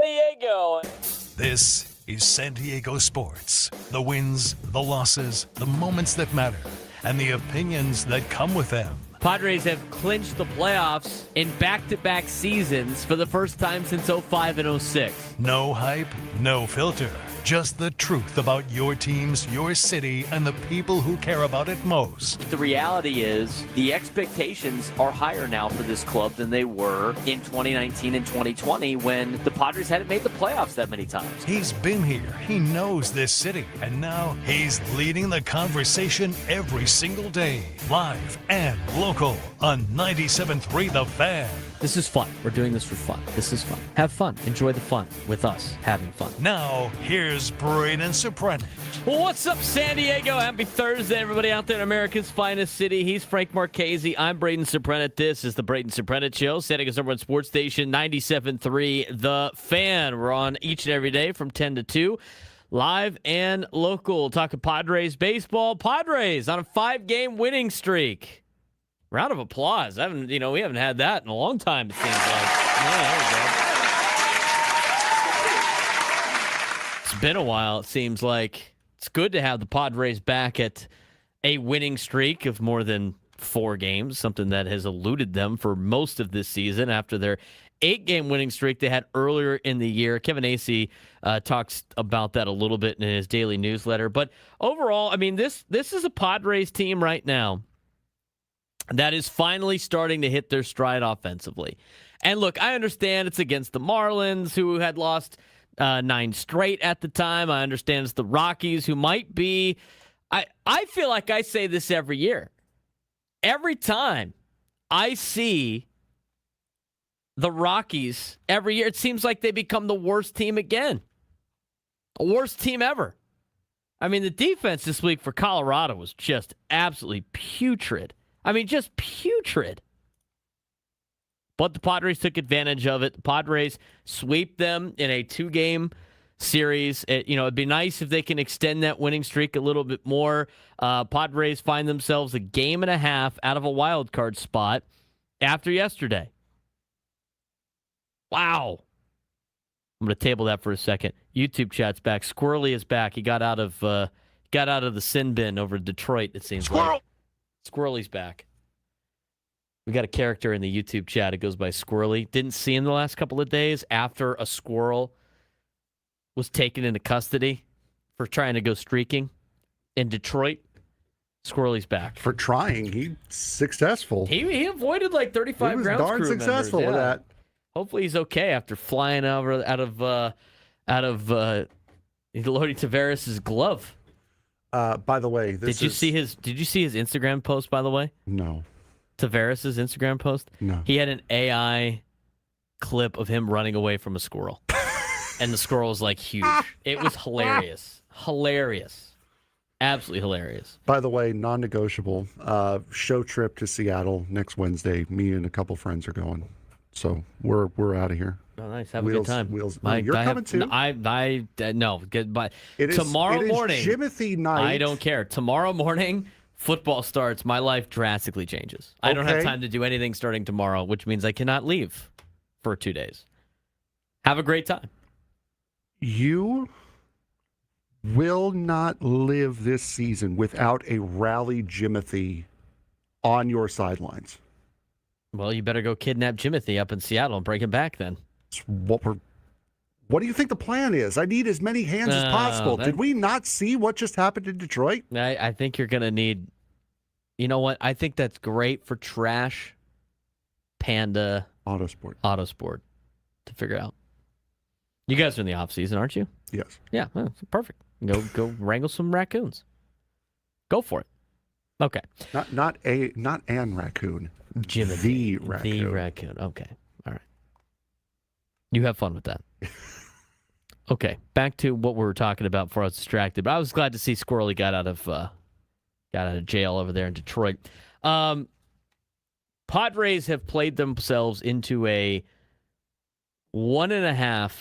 San Diego. This is San Diego sports. The wins, the losses, the moments that matter, and the opinions that come with them. Padres have clinched the playoffs in back-to-back seasons for the first time since 05 and 06. No hype, no filter. Just the truth about your teams, your city, and the people who care about it most. The reality is the expectations are higher now for this club than they were in 2019 and 2020 when the Padres hadn't made the playoffs that many times. He's been here. He knows this city. And now he's leading the conversation every single day. Live and local on 97.3 The Fan. This is fun. We're doing this for fun. This is fun. Have fun. Enjoy the fun with us having fun. Now, here's Braden Surprenant. Well, what's up, San Diego? Happy Thursday, everybody out there in America's finest city. He's Frank Marchese. I'm Braden Surprenant. This is the Braden Surprenant Show. San Diego's number one sports station, 97.3 The Fan. We're on each and every day from 10 to 2. Live and local. Talking Padres baseball. Padres on a 5-game winning streak. Round of applause. We haven't had that in a long time, it seems like. Yeah, there we go. It's been a while, it seems like. It's good to have the Padres back at a winning streak of more than 4 games, something that has eluded them for most of this season after their 8-game winning streak they had earlier in the year. Kevin Acee talks about that a little bit in his daily newsletter. But overall, I mean, this is a Padres team right now that is finally starting to hit their stride offensively. And look, I understand it's against the Marlins, who had lost 9 straight at the time. I understand it's the Rockies, who might be... I feel like I say this every year. Every time I see the Rockies, every year, it seems like they become the worst team again. The worst team ever. I mean, the defense this week for Colorado was just absolutely putrid. I mean, just putrid. But the Padres took advantage of it. The Padres sweep them in a 2-game series. It'd be nice if they can extend that winning streak a little bit more. Padres find themselves a game and a half out of a wild card spot after yesterday. Wow. I'm going to table that for a second. YouTube chat's back. Squirrely is back. He got out of the sin bin over Detroit, it seems like. Squirrely's back. We got a character in the YouTube chat. It goes by Squirrely. Didn't see him the last couple of days after a squirrel was taken into custody for trying to go streaking in Detroit. Squirrely's back. For trying. He's successful. He avoided like 35 he was ground darn crew successful members. with that. Hopefully he's okay after flying over out of Lodi Tavares' glove. By the way, did you see his Instagram post, by the way? No. Tavares' Instagram post? No. He had an AI clip of him running away from a squirrel. And the squirrel was like huge. It was hilarious. Hilarious. Absolutely hilarious. By the way, non-negotiable. Show trip to Seattle next Wednesday. Me and a couple friends are going. So we're out of here. Oh, nice. Have a good time. You're coming too. No. Goodbye. It is morning. Jimothy night. I don't care. Tomorrow morning, football starts. My life drastically changes. I don't have time to do anything starting tomorrow, which means I cannot leave for 2 days. Have a great time. You will not live this season without a rally Jimothy on your sidelines. Well, you better go kidnap Jimothy up in Seattle and bring him back then. What do you think the plan is? I need as many hands as possible. Did we not see what just happened in Detroit? I think you're going to need... You know what? I think that's great for Trash Panda Autosport to figure out. You guys are in the off-season, aren't you? Yes. Yeah, well, perfect. Go wrangle some raccoons. Go for it. Okay. Not an raccoon. Jimothy. The raccoon. The raccoon. Okay. All right. You have fun with that. Okay. Back to what we were talking about before I was distracted. But I was glad to see Squirrely got out of jail over there in Detroit. Padres have played themselves into a 1.5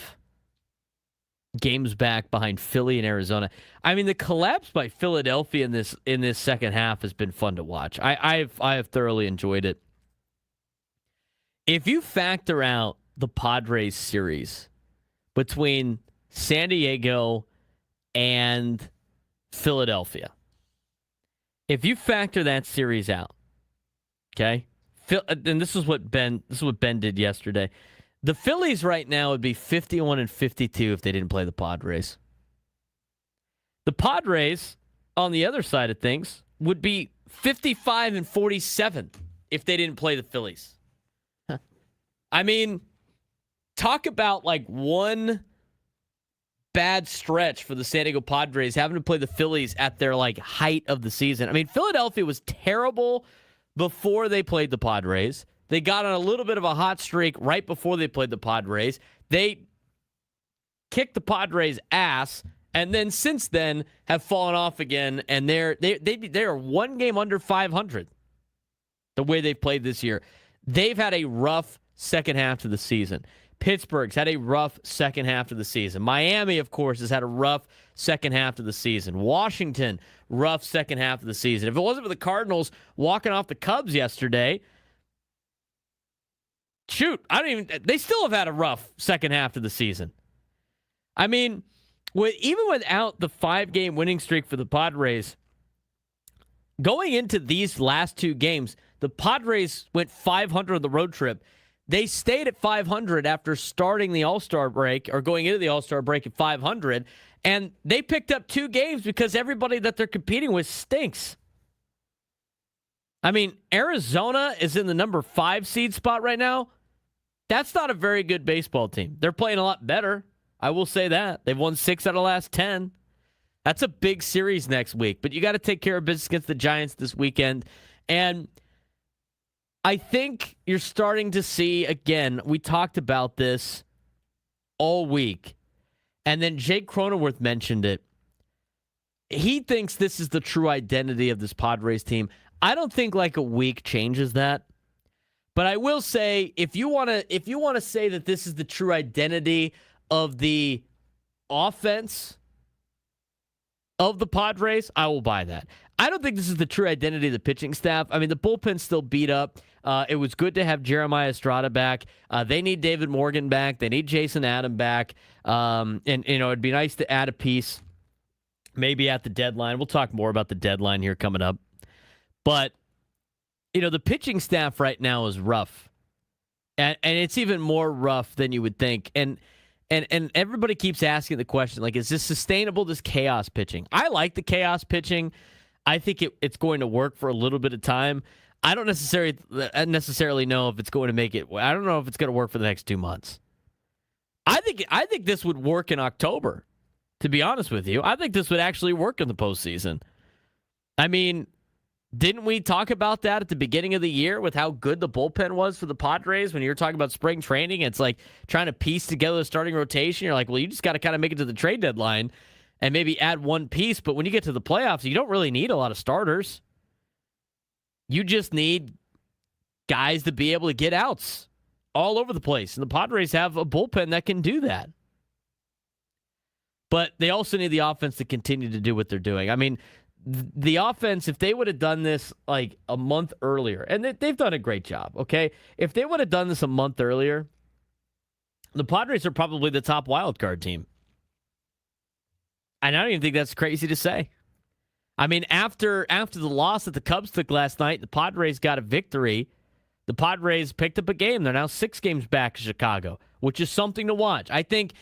games back behind Philly and Arizona. I mean, the collapse by Philadelphia in this second half has been fun to watch. I have thoroughly enjoyed it. If you factor out the Padres series, between San Diego and Philadelphia. If you factor that series out, okay, and this is what Ben did yesterday. The Phillies right now would be 51-52 if they didn't play the Padres. The Padres, on the other side of things, would be 55-47 if they didn't play the Phillies. I mean, talk about like one bad stretch for the San Diego Padres having to play the Phillies at their like height of the season. I mean, Philadelphia was terrible before they played the Padres. They got on a little bit of a hot streak right before they played the Padres. They kicked the Padres' ass, and then since then have fallen off again, and they are one game under 500 the way they've played this year. They've had a rough second half of the season. Pittsburgh's had a rough second half of the season. Miami, of course, has had a rough second half of the season. Washington, rough second half of the season. If it wasn't for the Cardinals walking off the Cubs yesterday, they still have had a rough second half of the season. I mean, even without the 5-game winning streak for the Padres, going into these last 2 games, the Padres went 500 on the road trip. They stayed at 500 after starting the All-Star break or going into the All-Star break at 500, and they picked up 2 games because everybody that they're competing with stinks. I mean, Arizona is in the number 5 seed spot right now. That's not a very good baseball team. They're playing a lot better. I will say that. They've won 6 out of the last 10. That's a big series next week, but you got to take care of business against the Giants this weekend. And I think you're starting to see, again, we talked about this all week, and then Jake Cronenworth mentioned it. He thinks this is the true identity of this Padres team. I don't think like a week changes that. But I will say, if you want to say that this is the true identity of the offense of the Padres, I will buy that. I don't think this is the true identity of the pitching staff. I mean, the bullpen's still beat up. It was good to have Jeremiah Estrada back. They need David Morgan back. They need Jason Adam back. And it'd be nice to add a piece maybe at the deadline. We'll talk more about the deadline here coming up. But, the pitching staff right now is rough. And it's even more rough than you would think. And everybody keeps asking the question, like, is this sustainable, this chaos pitching? I like the chaos pitching. I think it's going to work for a little bit of time. I don't necessarily know if it's going to make it. I don't know if it's going to work for the next 2 months. I think this would work in October, to be honest with you. I think this would actually work in the postseason. I mean, didn't we talk about that at the beginning of the year with how good the bullpen was for the Padres when you were talking about spring training? It's like trying to piece together the starting rotation. You're like, well, you just got to kind of make it to the trade deadline and maybe add one piece. But when you get to the playoffs, you don't really need a lot of starters. You just need guys to be able to get outs all over the place. And the Padres have a bullpen that can do that. But they also need the offense to continue to do what they're doing. I mean, the offense, if they would have done this like a month earlier, and they've done a great job, okay? If they would have done this a month earlier, the Padres are probably the top wild card team. And I don't even think that's crazy to say. I mean, after the loss that the Cubs took last night, the Padres got a victory. The Padres picked up a game. They're now 6 games back in Chicago, which is something to watch. I think,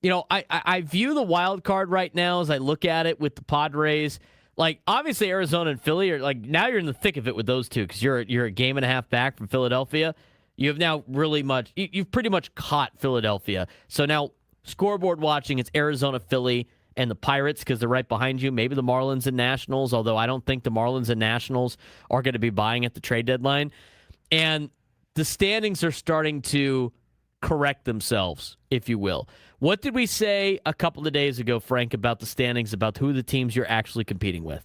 I view the wild card right now as I look at it with the Padres. Like, obviously, Arizona and Philly are like, now you're in the thick of it with those two because you're a game and a half back from Philadelphia. You have now you've pretty much caught Philadelphia. So now, scoreboard watching, it's Arizona, Philly, and the Pirates because they're right behind you. Maybe the Marlins and Nationals, although I don't think the Marlins and Nationals are going to be buying at the trade deadline. And the standings are starting to correct themselves, if you will. What did we say a couple of days ago, Frank, about the standings, about who the teams you're actually competing with?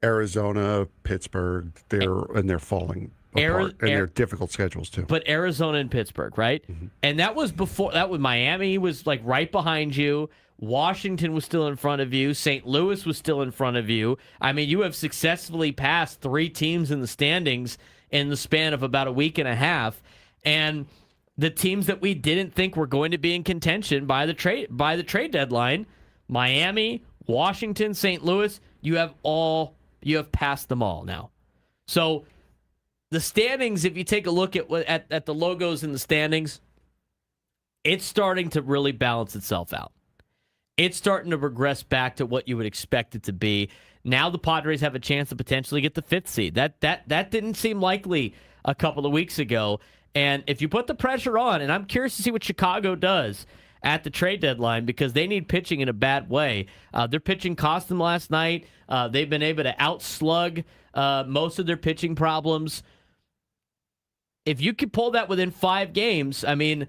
Arizona, Pittsburgh, they're falling apart, and they're difficult schedules too. But Arizona and Pittsburgh, right? Mm-hmm. And that was before. That was Miami was like right behind you. Washington was still in front of you. St. Louis was still in front of you. I mean, you have successfully passed 3 teams in the standings in the span of about a week and a half. And the teams that we didn't think were going to be in contention by the trade deadline, Miami, Washington, St. Louis, you have passed them all now. So the standings, if you take a look at the logos in the standings, it's starting to really balance itself out. It's starting to regress back to what you would expect it to be. Now the Padres have a chance to potentially get the 5th seed. That didn't seem likely a couple of weeks ago. And if you put the pressure on, and I'm curious to see what Chicago does at the trade deadline because they need pitching in a bad way. Their pitching cost them last night. They've been able to outslug most of their pitching problems. If you could pull that within 5 games, I mean,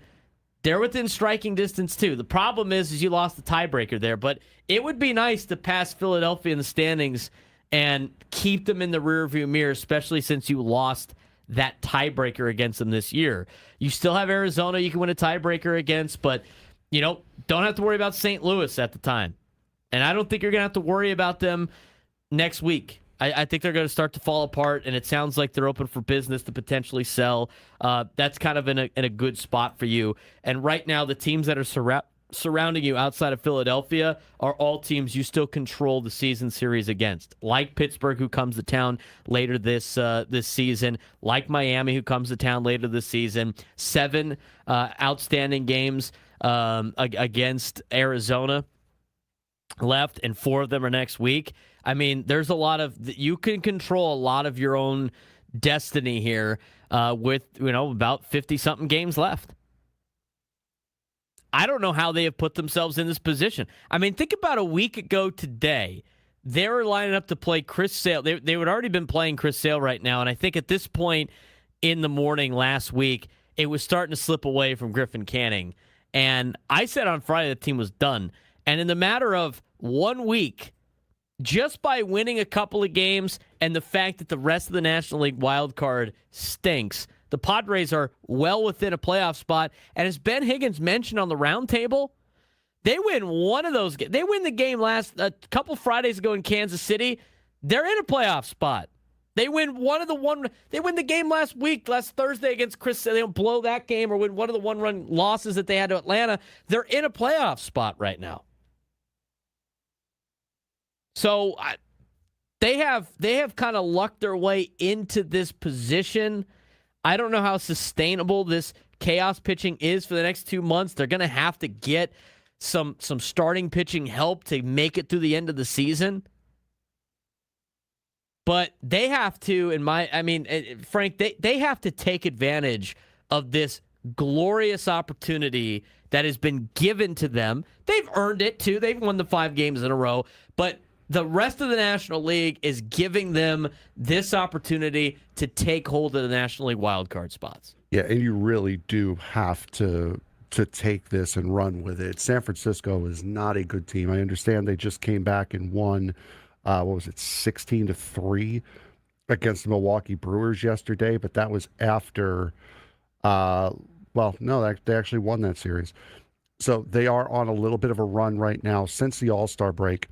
they're within striking distance too. The problem is you lost the tiebreaker there, but it would be nice to pass Philadelphia in the standings and keep them in the rearview mirror, especially since you lost that tiebreaker against them this year. You still have Arizona you can win a tiebreaker against, but don't have to worry about St. Louis at the time. And I don't think you're going to have to worry about them next week. I think they're going to start to fall apart, and it sounds like they're open for business to potentially sell. That's kind of in a good spot for you. And right now, the teams that are surrounding you outside of Philadelphia are all teams you still control the season series against, like Pittsburgh, who comes to town later this season, like Miami, who comes to town later this season. 7 outstanding games against Arizona left, and 4 of them are next week. I mean, there's a lot of you can control a lot of your own destiny here with about 50 something games left. I don't know how they have put themselves in this position. I mean, think about a week ago today. They were lining up to play Chris Sale. They would already been playing Chris Sale right now, and I think at this point in the morning last week, it was starting to slip away from Griffin Canning. And I said on Friday the team was done. And in the matter of 1 week, just by winning a couple of games and the fact that the rest of the National League wild card stinks, the Padres are well within a playoff spot. And as Ben Higgins mentioned on the roundtable, they win one of those. They win the game a couple Fridays ago in Kansas City. They're in a playoff spot. They win They win the game last Thursday against Chris. They don't blow that game or win one of the 1-run losses that they had to Atlanta. They're in a playoff spot right now. So they have kind of lucked their way into this position. I don't know how sustainable this chaos pitching is for the next 2 months. They're going to have to get some starting pitching help to make it through the end of the season. But they have to, Frank, they have to take advantage of this glorious opportunity that has been given to them. They've earned it too. They've won the 5 games in a row, but the rest of the National League is giving them this opportunity to take hold of the National League wildcard spots. Yeah, and you really do have to take this and run with it. San Francisco is not a good team. I understand they just came back and won, 16-3 against the Milwaukee Brewers yesterday, but that was after, they actually won that series. So they are on a little bit of a run right now since the All-Star break.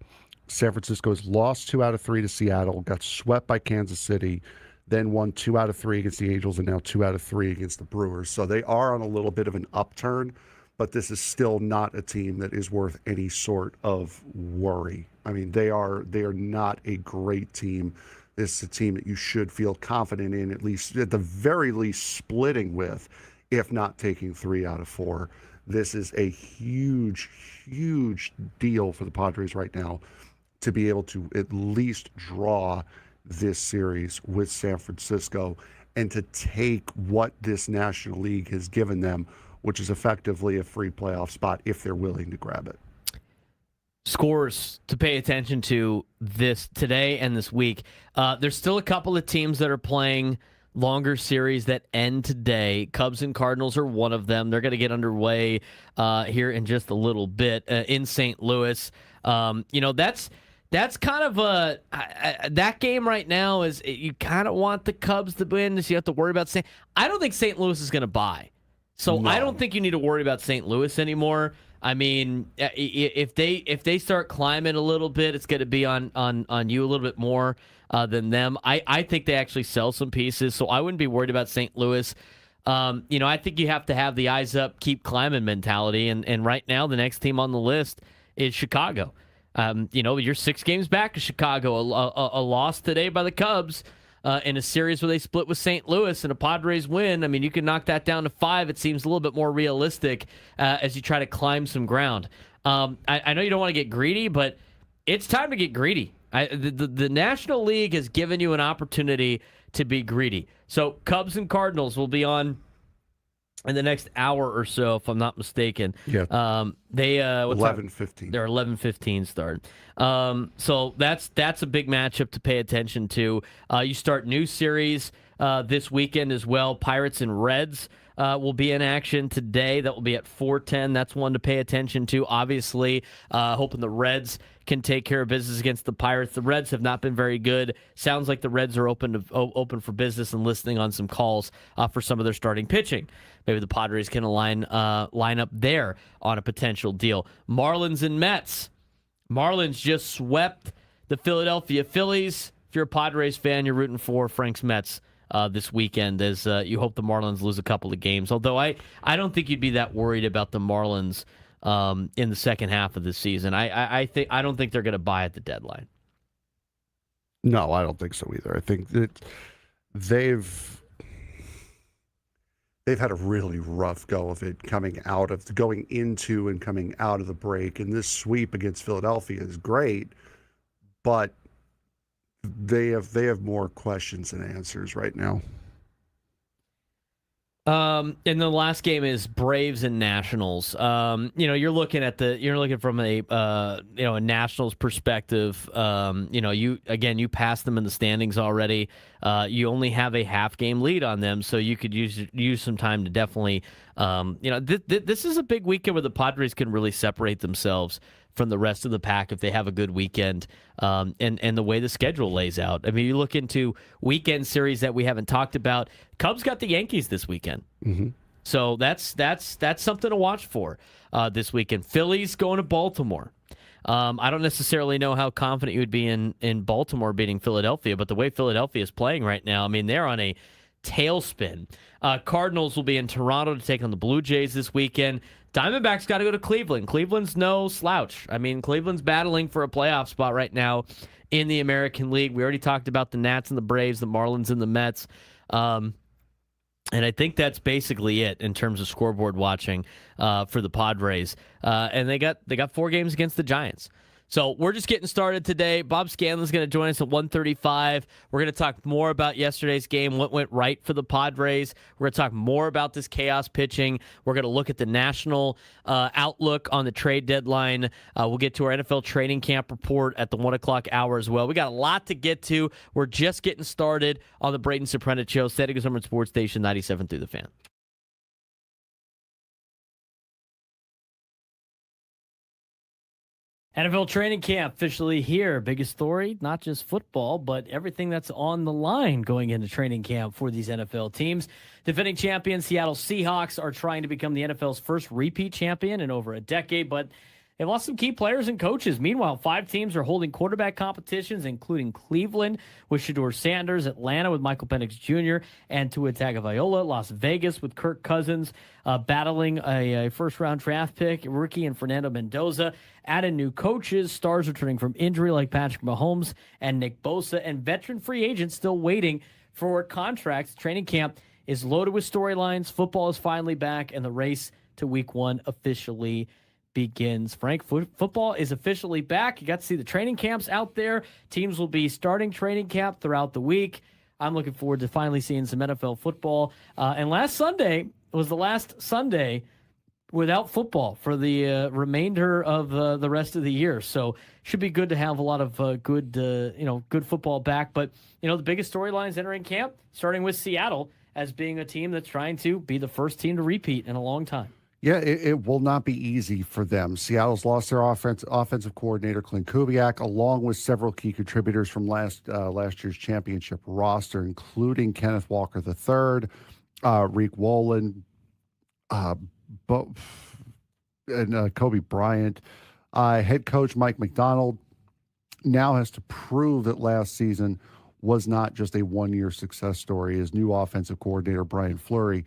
San Francisco has lost 2 out of 3 to Seattle, got swept by Kansas City, then won 2 out of 3 against the Angels, and now 2 out of 3 against the Brewers. So they are on a little bit of an upturn, but this is still not a team that is worth any sort of worry. I mean, they are not a great team. This is a team that you should feel confident in, at the very least splitting with, if not taking 3 out of 4. This is a huge, huge deal for the Padres right now to be able to at least draw this series with San Francisco and to take what this National League has given them, which is effectively a free playoff spot if they're willing to grab it. Scores to pay attention to this today and this week. There's still a couple of teams that are playing longer series that end today. Cubs and Cardinals are one of them. They're going to get underway here in just a little bit in St. Louis. That's kind of that game right now is you kind of want the Cubs to win, so you have to worry about St. I don't think St. Louis is going to buy. So no. I don't think you need to worry about St. Louis anymore. I mean, if they start climbing a little bit, it's going to be on you a little bit more than them. I think they actually sell some pieces, so I wouldn't be worried about St. Louis. I think you have to have the eyes up, keep climbing mentality. And right now, the next team on the list is Chicago. You're 6 games back to Chicago. A loss today by the Cubs in a series where they split with St. Louis and a Padres win. I mean, you can knock that down to 5. It seems a little bit more realistic as you try to climb some ground. I know you don't want to get greedy, but it's time to get greedy. The National League has given you an opportunity to be greedy. So Cubs and Cardinals will be on in the next hour or so, if I'm not mistaken. Yeah. They 11:15. They're 11:15 start. So that's a big matchup to pay attention to. You start new series this weekend as well. Pirates and Reds will be in action today. That will be at 4:10. That's one to pay attention to. Obviously, hoping the Reds can take care of business against the Pirates. The Reds have not been very good. Sounds like the Reds are open for business and listening on some calls for some of their starting pitching. Maybe the Padres can line up there on a potential deal. Marlins and Mets. Marlins just swept the Philadelphia Phillies. If you're a Padres fan, you're rooting for Frank's Mets this weekend as you hope the Marlins lose a couple of games. Although I don't think you'd be that worried about the Marlins in the second half of the season. I don't think they're going to buy at the deadline. No, I don't think so either. I think that they've had a really rough go of it going into and coming out of the break. And this sweep against Philadelphia is great, but they have more questions than answers right now. And the last game is Braves and Nationals. You're looking from a Nationals perspective. You passed them in the standings already. You only have a half game lead on them, so you could use some time to definitely. This is a big weekend where the Padres can really separate themselves from the rest of the pack if they have a good weekend, and the way the schedule lays out. I mean, you look into weekend series that we haven't talked about. Cubs got the Yankees this weekend, so that's something to watch for this weekend. Phillies going to Baltimore. I don't necessarily know how confident you would be in Baltimore beating Philadelphia, but the way Philadelphia is playing right now, I mean, they're on a tailspin. Cardinals will be in Toronto to take on the Blue Jays this weekend. Diamondbacks got to go to Cleveland. Cleveland's no slouch. I mean, Cleveland's battling for a playoff spot right now in the American League. We already talked about the Nats and the Braves, the Marlins and the Mets. And I think that's basically it in terms of scoreboard watching for the Padres. And they got 4 games against the Giants. So we're just getting started today. Bob Scanlan's going to join us at 1:35. We're going to talk more about yesterday's game, what went right for the Padres. We're going to talk more about this chaos pitching. We're going to look at the national outlook on the trade deadline. We'll get to our NFL training camp report at the 1 o'clock hour as well. We got a lot to get to. We're just getting started on the Braden Surprenant Show, Static Summer Sports Station 97 through the Fan. NFL training camp officially here. Biggest story, not just football, but everything that's on the line going into training camp for these NFL teams. Defending champion Seattle Seahawks are trying to become the NFL's first repeat champion in over a decade, but they've lost some key players and coaches. Meanwhile, 5 teams are holding quarterback competitions, including Cleveland with Shedeur Sanders, Atlanta with Michael Penix Jr. and Tua Tagovailoa, Las Vegas with Kirk Cousins battling a first-round draft pick, rookie and Fernando Mendoza. Adding new coaches, stars returning from injury like Patrick Mahomes and Nick Bosa, and veteran free agents still waiting for contracts. Training camp is loaded with storylines. Football is finally back, and the race to Week 1 officially begins. Frank, football is officially back. You got to see the training camps out there. Teams will be starting training camp throughout the week. I'm looking forward to finally seeing some NFL football. And last Sunday was the last Sunday without football for the remainder of the rest of the year. So should be good to have a lot of good football back. But, the biggest storylines entering camp, starting with Seattle as being a team that's trying to be the first team to repeat in a long time. Yeah, it will not be easy for them. Seattle's lost their offensive coordinator, Clint Kubiak, along with several key contributors from last year's championship roster, including Kenneth Walker III, Reek Wolin, and Kobe Bryant. Head coach Mike McDonald now has to prove that last season was not just a one-year success story. His new offensive coordinator, Brian Fleury,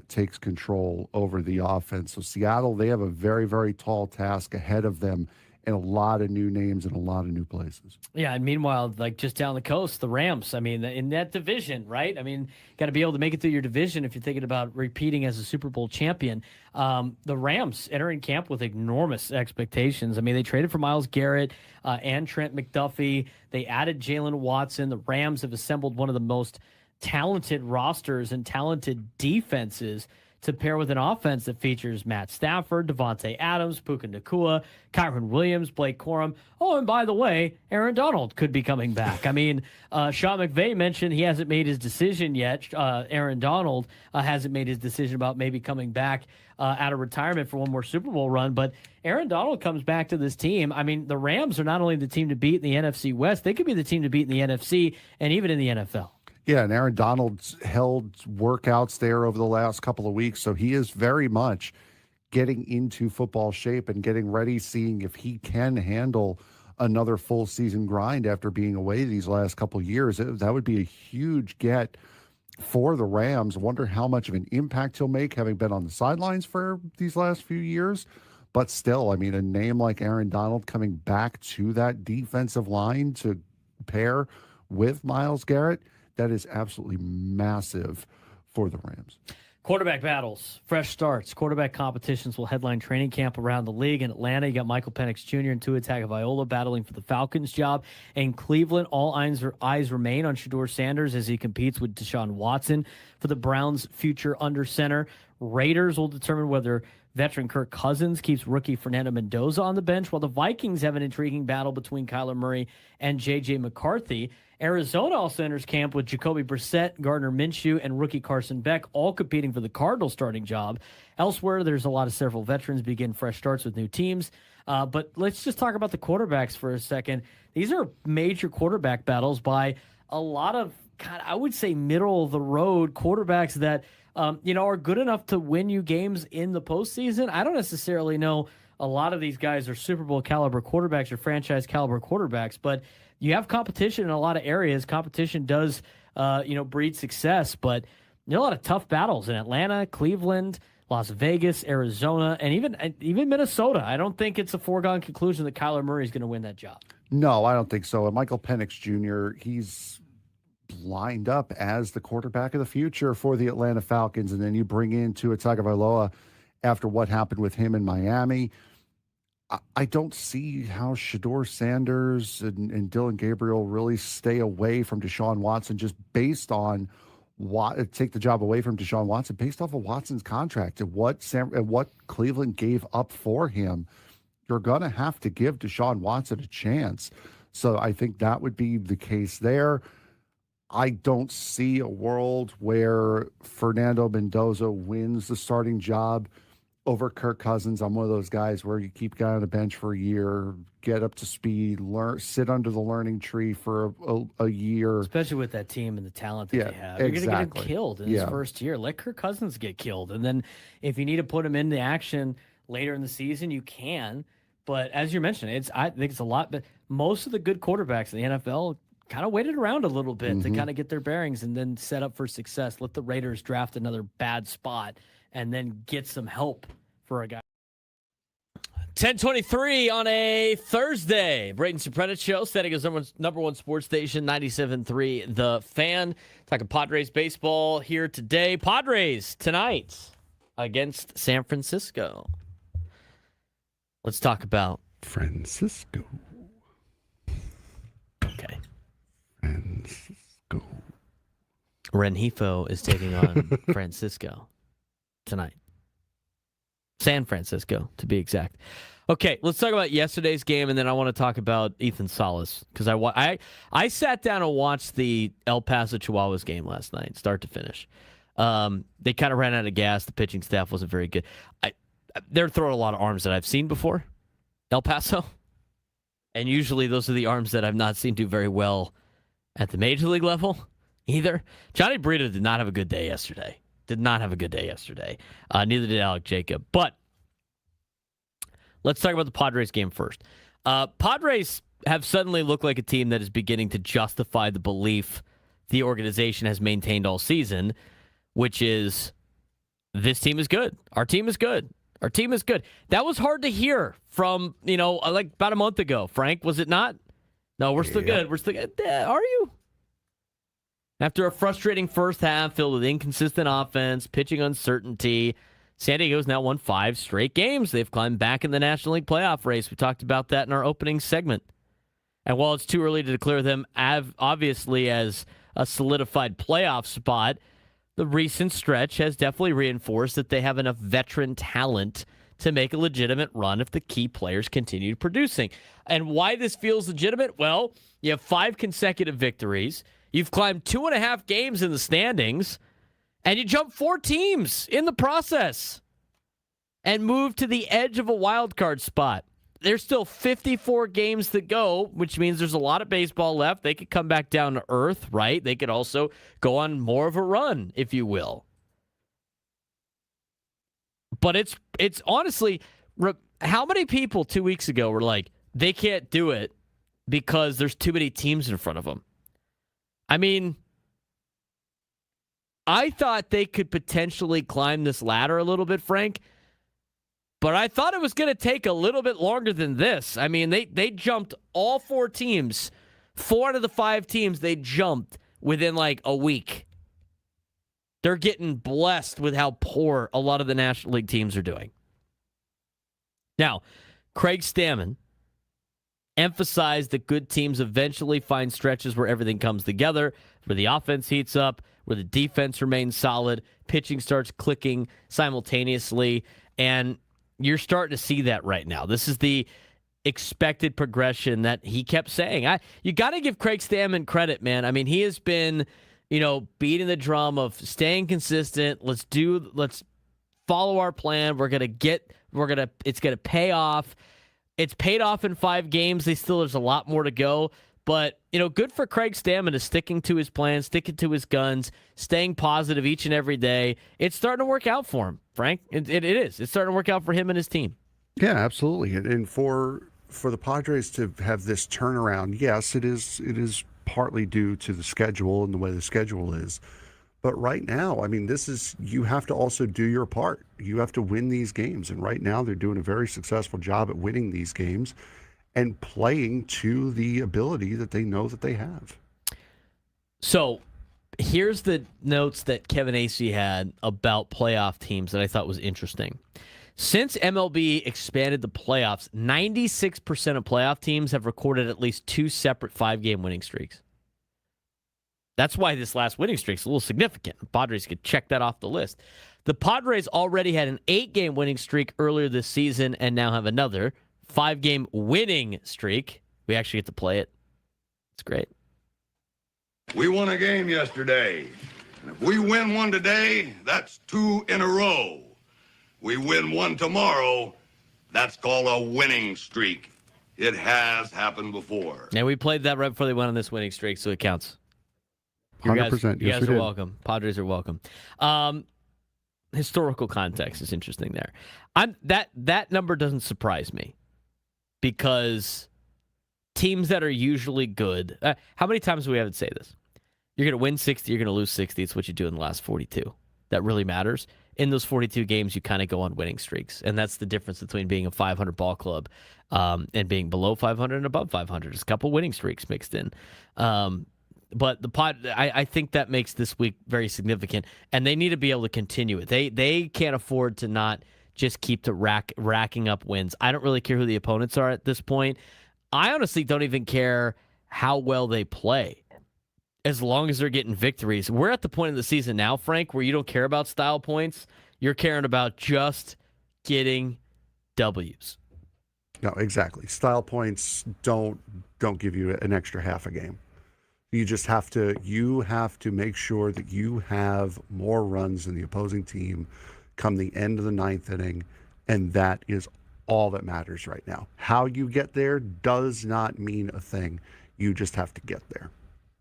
takes control over the offense. So Seattle, they have a very, very tall task ahead of them, and a lot of new names and a lot of new places. Yeah, and meanwhile, like just down the coast, the Rams, I mean, in that division, right? I mean, got to be able to make it through your division if you're thinking about repeating as a Super Bowl champion. The Rams entering camp with enormous expectations. I mean, they traded for Myles Garrett and Trent McDuffie. They added Jalen Watson. The Rams have assembled one of the most talented rosters and talented defenses to pair with an offense that features Matt Stafford, Devontae Adams, Puka Nacua, Kyron Williams, Blake Corum. Oh, and by the way, Aaron Donald could be coming back. I mean, Sean McVay mentioned he hasn't made his decision yet. Aaron Donald hasn't made his decision about maybe coming back out of retirement for one more Super Bowl run. But Aaron Donald comes back to this team. I mean, the Rams are not only the team to beat in the NFC West, they could be the team to beat in the NFC and even in the NFL. Yeah, and Aaron Donald's held workouts there over the last couple of weeks, so he is very much getting into football shape and getting ready, seeing if he can handle another full season grind after being away these last couple of years. That would be a huge get for the Rams. Wonder how much of an impact he'll make, having been on the sidelines for these last few years. But still, I mean, a name like Aaron Donald coming back to that defensive line to pair with Myles Garrett, that is absolutely massive for the Rams. Quarterback battles, fresh starts, quarterback competitions will headline training camp around the league. In Atlanta, you got Michael Penix Jr. and Tua Tagovailoa battling for the Falcons job. In Cleveland, all eyes remain on Shedeur Sanders as he competes with Deshaun Watson for the Browns' future under center. Raiders will determine whether veteran Kirk Cousins keeps rookie Fernando Mendoza on the bench, while the Vikings have an intriguing battle between Kyler Murray and J.J. McCarthy. Arizona also enters camp with Jacoby Brissett, Gardner Minshew, and rookie Carson Beck, all competing for the Cardinals starting job. Elsewhere, there's a lot of several veterans begin fresh starts with new teams. But let's just talk about the quarterbacks for a second. These are major quarterback battles by a lot of, I would say, middle-of-the-road quarterbacks that are good enough to win you games in the postseason. I don't necessarily know a lot of these guys are Super Bowl caliber quarterbacks or franchise caliber quarterbacks, but you have competition in a lot of areas. Competition does, breed success, but there are a lot of tough battles in Atlanta, Cleveland, Las Vegas, Arizona, and even Minnesota. I don't think it's a foregone conclusion that Kyler Murray is going to win that job. No, I don't think so. And Michael Penix Jr., he's lined up as the quarterback of the future for the Atlanta Falcons, and then you bring in Tua Tagovailoa after what happened with him in Miami. I don't see how Shedeur Sanders and Dylan Gabriel really stay away from Deshaun Watson just based on take the job away from Deshaun Watson based off of Watson's contract and what Cleveland gave up for him. You're going to have to give Deshaun Watson a chance. So I think that would be the case there. I don't see a world where Fernando Mendoza wins the starting job over Kirk Cousins. I'm one of those guys where you keep a guy on the bench for a year, get up to speed, sit under the learning tree for a year. Especially with that team and the talent that they have. You're Exactly. going to get him killed in his first year. Let Kirk Cousins get killed. And then if you need to put him into action later in the season, you can. But as you mentioned, I think it's a lot. But most of the good quarterbacks in the NFL kind of waited around a little bit to kind of get their bearings and then set up for success. Let the Raiders draft another bad spot and then get some help for a guy. 10:23 on a Thursday. Braden Surprenant Show, setting his number one sports station, 97.3 The Fan. Talking Padres baseball here today. Padres tonight against San Francisco. Let's talk about Francisco. Okay. Francisco. Rengifo is taking on Francisco tonight. San Francisco, to be exact. Okay, let's talk about yesterday's game, and then I want to talk about Ethan Salas, because I sat down and watched the El Paso Chihuahuas game last night, start to finish. They kind of ran out of gas. The pitching staff wasn't very good. They're throwing a lot of arms that I've seen before, El Paso, and usually those are the arms that I've not seen do very well at the major league level either. Johnny Brito did not have a good day yesterday. Neither did Alec Jacob. But let's talk about the Padres game first. Padres have suddenly looked like a team that is beginning to justify the belief the organization has maintained all season, which is this team is good. Our team is good. Our team is good. That was hard to hear from, like about a month ago, Frank, was it not? No, we're still good. We're still good. Are you? After a frustrating first half filled with inconsistent offense, pitching uncertainty, San Diego's now won 5 straight games. They've climbed back in the National League playoff race. We talked about that in our opening segment. And while it's too early to declare them obviously as a solidified playoff spot, the recent stretch has definitely reinforced that they have enough veteran talent to make a legitimate run if the key players continue producing. And why this feels legitimate? Well, you have 5 consecutive victories. You've climbed 2.5 games in the standings, and you jumped 4 teams in the process and moved to the edge of a wild card spot. There's still 54 games to go, which means there's a lot of baseball left. They could come back down to earth, right? They could also go on more of a run, if you will. But it's honestly, how many people 2 weeks ago were like, they can't do it because there's too many teams in front of them? I mean, I thought they could potentially climb this ladder a little bit, Frank. But I thought it was going to take a little bit longer than this. I mean, they jumped all 4 teams. 4 out of the 5 teams they jumped within like a week. They're getting blessed with how poor a lot of the National League teams are doing. Now, Craig Stammen emphasized that good teams eventually find stretches where everything comes together, where the offense heats up, where the defense remains solid, pitching starts clicking simultaneously, and you're starting to see that right now. This is the expected progression that he kept saying. You got to give Craig Stammen credit, man. I mean, he has been, beating the drum of staying consistent. Let's follow our plan. It's going to pay off. It's paid off in 5 games. There's a lot more to go. But, good for Craig Stammen to sticking to his plan, sticking to his guns, staying positive each and every day. It's starting to work out for him, Frank. It is. It's starting to work out for him and his team. Yeah, absolutely. And for the Padres to have this turnaround, yes, it is partly due to the schedule and the way the schedule is. But right now, I mean, you have to also do your part. You have to win these games. And right now, they're doing a very successful job at winning these games and playing to the ability that they know that they have. So here's the notes that Kevin Acee had about playoff teams that I thought was interesting. Since MLB expanded the playoffs, 96% of playoff teams have recorded at least 2 separate 5-game winning streaks. That's why this last winning streak is a little significant. The Padres could check that off the list. The Padres already had an 8-game winning streak earlier this season and now have another 5-game winning streak. We actually get to play it. It's great. We won a game yesterday. And if we win one today, that's 2 in a row. We win one tomorrow, that's called a winning streak. It has happened before. And we played that right before they went on this winning streak, so it counts. 100%. You guys are welcome. Padres are welcome. Historical context is interesting there. That number doesn't surprise me because teams that are usually good. How many times do we have to say this? You're going to win 60, you're going to lose 60. It's what you do in the last 42. That really matters. In those 42 games, you kind of go on winning streaks. And that's the difference between being a 500 ball club and being below 500 and above 500. There's a couple winning streaks mixed in. But I think that makes this week very significant, and they need to be able to continue it. They can't afford to not just keep racking up wins. I don't really care who the opponents are at this point. I honestly don't even care how well they play, as long as they're getting victories. We're at the point in the season now, Frank, where you don't care about style points. You're caring about just getting W's. No, exactly. Style points don't give you an extra half a game. You just have to make sure that you have more runs than the opposing team come the end of the 9th inning, and that is all that matters right now. How you get there does not mean a thing. You just have to get there.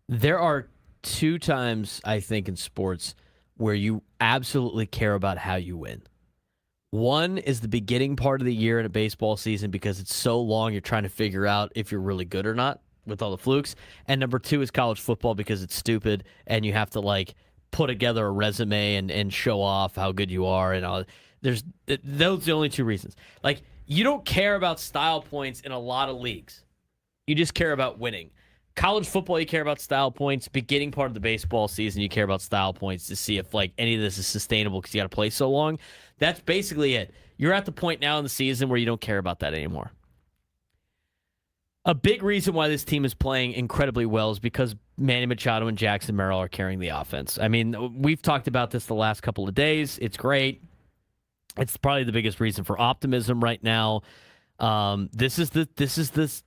There are 2 times, I think, in sports where you absolutely care about how you win. One is the beginning part of the year in a baseball season because it's so long you're trying to figure out if you're really good or not with all the flukes. And number 2 is college football because it's stupid and you have to put together a resume and show off how good you are and all. Those are the only two reasons. Like, you don't care about style points in a lot of leagues. You just care about winning. College football, you care about style points. Beginning part of the baseball season, you care about style points to see if like any of this is sustainable because you got to play so long. That's basically it. You're at the point now in the season where you don't care about that anymore. A big reason why this team is playing incredibly well is because Manny Machado and Jackson Merrill are carrying the offense. I mean, we've talked about this the last couple of days. It's great. It's probably the biggest reason for optimism right now. This is the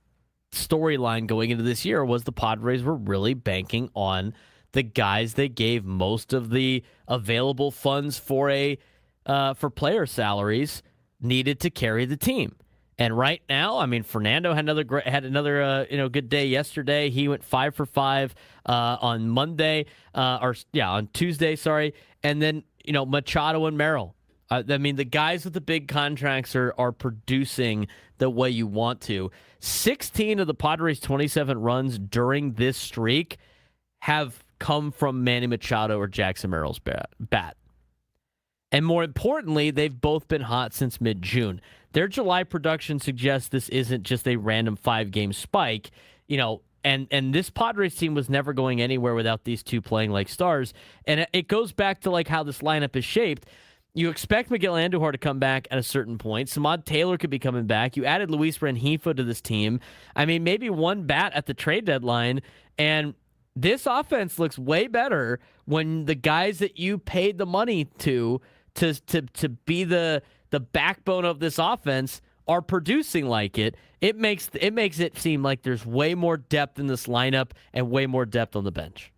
storyline going into this year was the Padres were really banking on the guys they gave most of the available funds for player salaries needed to carry the team. And right now, I mean, Fernando had another good day yesterday. He went 5 for 5 on on Tuesday, sorry. And then Machado and Merrill. I mean, the guys with the big contracts are producing the way you want to. 16 of the Padres' 27 runs during this streak have come from Manny Machado or Jackson Merrill's bat. And more importantly, they've both been hot since mid-June. Their July production suggests this isn't just a random 5-game spike, and this Padres team was never going anywhere without these two playing like stars. And it goes back to like how this lineup is shaped. You expect Miguel Andujar to come back at a certain point. Samad Taylor could be coming back. You added Luis Rengifo to this team. I mean, maybe one bat at the trade deadline, and this offense looks way better when the guys that you paid the money to be the backbone of this offense are producing like it. It makes it seem like there's way more depth in this lineup and way more depth on the bench.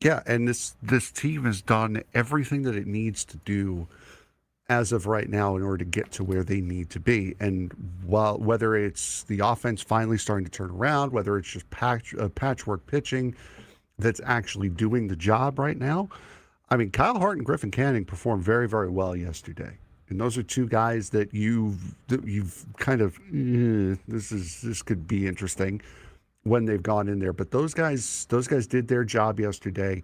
Yeah, and this team has done everything that it needs to do as of right now in order to get to where they need to be. And whether it's the offense finally starting to turn around, whether it's just patchwork pitching that's actually doing the job right now. I mean, Kyle Hart and Griffin Canning performed very, very well yesterday. And those are two guys that you've kind of, this could be interesting when they've gone in there. But those guys did their job yesterday,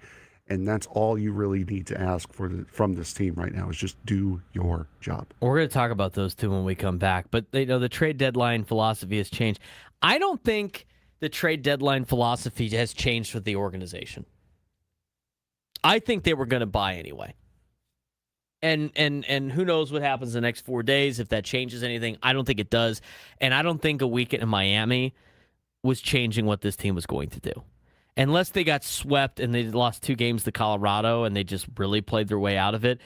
and that's all you really need to ask from this team right now is just do your job. We're going to talk about those two when we come back. But the trade deadline philosophy has changed. I don't think the trade deadline philosophy has changed with the organization. I think they were going to buy anyway. And who knows what happens the next 4 days, if that changes anything. I don't think it does. And I don't think a weekend in Miami was changing what this team was going to do. Unless they got swept and they lost 2 games to Colorado and they just really played their way out of it,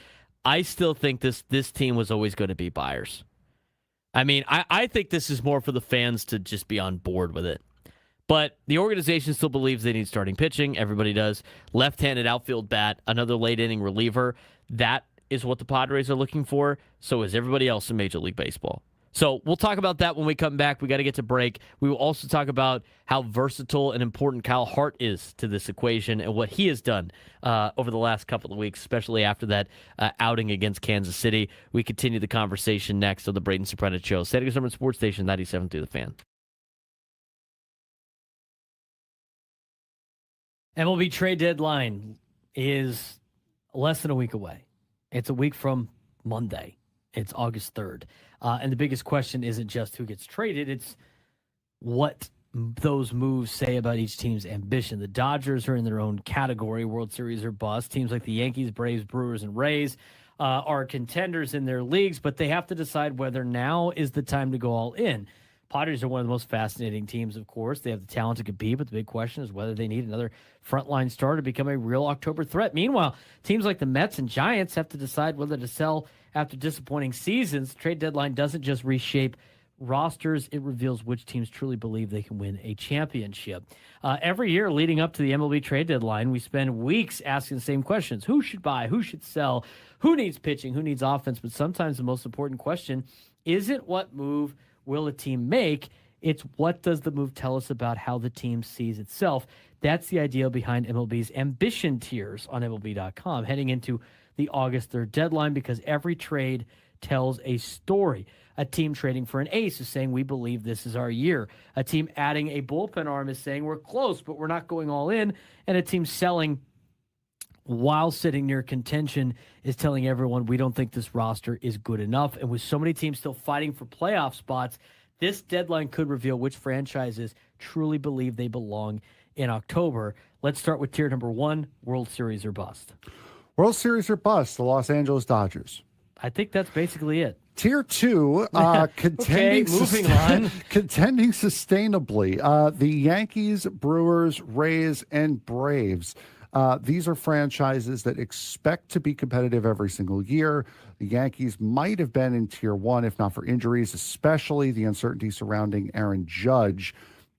I still think this team was always going to be buyers. I mean, I think this is more for the fans to just be on board with it. But the organization still believes they need starting pitching. Everybody does. Left-handed outfield bat, another late-inning reliever. That is what the Padres are looking for. So is everybody else in Major League Baseball. So we'll talk about that when we come back. We got to get to break. We will also talk about how versatile and important Kyle Hart is to this equation and what he has done over the last couple of weeks, especially after that outing against Kansas City. We continue the conversation next on the Braden Surprenant Show. San Diego Summer Sports Station 97.3 The Fan. MLB Trade Deadline is less than a week away. It's a week from Monday. It's August 3rd. And the biggest question isn't just who gets traded. It's what those moves say about each team's ambition. The Dodgers are in their own category, World Series or bust. Teams like the Yankees, Braves, Brewers, and Rays are contenders in their leagues, but they have to decide whether now is the time to go all in. Padres are one of the most fascinating teams, of course. They have the talent to compete, but the big question is whether they need another frontline star to become a real October threat. Meanwhile, teams like the Mets and Giants have to decide whether to sell after disappointing seasons. The trade deadline doesn't just reshape rosters, it reveals which teams truly believe they can win a championship. Every year leading up to the MLB trade deadline, we spend weeks asking the same questions. Who should buy? Who should sell? Who needs pitching? Who needs offense? But sometimes the most important question isn't what move will a team make? It's what does the move tell us about how the team sees itself? That's the idea behind MLB's ambition tiers on MLB.com heading into the August 3rd deadline, because every trade tells a story. A team trading for an ace is saying, we believe this is our year. A team adding a bullpen arm is saying, we're close, but we're not going all in. And a team selling while sitting near contention, is telling everyone we don't think this roster is good enough. And with so many teams still fighting for playoff spots, this deadline could reveal which franchises truly believe they belong in October. Let's start with tier number 1, World Series or bust. World Series or bust, the Los Angeles Dodgers. I think that's basically it. Tier 2, Okay, moving on. Contending sustainably. The Yankees, Brewers, Rays, and Braves. These are franchises that expect to be competitive every single year. The Yankees might have been in tier 1 if not for injuries, especially the uncertainty surrounding Aaron Judge.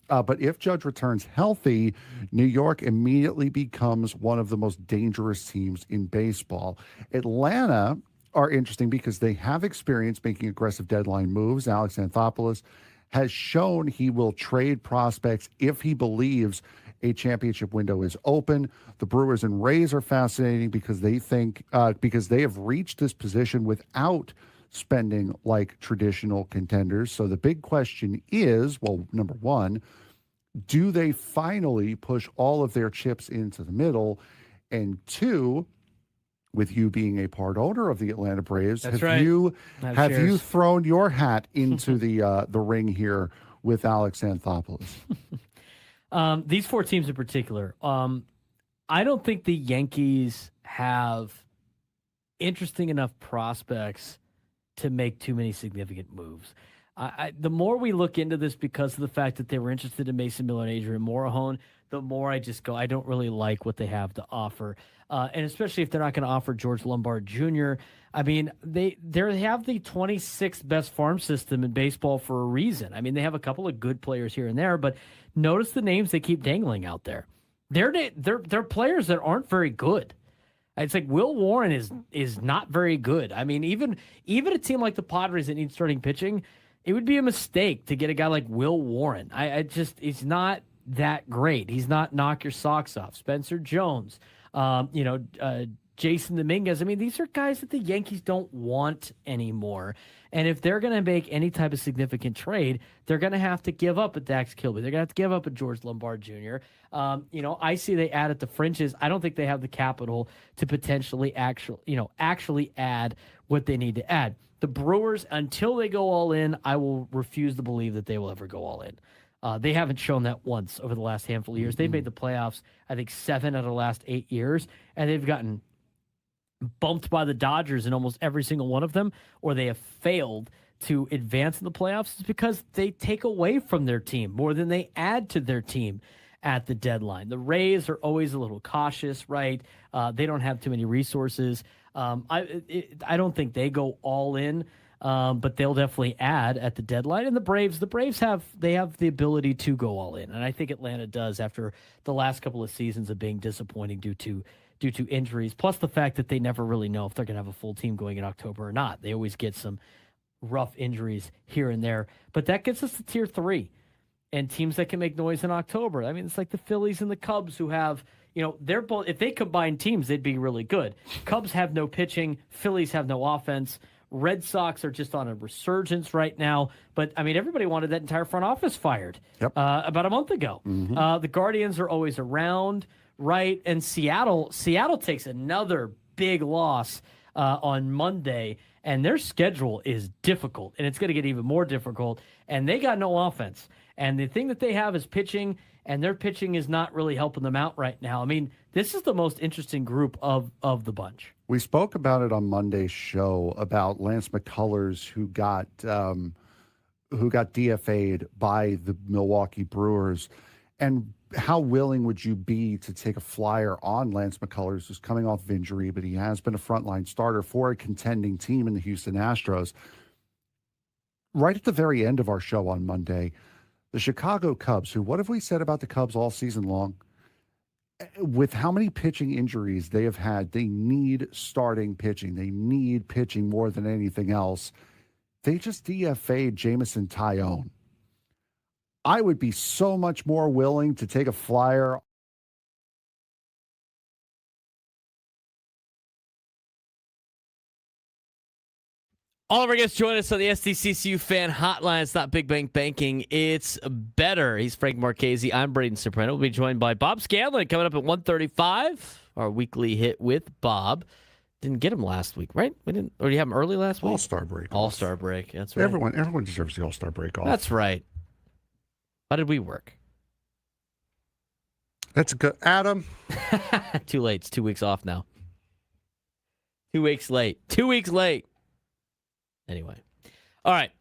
But if Judge returns healthy, New York immediately becomes one of the most dangerous teams in baseball. Atlanta are interesting because they have experience making aggressive deadline moves. Alex Anthopoulos has shown he will trade prospects if he believes a championship window is open. The Brewers and Rays are fascinating because they think because they have reached this position without spending like traditional contenders. So the big question is, well, number one, do they finally push all of their chips into the middle? And two, with you being a part owner of the Atlanta Braves, have you thrown your hat into the ring here with Alex Anthopoulos? These 4 teams in particular, I don't think the Yankees have interesting enough prospects to make too many significant moves. The more we look into this because of the fact that they were interested in Mason Miller and Adrian Morejon, the more I just go, I don't really like what they have to offer. And especially if they're not going to offer George Lombard Jr. I mean, they have the 26th best farm system in baseball for a reason. I mean, they have a couple of good players here and there, but notice the names they keep dangling out there. They're players that aren't very good. It's like Will Warren is not very good. I mean, even a team like the Padres that needs starting pitching, it would be a mistake to get a guy like Will Warren. He's not that great. He's not knock your socks off. Spencer Jones, Jason Dominguez. I mean, these are guys that the Yankees don't want anymore. And if they're going to make any type of significant trade, they're going to have to give up a Dax Kilby. They're going to have to give up a George Lombard Jr. I see they add at the fringes. I don't think they have the capital to potentially actually add what they need to add. The Brewers, until they go all in, I will refuse to believe that they will ever go all in. They haven't shown that once over the last handful of years. They've made the playoffs, I think, 7 out of the last 8 years, and they've gotten bumped by the Dodgers in almost every single one of them, or they have failed to advance in the playoffs. It's because they take away from their team more than they add to their team at the deadline. The Rays are always a little cautious, right? They don't have too many resources. I don't think they go all in, but they'll definitely add at the deadline. And the Braves have the ability to go all in, and I think Atlanta does after the last couple of seasons of being disappointing due to injuries, plus the fact that they never really know if they're going to have a full team going in October or not. They always get some rough injuries here and there, but that gets us to tier 3 and teams that can make noise in October. I mean, it's like the Phillies and the Cubs who have, they're both, if they combine teams, they'd be really good. Cubs have no pitching. Phillies have no offense. Red Sox are just on a resurgence right now. But, I mean, everybody wanted that entire front office fired about a month ago. Mm-hmm. The Guardians are always around, right? And Seattle takes another big loss on Monday, and their schedule is difficult, and it's going to get even more difficult. And they got no offense. And the thing that they have is pitching, and their pitching is not really helping them out right now. I mean, this is the most interesting group of the bunch. We spoke about it on Monday's show about Lance McCullers, who got DFA'd by the Milwaukee Brewers. And how willing would you be to take a flyer on Lance McCullers, who's coming off of injury, but he has been a frontline starter for a contending team in the Houston Astros? Right at the very end of our show on Monday, the Chicago Cubs, who, what have we said about the Cubs all season long? With how many pitching injuries they have had, they need starting pitching. They need pitching more than anything else. They just DFA'd Jameson Taillon. I would be so much more willing to take a flyer All of our guests join us on the SDCCU Fan Hotline. It's not Big Bang Banking. It's better. He's Frank Marchese. I'm Braden Surprenant. We'll be joined by Bob Scanlan coming up at 1:35. Our weekly hit with Bob. Didn't get him last week, right? We didn't. Or did you have him early last week? All-Star break. All-Star break. That's right. Everyone deserves the All-Star break off. That's right. How did we work? That's good. Adam. Too late. It's 2 weeks off now. 2 weeks late. 2 weeks late. Anyway. All right.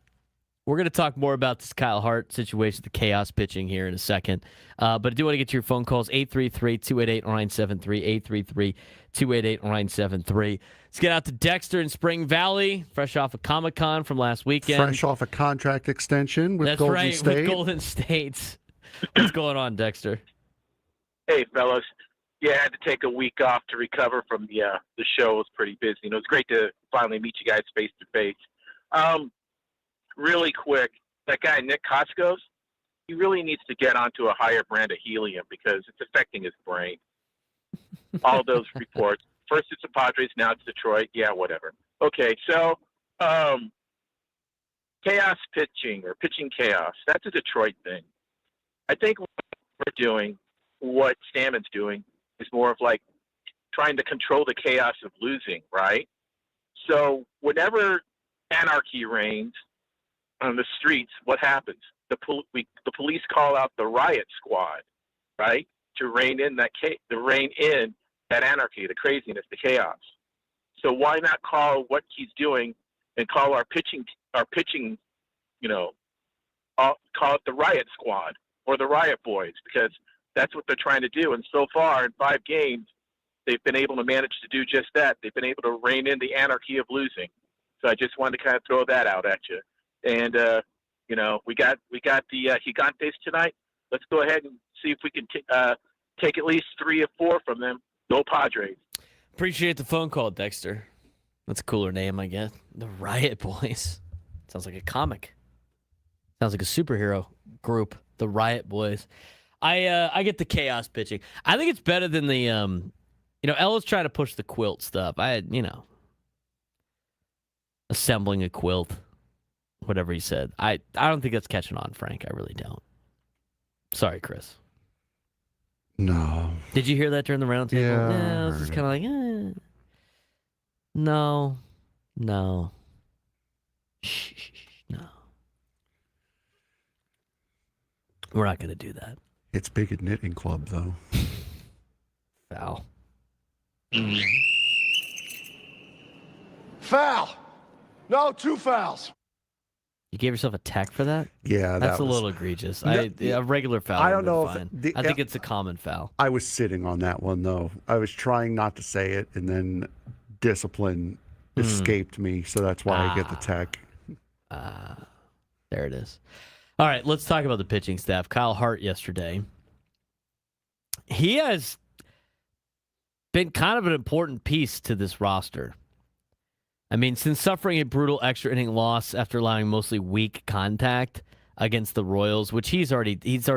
We're going to talk more about this Kyle Hart situation, the chaos pitching here in a second. But I do want to get to your phone calls, 833-288-0973, 833-288-0973. Let's get out to Dexter in Spring Valley, fresh off of Comic-Con from last weekend. Fresh off a contract extension with Golden State. With Golden State. What's going on, Dexter? Hey, fellas. Yeah, I had to take a week off to recover from the show. It was pretty busy. And it was great to finally meet you guys face to face. Really quick, that guy, Nick Coscos, he really needs to get onto a higher brand of helium because it's affecting his brain. All those reports. First it's the Padres, now it's Detroit. Yeah, whatever. Okay, so chaos pitching or pitching chaos, that's a Detroit thing. I think what we're doing, what Stammen's doing, is more of like trying to control the chaos of losing, right? So whenever anarchy reigns on the streets, what happens? The police call out the riot squad, right, to rein in that anarchy, the craziness, the chaos. So why not call what he's doing and call our pitching, call it the riot squad or the riot boys, because that's what they're trying to do. And so far in 5 games, they've been able to manage to do just that. They've been able to rein in the anarchy of losing. So I just wanted to kind of throw that out at you. And, we got the Gigantes tonight. Let's go ahead and see if we can take at least 3 or 4 from them. Go Padres. Appreciate the phone call, Dexter. That's a cooler name, I guess. The Riot Boys. Sounds like a comic. Sounds like a superhero group. The Riot Boys. I get the chaos pitching. I think it's better than the Ella's trying to push the quilt stuff. Assembling a quilt, whatever he said. I don't think that's catching on, Frank. I really don't. Sorry, Chris. No. Did you hear that during the roundtable? Yeah. I was just kind of like, no. Shh, no. We're not going to do that. It's big at knitting club, though. Foul. Foul. No, 2 fouls. You gave yourself a tech for that? Yeah, that's a little egregious. A regular foul. I don't know fine. if I think it's a common foul. I was sitting on that one though. I was trying not to say it, and then discipline escaped me, so that's why I get the tech. There it is. All right, let's talk about the pitching staff. Kyle Hart yesterday. He has been kind of an important piece to this roster. I mean, since suffering a brutal extra inning loss after allowing mostly weak contact against the Royals, which he's already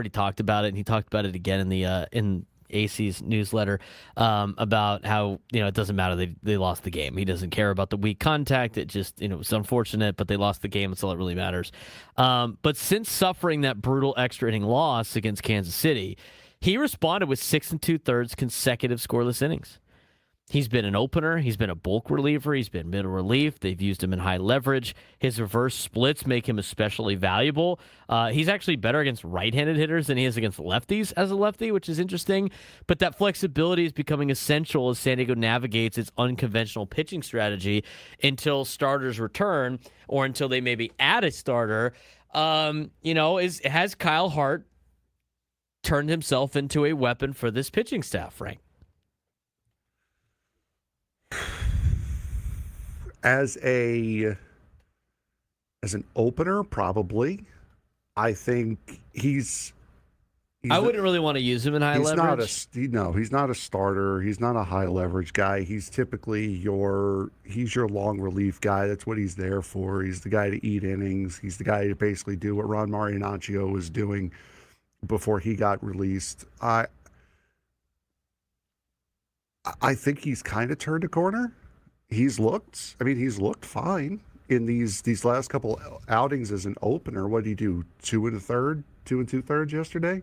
talked about it, and he talked about it again in the in AC's newsletter about how it doesn't matter, they lost the game. He doesn't care about the weak contact. It just it was unfortunate, but they lost the game. That's all that really matters. But since suffering that brutal extra inning loss against Kansas City, he responded with 6 2/3 consecutive scoreless innings. He's been an opener. He's been a bulk reliever. He's been middle relief. They've used him in high leverage. His reverse splits make him especially valuable. He's actually better against right-handed hitters than he is against lefties as a lefty, which is interesting. But that flexibility is becoming essential as San Diego navigates its unconventional pitching strategy until starters return or until they maybe add a starter. Has Kyle Hart turned himself into a weapon for this pitching staff, Frank? As an opener, probably. I think I wouldn't really want to use him in high leverage. He's not a starter. He's not a high leverage guy. He's typically your long relief guy. That's what he's there for. He's the guy to eat innings. He's the guy to basically do what Ron Marinaccio was doing before he got released. I think he's kind of turned a corner. He's looked fine. in these last couple outings as an opener, what did he do? 2 2/3 yesterday.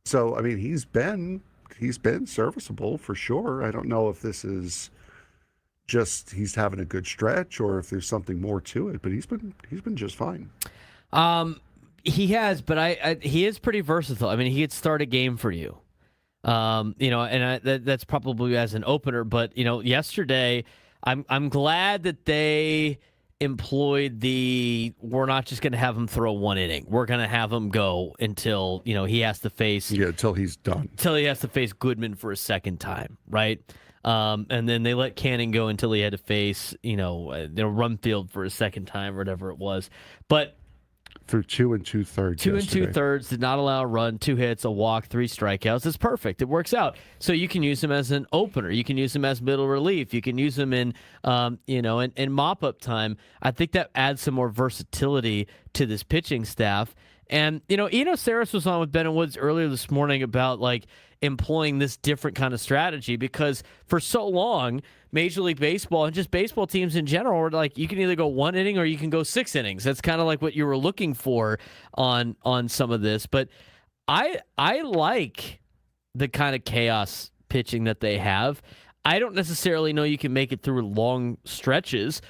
So I mean, he's been serviceable for sure. I don't know if this is just he's having a good stretch or if there's something more to it, but he's been just fine. He has, but he is pretty versatile. I mean, he could start a game for you. That's probably as an opener. But yesterday, I'm glad that they employed we're not just going to have him throw one inning. We're going to have him go until he has to face until he's done. Until he has to face Goodman for a second time, right? And then they let Canning go until he had to face Rumfield for a second time or whatever it was. But through 2 2/3. 2 2/3 did not allow a run, 2 hits, a walk, 3 strikeouts. It's perfect. It works out. So you can use him as an opener. You can use him as middle relief. You can use him in mop up time. I think that adds some more versatility to this pitching staff. And Eno Saris was on with Ben and Woods earlier this morning about employing this different kind of strategy because for so long, Major League Baseball and just baseball teams in general were you can either go 1 inning or you can go 6 innings. That's kind of like what you were looking for on some of this. But I like the kind of chaos pitching that they have. I don't necessarily know you can make it through long stretches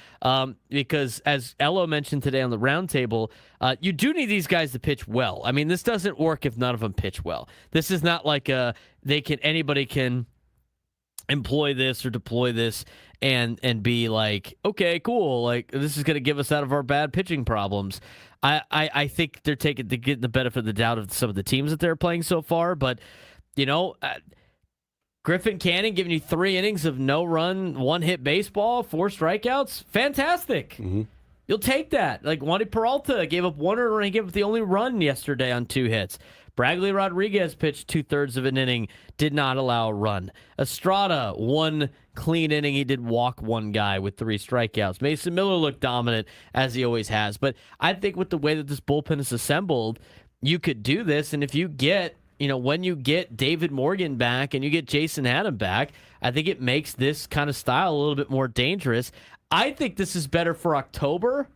because, as Ello mentioned today on the roundtable, you do need these guys to pitch well. I mean, this doesn't work if none of them pitch well. This is not like anybody can employ this or deploy this and be like, okay, cool, this is going to give us out of our bad pitching problems. I think they're getting the benefit of the doubt of some of the teams that they're playing so far, but Griffin, Canning giving you 3 innings of no run, 1 hit baseball, 4 strikeouts. Fantastic. Mm-hmm. You'll take that. Wandy Peralta gave up 1 run. He gave up the only run yesterday on 2 hits. Bradley Rodriguez pitched 2/3 of an inning, did not allow a run. Estrada, 1 clean inning. He did walk 1 guy with 3 strikeouts. Mason Miller looked dominant, as he always has. But I think with the way that this bullpen is assembled, you could do this. And if you get when you get David Morgan back and you get Jason Haddon back, I think it makes this kind of style a little bit more dangerous. I think this is better for October,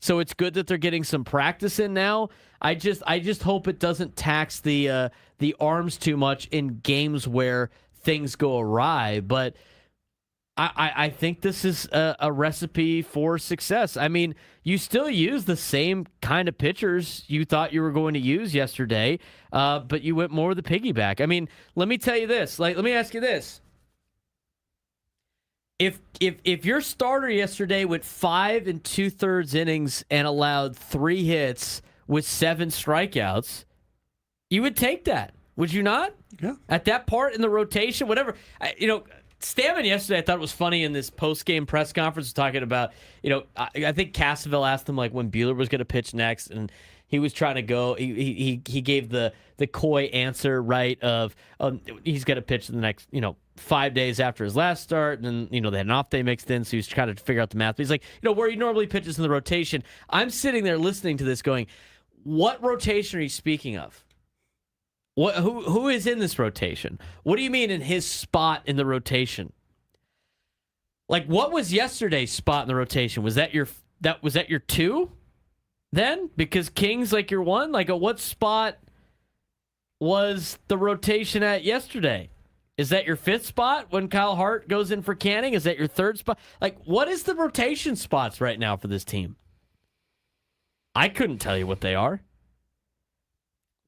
so it's good that they're getting some practice in now. I just hope it doesn't tax the arms too much in games where things go awry. But I think this is a recipe for success. I mean, you still use the same kind of pitchers you thought you were going to use yesterday, but you went more with the piggyback. I mean, let me tell you this. Let me ask you this. If your starter yesterday went 5 2/3 innings and allowed 3 hits with 7 strikeouts, you would take that, would you not? Yeah. At that part in the rotation, whatever. Stammen yesterday, I thought it was funny in this post-game press conference talking about, I think Cassavell asked him when Buehler was going to pitch next, and he was trying to go. He gave the coy answer, right, of he's going to pitch the next 5 days after his last start, and then they had an off day mixed in, so he was trying to figure out the math. But he's like, where he normally pitches in the rotation. I'm sitting there listening to this, going, what rotation are you speaking of? Who is in this rotation? What do you mean in his spot in the rotation? What was yesterday's spot in the rotation? Was that your 2 then? Because King's your 1? At what spot was the rotation at yesterday? Is that your 5th spot when Kyle Hart goes in for Canning? Is that your 3rd spot? What is the rotation spots right now for this team? I couldn't tell you what they are.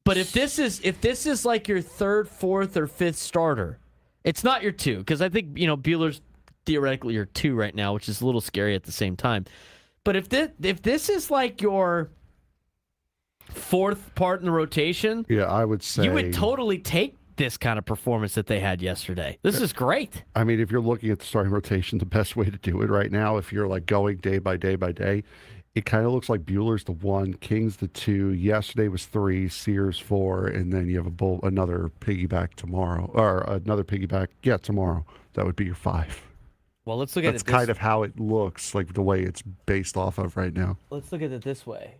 But if this is your 3rd, 4th, or 5th starter, it's not your 2, because I think Buehler's theoretically your 2 right now, which is a little scary at the same time. But if this is your 4th part in the rotation, yeah, I would say you would totally take this kind of performance that they had yesterday. This is great. I mean, if you're looking at the starting rotation, the best way to do it right now, if you're going day by day by day, it kind of looks like Buehler's the 1, King's the 2, yesterday was 3, Sears 4, and then you have another piggyback tomorrow, or another piggyback, tomorrow. That would be your 5. Well, let's look at it. That's kind of how it looks, the way it's based off of right now. Let's look at it this way.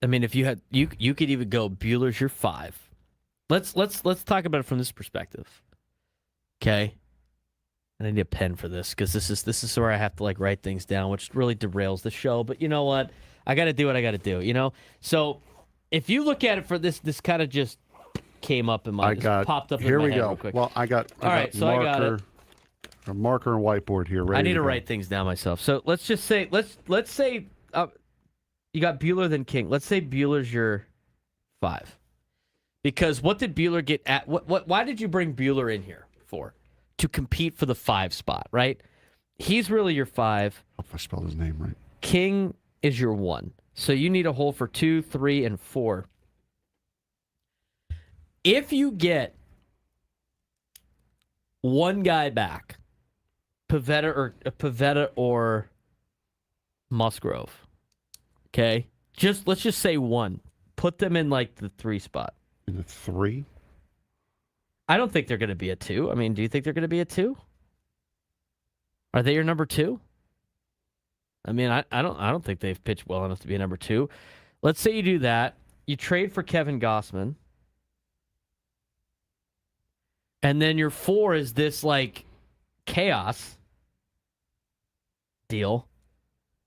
I mean, if you had, you could even go Buehler's your 5. Let's talk about it from this perspective. Okay. And I need a pen for this because this is where I have to like write things down, which really derails the show. But you know what? I got to do what I got to do. So if you look at it for this kind of just came up in my popped up. Here in my we head go. Real quick. Well, I got so I got it. A marker and whiteboard here. Ready I need to go. write things down myself. So let's just say let's say you got Buehler then King. Let's say Buehler's your 5. Because what did Buehler get at? Why did you bring Buehler in here for? To compete for the 5 spot, right? He's really your 5. If I spelled his name right. King is your 1. So you need a hole for 2, 3, and 4. If you get one guy back, Pivetta or Musgrove, okay? Let's just say one. Put them in like the 3 spot. In the 3? I don't think they're going to be a 2. I mean, do you think they're going to be a 2? Are they your number 2? I mean, I don't think they've pitched well enough to be a number 2. Let's say you do that. You trade for Kevin Gausman. And then your 4 is this like chaos deal.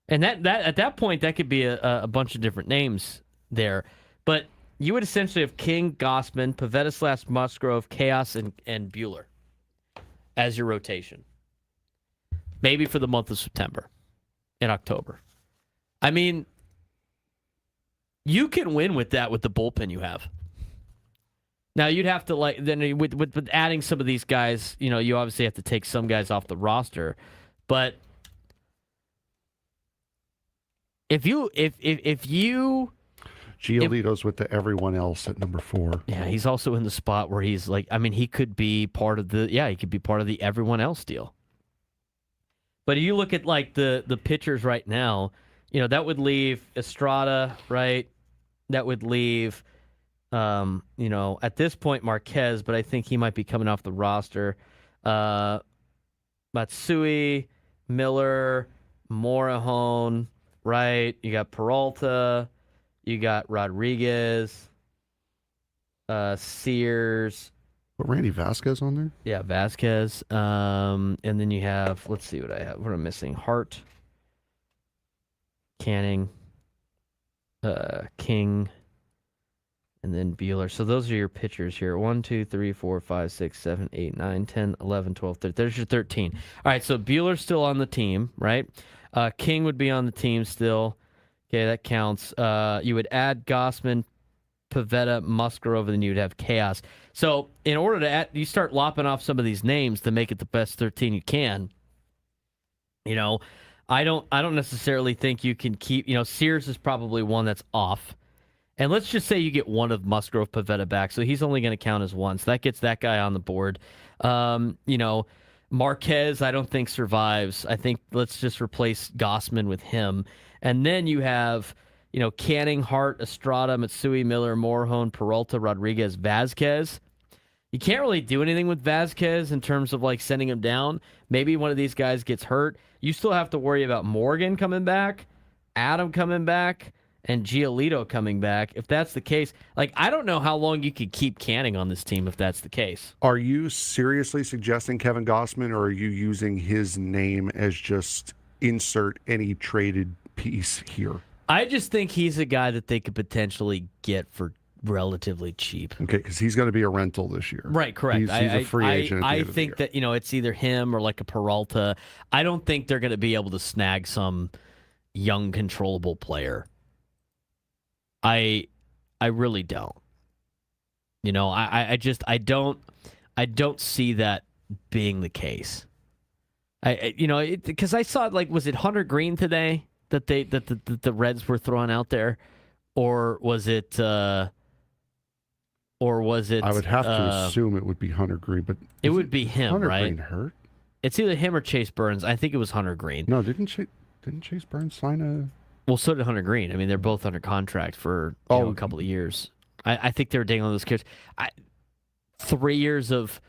And that at that point that could be a bunch of different names there. But you would essentially have King, Gausman, Pivetta / Musgrove, Chaos, and Buehler as your rotation. Maybe for the month of September and October. I mean, you can win with that with the bullpen you have. Now, you'd have to, with adding some of these guys, you obviously have to take some guys off the roster. But if you Giolito's with everyone else at number 4. Yeah, he's also in the spot where he's he could be part of the everyone else deal. But if you look at the pitchers right now, that would leave Estrada, right? That would leave at this point Marquez, but I think he might be coming off the roster. Matsui, Miller, Morahone, right? You got Peralta. You got Rodriguez, Sears. But Randy Vasquez on there? Yeah, Vasquez. And then you have, let's see what I have. What am I missing? Hart, Canning, King, and then Buehler. So those are your pitchers here. 1, 2, 3, 4, 5, 6, 7, 8, 9, 10, 11, 12, 13. There's your 13. All right, so Buehler's still on the team, right? King would be on the team still. Okay, that counts. You would add Gausman, Pivetta, Musgrove, and then you'd have Chaos. So in order to add, you start lopping off some of these names to make it the best 13 you can. I don't necessarily think you can keep. Sears is probably one that's off. And let's just say you get one of Musgrove, Pivetta back, so he's only going to count as one. So that gets that guy on the board. Marquez, I don't think survives. I think let's just replace Gausman with him. And then you have, Canning, Hart, Estrada, Matsui, Miller, Morahone, Peralta, Rodriguez, Vasquez. You can't really do anything with Vasquez in terms of sending him down. Maybe one of these guys gets hurt. You still have to worry about Morgan coming back, Adam coming back, and Giolito coming back. If that's the case, I don't know how long you could keep Canning on this team if that's the case. Are you seriously suggesting Kevin Gausman, or are you using his name as just insert any traded piece here? I just think he's a guy that they could potentially get for relatively cheap. Okay, because he's going to be a rental this year. Right, correct. He's a free agent. I think that, it's either him or a Peralta. I don't think they're going to be able to snag some young, controllable player. I really don't. I don't see that being the case. Because I saw was it Hunter Green today that the Reds were throwing out there, or was it? I would have to assume it would be Hunter Green, but it would be him, Hunter right? Green hurt? It's either him or Chase Burns. I think it was Hunter Green. No, didn't Chase Burns sign a? Well, so did Hunter Green. I mean, they're both under contract for a couple of years. I think they were dangling those kids. 3 years of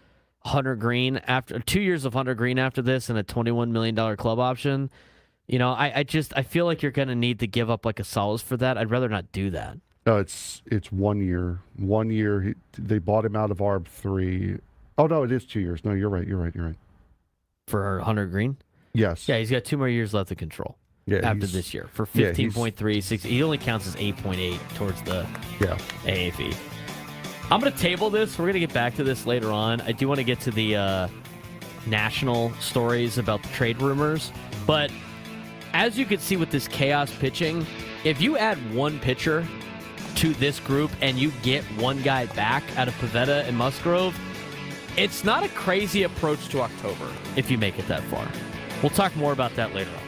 Hunter Green 2 years of Hunter Green after this, and a $21 million club option. I feel like you're going to need to give up a Salas for that. I'd rather not do that. No, it's 1 year. 1 year. They bought him out of ARB 3. Oh no, it is 2 years. No, you're right. For Hunter Green? Yes. Yeah, he's got 2 more years left to control. Yeah, after this year for 15.3. He only counts as 8.8 towards the AAV. I'm going to table this. We're going to get back to this later on. I do want to get to the national stories about the trade rumors. But as you can see with this chaos pitching, if you add one pitcher to this group and you get one guy back out of Pivetta and Musgrove, it's not a crazy approach to October if you make it that far. We'll talk more about that later on.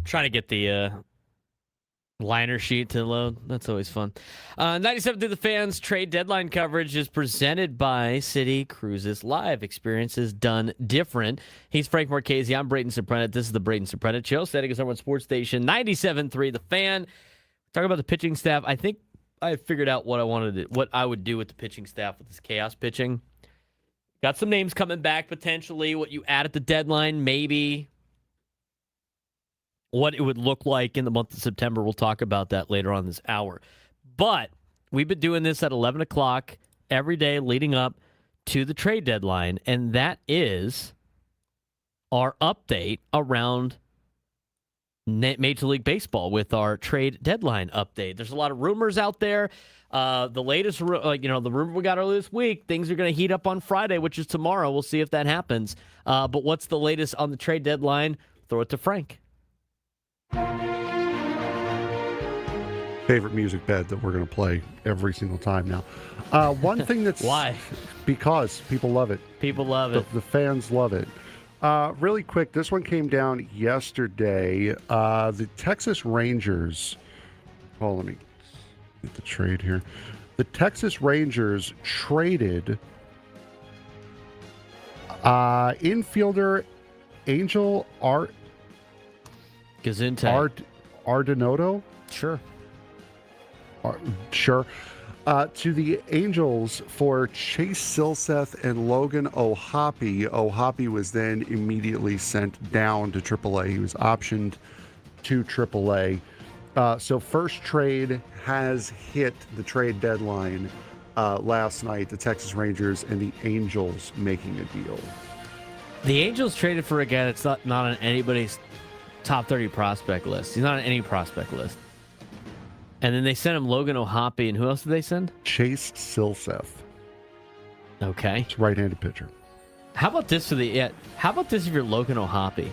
Trying to get the liner sheet to load. That's always fun. 97 through the fans trade deadline coverage is presented by City Cruises Live. Experiences done different. He's Frank Marchese. I'm Braden Surprenant. This is the Braden Surprenant Show. Setting us over on Sports Station 97.3 The Fan. Talking about the pitching staff. I think I figured out what I would do with the pitching staff with this chaos pitching. Got some names coming back potentially. What you add at the deadline, maybe. What it would look like in the month of September. We'll talk about that later on this hour. But we've been doing this at 11 o'clock every day leading up to the trade deadline, and that is our update around Major League Baseball with our trade deadline update. There's a lot of rumors out there. The latest, the rumor we got earlier this week, things are going to heat up on Friday, which is tomorrow. We'll see if that happens. But what's the latest on the trade deadline? Throw it to Frank. Favorite music bed that we're going to play every single time now. One thing that's... Why? Because people love it. People love it. The fans love it. Really quick, this one came down yesterday. The Texas Rangers... Oh, let me get the trade here. The Texas Rangers traded infielder Angel Gesundheit. Ardenoto? Sure. Sure. To the Angels for Chase Silseth and Logan O'Hoppe. O'Hoppe was then immediately sent down to AAA. He was optioned to AAA. So first trade has hit the trade deadline last night. The Texas Rangers and the Angels making a deal. The Angels traded for a guy that's not on anybody's top 30 prospect list. He's not on any prospect list. And then they sent him Logan O'Hoppe, and who else did they send? Chase Silseth. Okay. It's right-handed pitcher. How about this How about this if you're Logan O'Hoppe?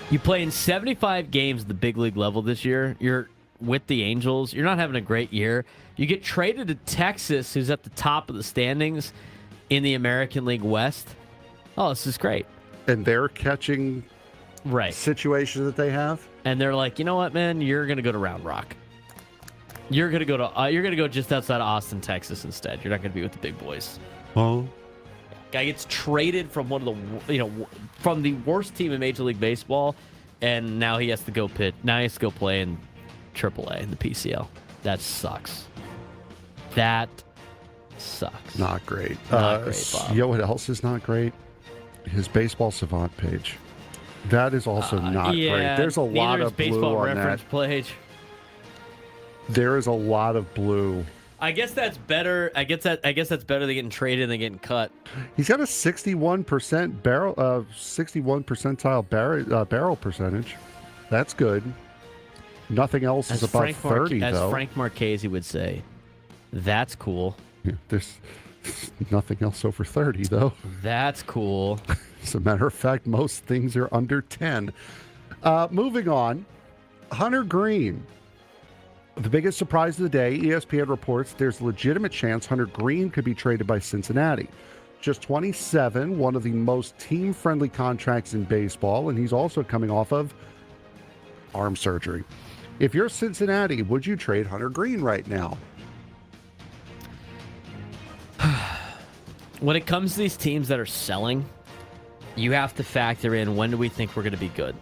You play in 75 games at the big league level this year. You're with the Angels. You're not having a great year. You get traded to Texas, who's at the top of the standings in the American League West. Oh, this is great. And they're catching situations that they have. And they're like, you know what, man? You're gonna go to Round Rock. You're gonna go just outside of Austin, Texas, instead. You're not gonna be with the big boys. Well, guy gets traded from one of the from the worst team in Major League Baseball, and now he has to go Now he has to go play in AAA in the PCL. That sucks. That sucks. Not great. Not great, Bob. You know what else is not great? His Baseball Savant page. That is also not great. There's a lot of blue on reference that. Page. There is a lot of blue. I guess that's better. I guess that's better than getting traded than getting cut. He's got a 61% barrel, 61 percentile barrel percentage. That's good. Nothing else is above 30, as though. Frank Marchese would say, that's cool. Yeah, there's nothing else over 30, though. That's cool. As a matter of fact, most things are under 10. Moving on, Hunter Green. The biggest surprise of the day, ESPN reports there's a legitimate chance Hunter Green could be traded by Cincinnati. Just 27, one of the most team-friendly contracts in baseball, and he's also coming off of arm surgery. If you're Cincinnati, would you trade Hunter Green right now? When it comes to these teams that are selling, you have to factor in when do we think we're going to be good?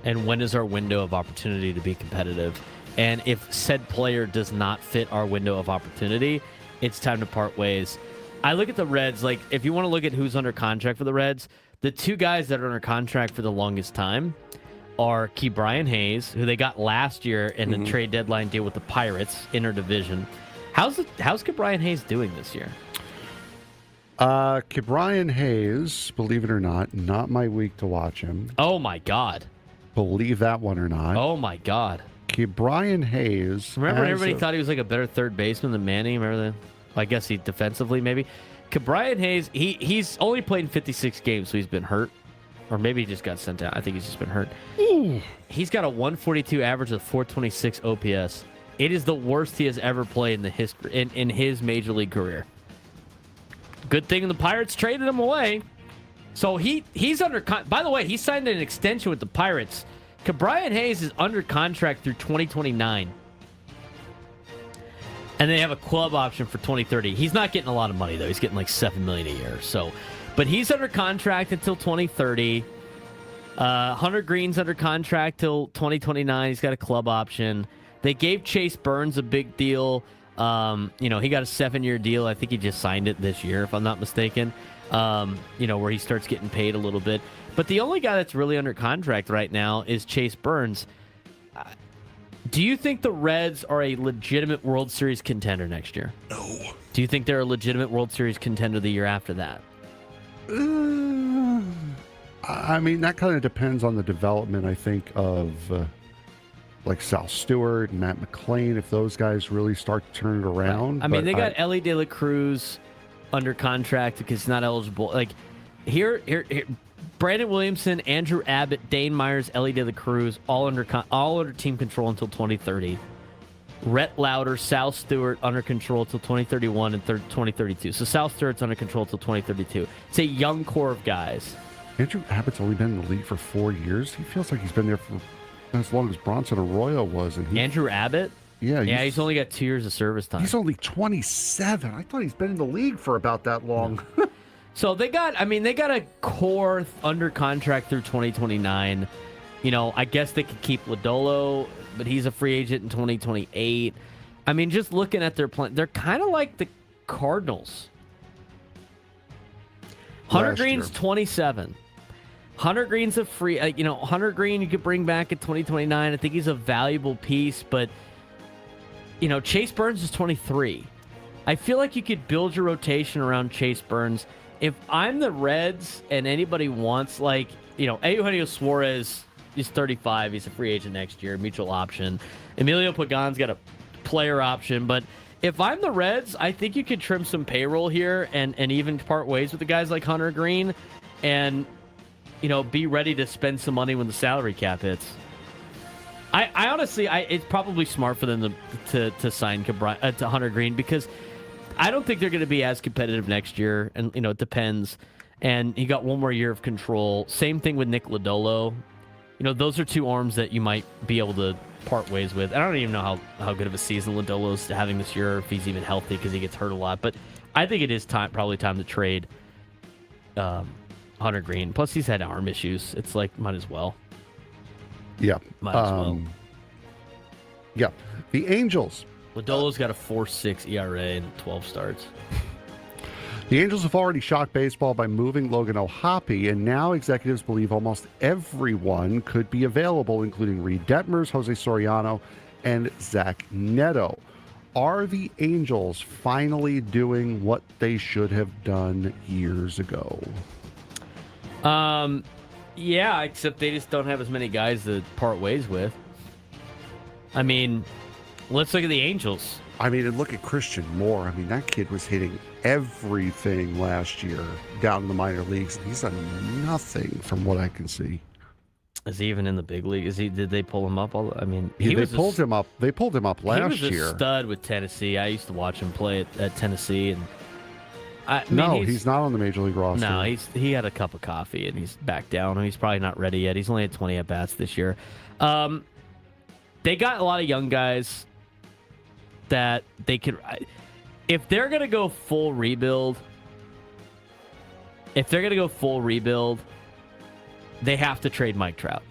And when is our window of opportunity to be competitive? And if said player does not fit our window of opportunity, it's time to part ways. I look at the Reds, like if you want to look at who's under contract for the Reds, the two guys that are under contract for the longest time are Ke'Bryan Hayes, who they got last year in the trade deadline deal with the Pirates, interdivision. How's Ke'Bryan Hayes doing this year? Ke'Bryan Hayes, believe it or not my week to watch him. Oh, my God. Believe that one or not. Oh, my God. Ke'Bryan Hayes. Remember when everybody thought he was like a better third baseman than Manning? Remember that? I guess he defensively, maybe. Ke'Bryan Hayes, he's only played in 56 games, so he's been hurt. Or maybe he just got sent out. I think he's just been hurt. Ooh. He's got a 142 average with 426 OPS. It is the worst he has ever played in the history in his major league career. Good thing the Pirates traded him away. So he's under. By the way, he signed an extension with the Pirates. Brian Hayes is under contract through 2029. And they have a club option for 2030. He's not getting a lot of money, though. He's getting like $7 million a year. But he's under contract until 2030. Hunter Green's under contract till 2029. He's got a club option. They gave Chase Burns a big deal. He got a 7-year deal. I think he just signed it this year, if I'm not mistaken. Where he starts getting paid a little bit. But the only guy that's really under contract right now is Chase Burns. Do you think the Reds are a legitimate World Series contender next year? No. Do you think they're a legitimate World Series contender the year after that? I mean, that kind of depends on the development, I think, of like Sal Stewart and Matt McClain, if those guys really start to turn it around. I mean, they got Ellie De La Cruz under contract because he's not eligible. Like, here, Brandon Williamson, Andrew Abbott, Dane Myers, Ellie De La Cruz, all under team control until 2030. Rhett Lauder, Sal Stewart under control until 2031 and 2032. So Sal Stewart's under control until 2032. It's a young core of guys. Andrew Abbott's only been in the league for 4 years. He feels like he's been there for as long as Bronson Arroyo was. And Andrew Abbott? Yeah, he's only got 2 years of service time. He's only 27. I thought he's been in the league for about that long. So they got a core under contract through 2029. I guess they could keep Lodolo, but he's a free agent in 2028. I mean, just looking at their plan, they're kind of like the Cardinals. Hunter Green's 27. Hunter Green's a free, Hunter Green you could bring back at 2029. I think he's a valuable piece, but, Chase Burns is 23. I feel like you could build your rotation around Chase Burns. If I'm the Reds and anybody wants, Eugenio Suarez is 35. He's a free agent next year, mutual option. Emilio Pagan's got a player option. But if I'm the Reds, I think you could trim some payroll here and even part ways with the guys like Hunter Green and, be ready to spend some money when the salary cap hits. I honestly, it's probably smart for them to sign to Hunter Green because I don't think they're going to be as competitive next year, and it depends. And he got one more year of control. Same thing with Nick Lodolo. Those are 2 arms that you might be able to part ways with. I don't even know how good of a season Lodolo's having this year, or if he's even healthy because he gets hurt a lot. But I think it is probably time to trade Hunter Green. Plus, he's had arm issues. It's like might as well. Yeah, might as well. Yeah, the Angels. Lodolo's got a 4.6 ERA and 12 starts. The Angels have already shocked baseball by moving Logan O'Hoppe, and now executives believe almost everyone could be available, including Reed Detmers, Jose Soriano, and Zach Neto. Are the Angels finally doing what they should have done years ago? Yeah, except they just don't have as many guys to part ways with. I mean, let's look at the Angels. I mean, and look at Christian Moore. I mean, that kid was hitting everything last year down in the minor leagues. And he's done nothing from what I can see. Is he even in the big league? Did they pull him up? They pulled him up last year. He was a stud with Tennessee. I used to watch him play at Tennessee, and he's not on the major league roster. No, he had a cup of coffee and he's back down, and he's probably not ready yet. He's only had 20 at bats this year. They got a lot of young guys that they could, if they're gonna go full rebuild. They have to trade Mike Trout.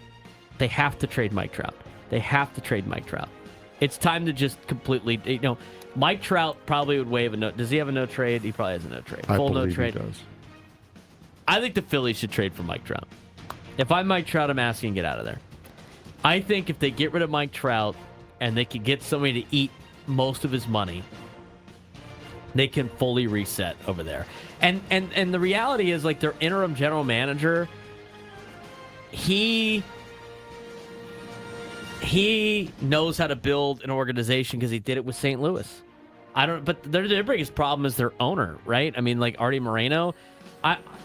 It's time to just completely, Mike Trout probably would waive a no. Does he have a no trade? He probably has a no trade. Full no trade. He does. I think the Phillies should trade for Mike Trout. If I'm Mike Trout, I'm asking get out of there. I think if they get rid of Mike Trout and they can get somebody to eat most of his money, they can fully reset over there. And the reality is, like, their interim general manager, he knows how to build an organization because he did it with St. Louis. But their biggest problem is their owner, right? I mean, like Artie Moreno.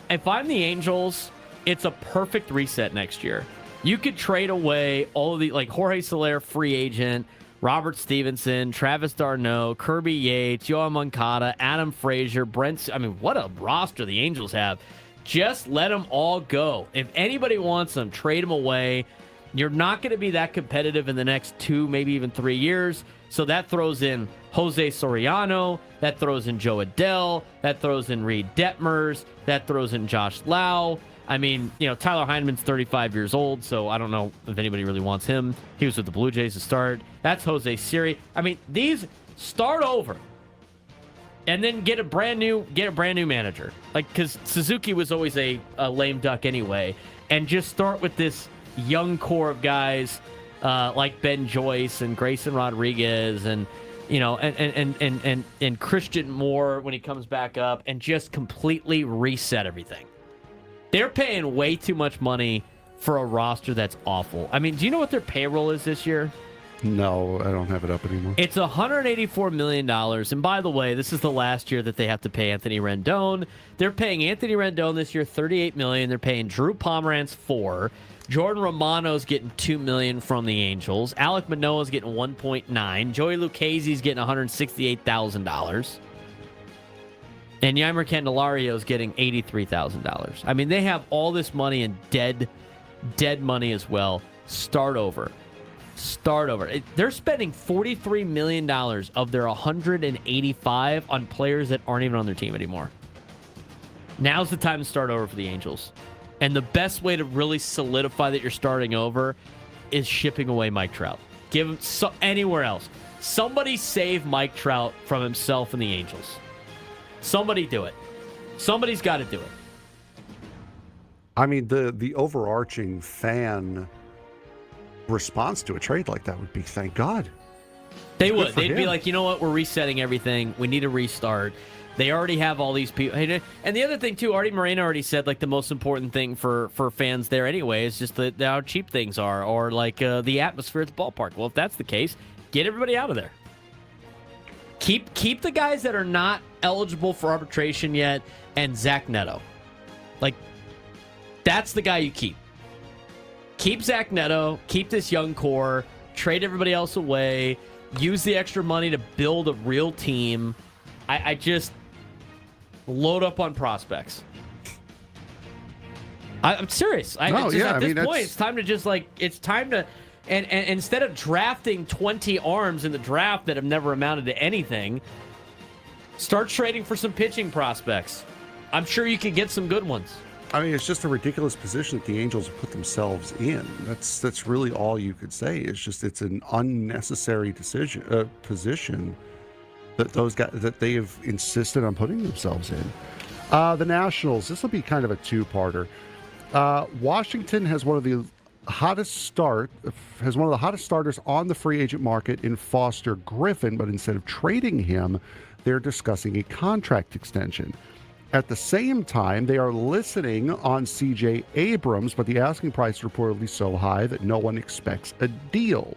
If I'm the Angels, it's a perfect reset next year. You could trade away all of the, like, Jorge Soler, free agent, Robert Stevenson, Travis d'Arnaud, Kirby Yates, Yoan Moncada, Adam Frazier, Brent. I mean, what a roster the Angels have. Just let them all go. If anybody wants them, trade them away. You're not going to be that competitive in the next 2, maybe even 3 years. So that throws in Jose Soriano. That throws in Joe Adell. That throws in Reed Detmers. That throws in Josh Lau. I mean, Tyler Heineman's 35 years old, so I don't know if anybody really wants him. He was with the Blue Jays to start. That's Jose Siri. I mean, these start over. And then get a brand new manager. Like, because Suzuki was always a lame duck anyway. And just start with this young core of guys like Ben Joyce and Grayson Rodriguez and and Christian Moore when he comes back up, and just completely reset everything. They're paying way too much money for a roster that's awful. I mean, do you know what their payroll is this year? No, I don't have it up anymore. It's $184 million. And by the way, this is the last year that they have to pay Anthony Rendon. They're paying Anthony Rendon this year $38 million. They're paying Drew Pomeranz $4 million. Jordan Romano's getting $2 million from the Angels. Alek Manoah's getting $1.9 million. Joey Lucchese's getting $168,000. And Yeimer Candelario's getting $83,000. I mean, they have all this money in dead money as well. Start over. They're spending $43 million of their $185 on players that aren't even on their team anymore. Now's the time to start over for the Angels. And the best way to really solidify that you're starting over is shipping away Mike Trout. Give him anywhere else. Somebody save Mike Trout from himself and the Angels. Somebody do it. Somebody's got to do it. I mean, the overarching fan response to a trade like that would be, thank God. They would. They'd be like, you know what? We're resetting everything. We need a restart. They already have all these people. And the other thing, too, Artie Moreno already said, like, the most important thing for fans there anyway is just how cheap things are, or, like, the atmosphere at the ballpark. Well, if that's the case, get everybody out of there. Keep the guys that are not eligible for arbitration yet, and Zach Neto. Like, that's the guy you keep. Keep Zach Neto. Keep this young core. Trade everybody else away. Use the extra money to build a real team. I just load up on prospects. I'm serious. At this point, it's time to just and instead of drafting 20 arms in the draft that have never amounted to anything, start trading for some pitching prospects. I'm sure you can get some good ones. I mean, it's just a ridiculous position that the Angels have put themselves in. That's really all you could say. It's an unnecessary position that those guys that they have insisted on putting themselves in. The Nationals. This will be kind of a two-parter. Washington has one of the hottest starters on the free agent market in Foster Griffin, but instead of trading him, they're discussing a contract extension. At the same time, they are listening on C.J. Abrams, but the asking price is reportedly so high that no one expects a deal.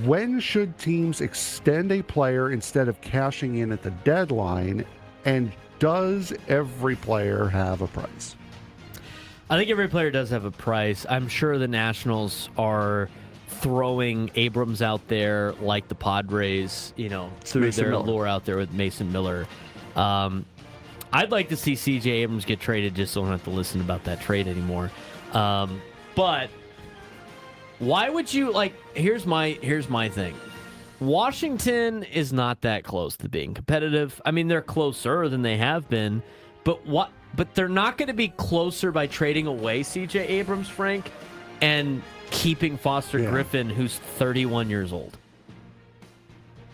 When should teams extend a player instead of cashing in at the deadline? And does every player have a price? I think every player does have a price. I'm sure the Nationals are throwing Abrams out there like the Padres, through their allure out there with Mason Miller. I'd like to see C.J. Abrams get traded just so I don't have to listen about that trade anymore. But why would you here's my thing. Washington is not that close to being competitive. I mean, they're closer than they have been, but they're not going to be closer by trading away C.J. Abrams, Frank, and keeping Foster Griffin, who's 31 years old.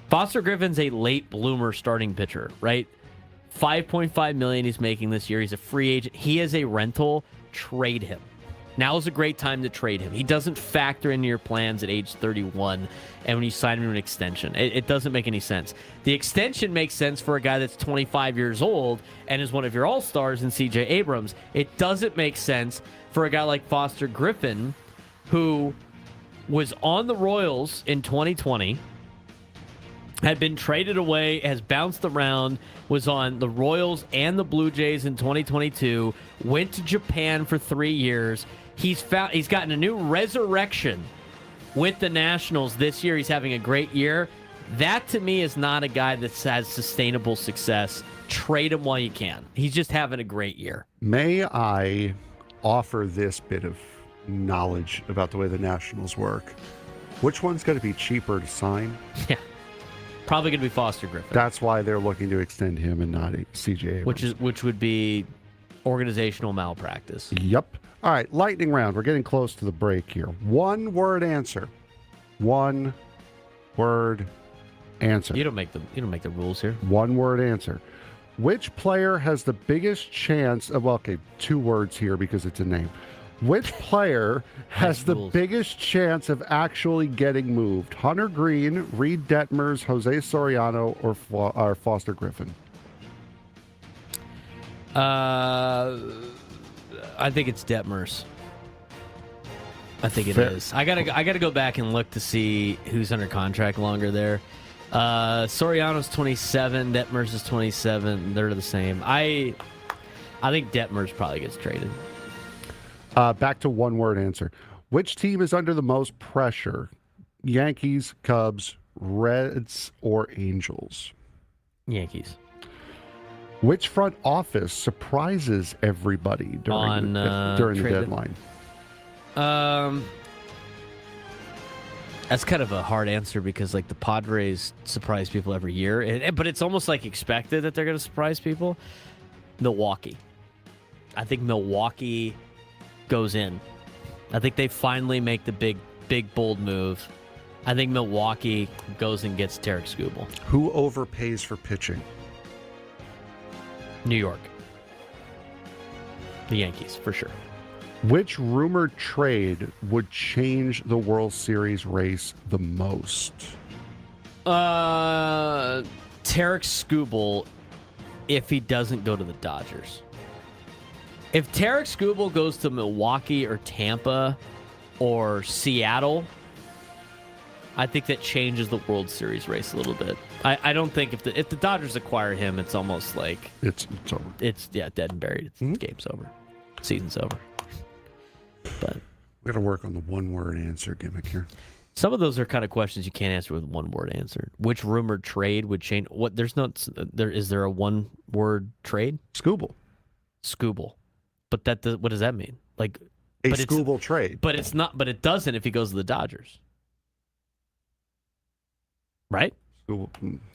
Foster Griffin's a late bloomer starting pitcher, right? $5.5 million he's making this year. He's a free agent. He is a rental. Trade him. Now is a great time to trade him. He doesn't factor into your plans at age 31 and when you sign him to an extension. It doesn't make any sense. The extension makes sense for a guy that's 25 years old and is one of your all-stars in C.J. Abrams. It doesn't make sense for a guy like Foster Griffin, who was on the Royals in 2020, had been traded away, has bounced around, was on the Royals and the Blue Jays in 2022, went to Japan for 3 years. He's gotten a new resurrection with the Nationals this year. He's having a great year. That, to me, is not a guy that has sustainable success trade him while you can. He's just having a great year. May I offer this bit of knowledge about the way the Nationals work? Which one's going to be cheaper to sign? Yeah. Probably going to be Foster Griffin. That's why they're looking to extend him and not CJ Abrams. Which would be organizational malpractice. Yep. All right, lightning round. We're getting close to the break here. One word answer. One word answer. You don't make the rules here. One word answer. Which player has the biggest chance of, well, okay, 2 words here because it's a name. Which player has the biggest chance of actually getting moved? Hunter Green, Reed Detmers, Jose Soriano, or Foster Griffin? I think it's Detmers. I think it is. I gotta go back and look to see who's under contract longer there. Soriano's 27, Detmers is 27. They're the same. I think Detmers probably gets traded. Back to one word answer. Which team is under the most pressure? Yankees, Cubs, Reds, or Angels? Yankees. Which front office surprises everybody during the deadline? That's kind of a hard answer because like the Padres surprise people every year, but it's almost like expected that they're going to surprise people. Milwaukee. I think Milwaukee goes in. I think they finally make the big bold move. I think Milwaukee goes and gets Tarik Skubal. Who overpays for pitching? New York. The Yankees, for sure. Which rumored trade would change the World Series race the most? Tarik Skubal if he doesn't go to the Dodgers. If Tarik Skubal goes to Milwaukee or Tampa or Seattle, I think that changes the World Series race a little bit. I don't think if the Dodgers acquire him, it's almost like it's over. It's dead and buried. The game's over. Season's over. But we got to work on the one-word answer gimmick here. Some of those are kind of questions you can't answer with one word answer. Which rumored trade would change? What? There's not. There is there a one-word trade? Skubal. But what does that mean? Like a Skubal trade? But it's not. But it doesn't if he goes to the Dodgers, right?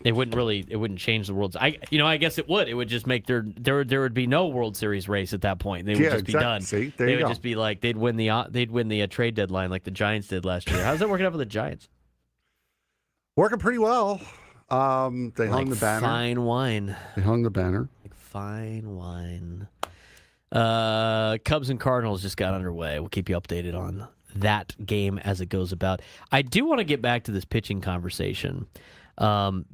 It wouldn't change the world. I guess it would. It would just make there would be no World Series race at that point. They would just be done. See, they would just be like they'd win the trade deadline like the Giants did last year. How's that working out for the Giants? Working pretty well. They hung the banner. Fine wine. They hung the banner. Like fine wine. Cubs and Cardinals just got underway. We'll keep you updated on that game as it goes about. I do want to get back to this pitching conversation.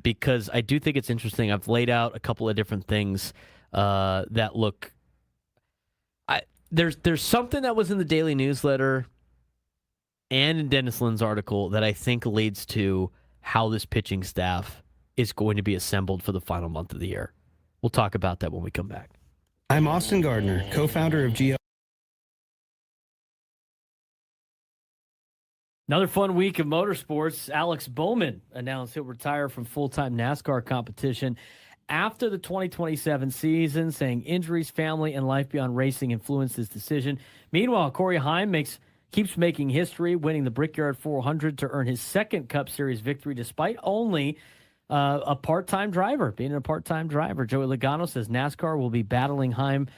Because I do think it's interesting. I've laid out a couple of different things that look. There's something that was in the daily newsletter and in Dennis Lynn's article that I think leads to how this pitching staff is going to be assembled for the final month of the year. We'll talk about that when we come back. I'm Austin Gardner, co-founder of GL. Another fun week of motorsports. Alex Bowman announced he'll retire from full-time NASCAR competition after the 2027 season, saying injuries, family, and life beyond racing influenced his decision. Meanwhile, Corey Heim keeps making history, winning the Brickyard 400 to earn his second Cup Series victory despite only being a part-time driver. Joey Logano says NASCAR will be battling Heim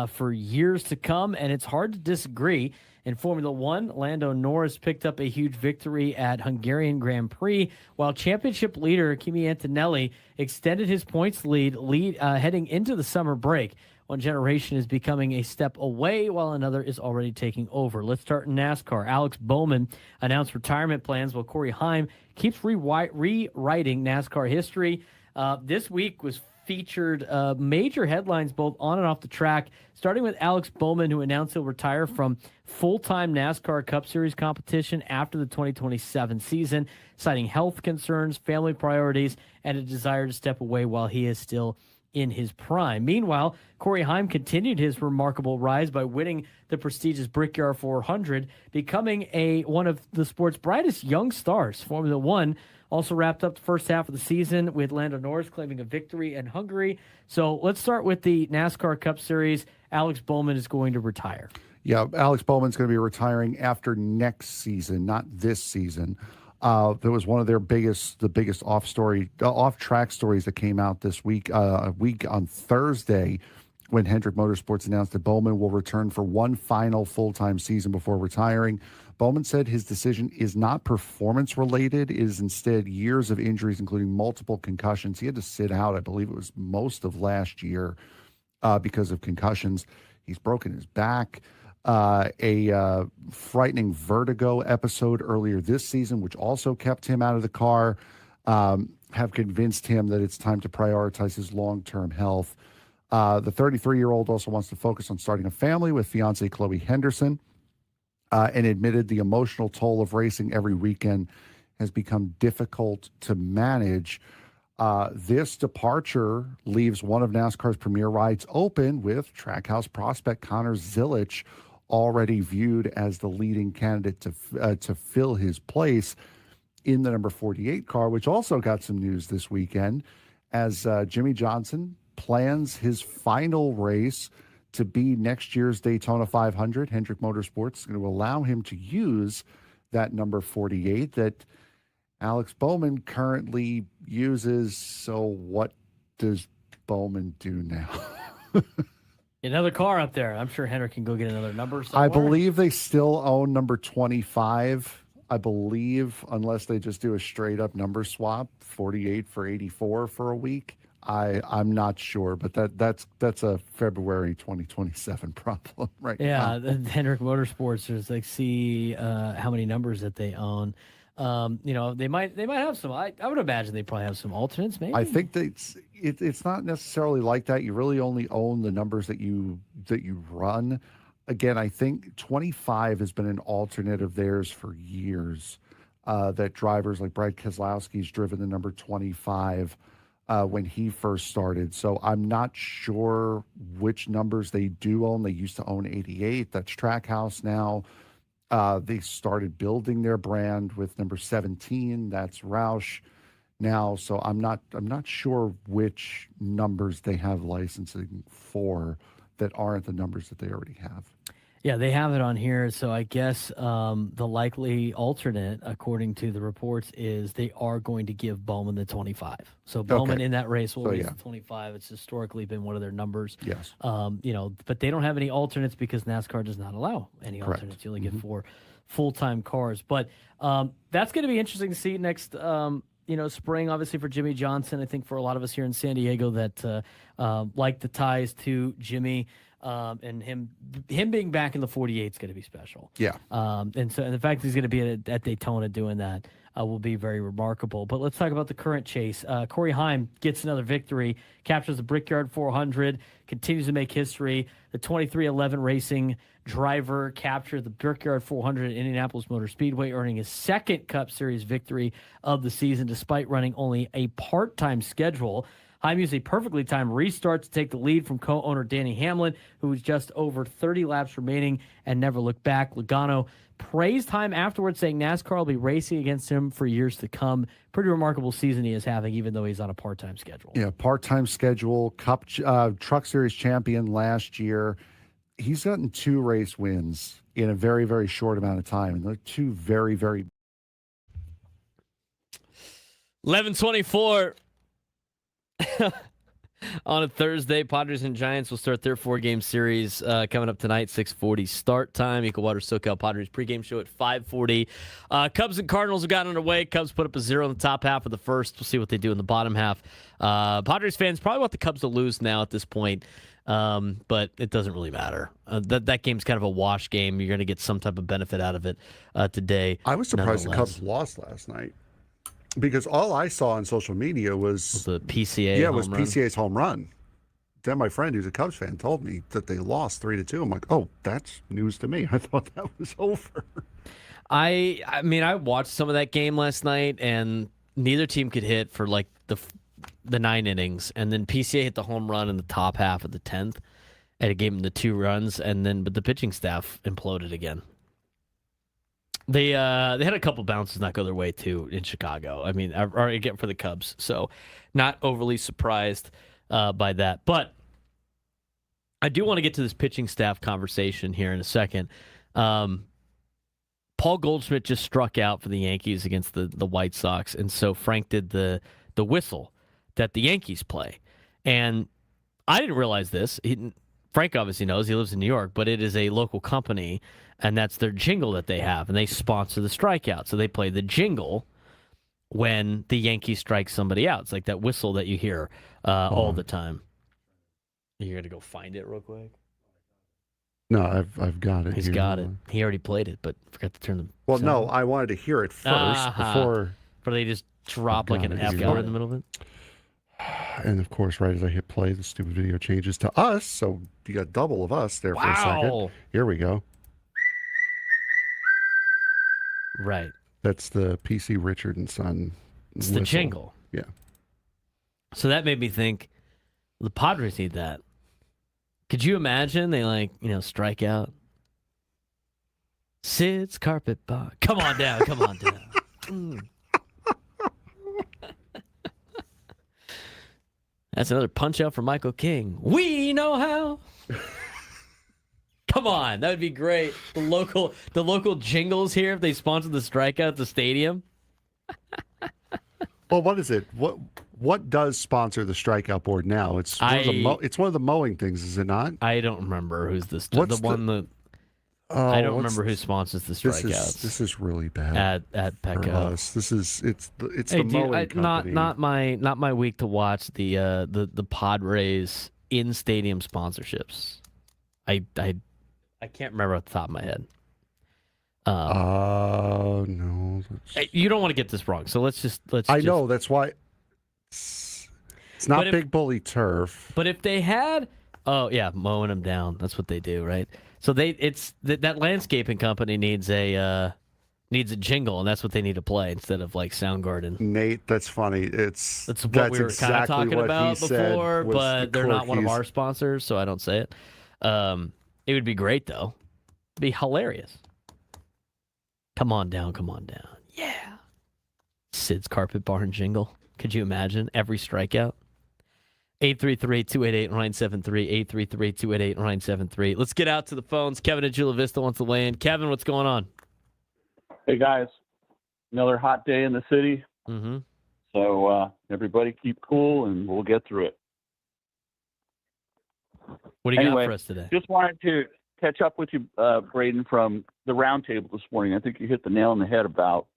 for years to come, and it's hard to disagree. In Formula One, Lando Norris picked up a huge victory at Hungarian Grand Prix, while championship leader Kimi Antonelli extended his points lead heading into the summer break. One generation is becoming a step away, while another is already taking over. Let's start in NASCAR. Alex Bowman announced retirement plans, while Corey Heim keeps rewriting NASCAR history. This week was featured major headlines both on and off the track, starting with Alex Bowman, who announced he'll retire from full-time NASCAR Cup Series competition after the 2027 season, citing health concerns, family priorities, and a desire to step away while he is still in his prime. Meanwhile, Corey Heim continued his remarkable rise by winning the prestigious Brickyard 400, becoming one of the sport's brightest young stars. Formula One also wrapped up the first half of the season with Lando Norris claiming a victory in Hungary. So let's start with the NASCAR Cup Series. Alex Bowman is going to retire. Yeah, Alex Bowman's going to be retiring after next season, not this season. There was one of their biggest off-track stories that came out this week, on Thursday, when Hendrick Motorsports announced that Bowman will return for one final full-time season before retiring. Bowman said his decision is not performance-related, it is instead years of injuries, including multiple concussions. He had to sit out, I believe it was most of last year, because of concussions. He's broken his back. A frightening vertigo episode earlier this season, which also kept him out of the car, have convinced him that it's time to prioritize his long-term health. The 33-year-old also wants to focus on starting a family with fiancée Chloe Henderson, and admitted the emotional toll of racing every weekend has become difficult to manage. This departure leaves one of NASCAR's premier rides open, with Trackhouse prospect Connor Zilisch already viewed as the leading candidate to fill his place in the number 48 car, which also got some news this weekend as Jimmy Johnson plans his final race to be next year's Daytona 500. Hendrick Motorsports is going to allow him to use that number 48 that Alex Bowman currently uses. So what does Bowman do now? Another car up there. I'm sure Hendrick can go get another number somewhere. I believe they still own number 25. I believe, unless they just do a straight up number swap, 48 for 84 for a week. I'm not sure, but that's a February 2027 problem right now. Yeah, Hendrick Motorsports is see how many numbers that they own. They might have some. I would imagine they probably have some alternates. Maybe I think that it's not necessarily like that. You really only own the numbers that you run. Again, I think 25 has been an alternate of theirs for years. That drivers like Brad Keselowski's driven the number 25 when he first started. So I'm not sure which numbers they do own. They used to own 88. That's Trackhouse now. They started building their brand with number 17. That's Roush now. So I'm not sure which numbers they have licensing for that aren't the numbers that they already have. Yeah, they have it on here. So I guess the likely alternate, according to the reports, is they are going to give Bowman the 25. So Bowman in that race will race the 25. It's historically been one of their numbers. Yes. But they don't have any alternates because NASCAR does not allow any alternates. You only get 4 full-time cars. But that's going to be interesting to see next spring, obviously, for Jimmy Johnson. I think for a lot of us here in San Diego that like the ties to Jimmy. And him being back in the 48 is going to be special. Yeah. And the fact that he's going to be at Daytona doing that will be very remarkable. But let's talk about the current chase. Corey Heim gets another victory, captures the Brickyard 400, continues to make history. The 2311 Racing driver captured the Brickyard 400 at Indianapolis Motor Speedway, earning his second Cup Series victory of the season, despite running only a part-time schedule. Heim used a perfectly timed restart to take the lead from co-owner Danny Hamlin, who was just over 30 laps remaining and never looked back. Logano praised Heim afterwards, saying NASCAR will be racing against him for years to come. Pretty remarkable season he is having, even though he's on a part-time schedule. Yeah, part-time schedule, Cup Truck Series champion last year. He's gotten 2 race wins in a very, very short amount of time, and they're 2 very, very 11:24. On a Thursday, Padres and Giants will start their 4-game series coming up tonight, 6:40 start time. Equal Water SoCal Padres pregame show at 5:40. Cubs and Cardinals have gotten underway. Cubs put up a 0 in the top half of the first. We'll see what they do in the bottom half. Padres fans probably want the Cubs to lose now at this point, but it doesn't really matter. That game's kind of a wash game. You're going to get some type of benefit out of it today. I was surprised the Cubs lost last night. Because all I saw on social media was the PCA. Yeah, it was PCA's home run. Then my friend, who's a Cubs fan, told me that they lost 3-2. I'm like, oh, that's news to me. I thought that was over. I mean, I watched some of that game last night, and neither team could hit for like the the 9 innings, and then PCA hit the home run in the top half of the 10th, and it gave him the 2 runs, but the pitching staff imploded again. They had a couple bounces not go their way too in Chicago. I mean, or again for the Cubs, so not overly surprised by that. But I do want to get to this pitching staff conversation here in a second. Paul Goldschmidt just struck out for the Yankees against the White Sox, and so Frank did the whistle that the Yankees play. And I didn't realize this. Frank obviously knows. He lives in New York, but it is a local company, and that's their jingle that they have, and they sponsor the strikeout. So they play the jingle when the Yankees strike somebody out. It's like that whistle that you hear all the time. You're going to go find it real quick? No, I've got it. He's got it. He already played it, but forgot to turn the Well, sound. no, I wanted to hear it first before. But they just drop like an F word in the middle of it? And of course, right as I hit play, the stupid video changes to us. So you got double of us there for a second. Here we go. Right. That's the PC Richard and Son. It's the jingle. Yeah. So that made me think the Padres need that. Could you imagine they strike out? Sid's carpet bar. Come on down. Come on down. That's another punch out for Michael King. We know how. Come on, that would be great. The local jingles here if they sponsor the strikeout at the stadium. Well, what is it? What does sponsor the strikeout board now? It's one of the mowing things, is it not? I don't remember who's I don't remember who sponsors the strikeouts. This is really bad at Petco. It's the mowing company. Not my week to watch the Padres in stadium sponsorships. I can't remember off the top of my head. No. You don't want to get this wrong, so let's. I know that's why. It's not Big Bully Turf. But if they had, mowing them down. That's what they do, right? So that landscaping company needs a jingle, and that's what they need to play instead of like Soundgarden. Nate, that's funny. That's what we were kind of talking about before, but they're not one of our sponsors, so I don't say it. It would be great though. It'd be hilarious. Come on down, come on down. Yeah. Sid's Carpet Barn jingle. Could you imagine every strikeout? 833-288-973, 833-288-973. Let's get out to the phones. Kevin at Chula Vista wants to weigh in. Kevin, what's going on? Hey, guys. Another hot day in the city. Mm-hmm. So everybody keep cool, and we'll get through it. What do you got for us today? Just wanted to catch up with you, Braden, from the roundtable this morning. I think you hit the nail on the head about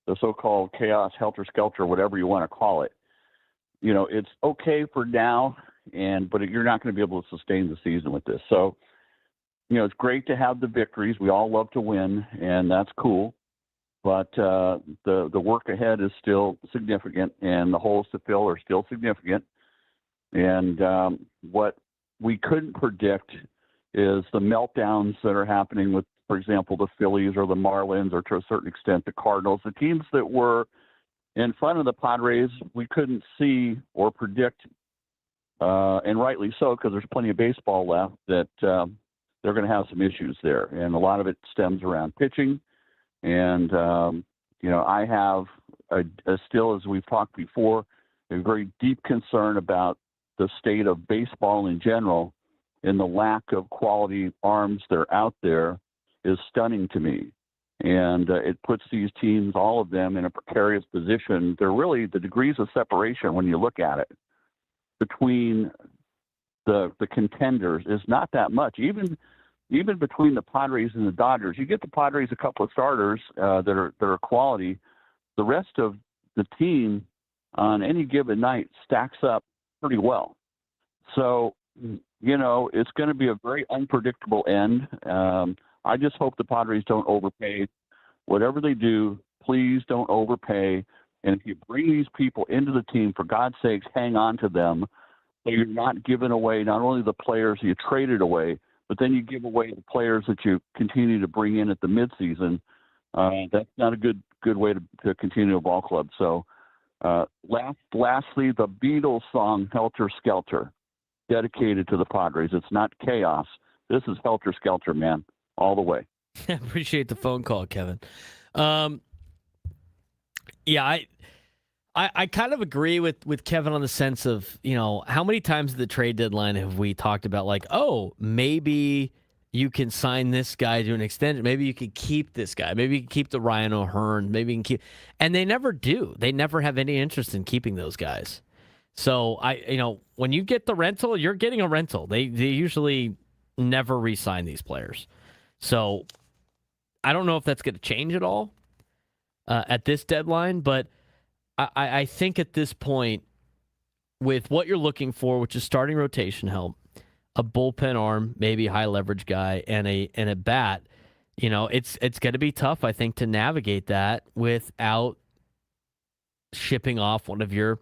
the so-called chaos, helter-skelter, whatever you want to call it. You know, it's okay for now, but you're not going to be able to sustain the season with this. So, it's great to have the victories. We all love to win, and that's cool. But the work ahead is still significant, and the holes to fill are still significant. And what we couldn't predict is the meltdowns that are happening with, for example, the Phillies or the Marlins, or to a certain extent the Cardinals. The teams that were in front of the Padres, we couldn't see or predict, and rightly so, because there's plenty of baseball left, that they're going to have some issues there. And a lot of it stems around pitching. And, I have still, as we've talked before, a very deep concern about the state of baseball in general, and the lack of quality arms that are out there is stunning to me. And it puts these teams, all of them, in a precarious position. They're really, the degrees of separation, when you look at it, between the contenders is not that much. Even between the Padres and the Dodgers, you get the Padres a couple of starters that are quality. The rest of the team on any given night stacks up pretty well. So, it's going to be a very unpredictable end. I just hope the Padres don't overpay. Whatever they do, please don't overpay. And if you bring these people into the team, for God's sakes, hang on to them. So you're not giving away not only the players you traded away, but then you give away the players that you continue to bring in at the midseason. That's not a good way to continue a ball club. So Lastly, the Beatles song "Helter Skelter," dedicated to the Padres. It's not chaos. This is Helter Skelter, man, all the way. Appreciate the phone call, Kevin. Yeah, I kind of agree with Kevin on the sense of, how many times at the trade deadline have we talked about like, oh, maybe you can sign this guy to an extension. Maybe you could keep this guy. Maybe you can keep the Ryan O'Hearn. Maybe you can keep, and they never do. They never have any interest in keeping those guys. So when you get the rental, you're getting a rental. They usually never re-sign these players. So I don't know if that's going to change at all at this deadline, but I think at this point, with what you're looking for, which is starting rotation help, a bullpen arm, maybe a high leverage guy, and a bat, it's going to be tough, I think, to navigate that without shipping off one of your,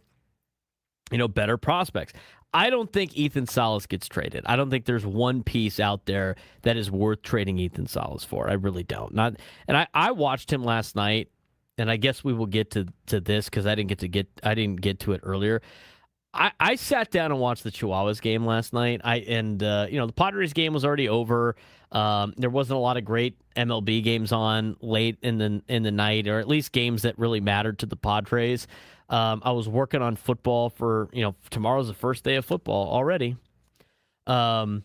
better prospects. I don't think Ethan Salas gets traded. I don't think there's one piece out there that is worth trading Ethan Salas for. I really don't. I watched him last night, and I guess we will get to this because I didn't get to it earlier. I sat down and watched the Chihuahuas game last night. The Padres game was already over. There wasn't a lot of great MLB games on late in the night, or at least games that really mattered to the Padres. I was working on football for, tomorrow's the first day of football already. And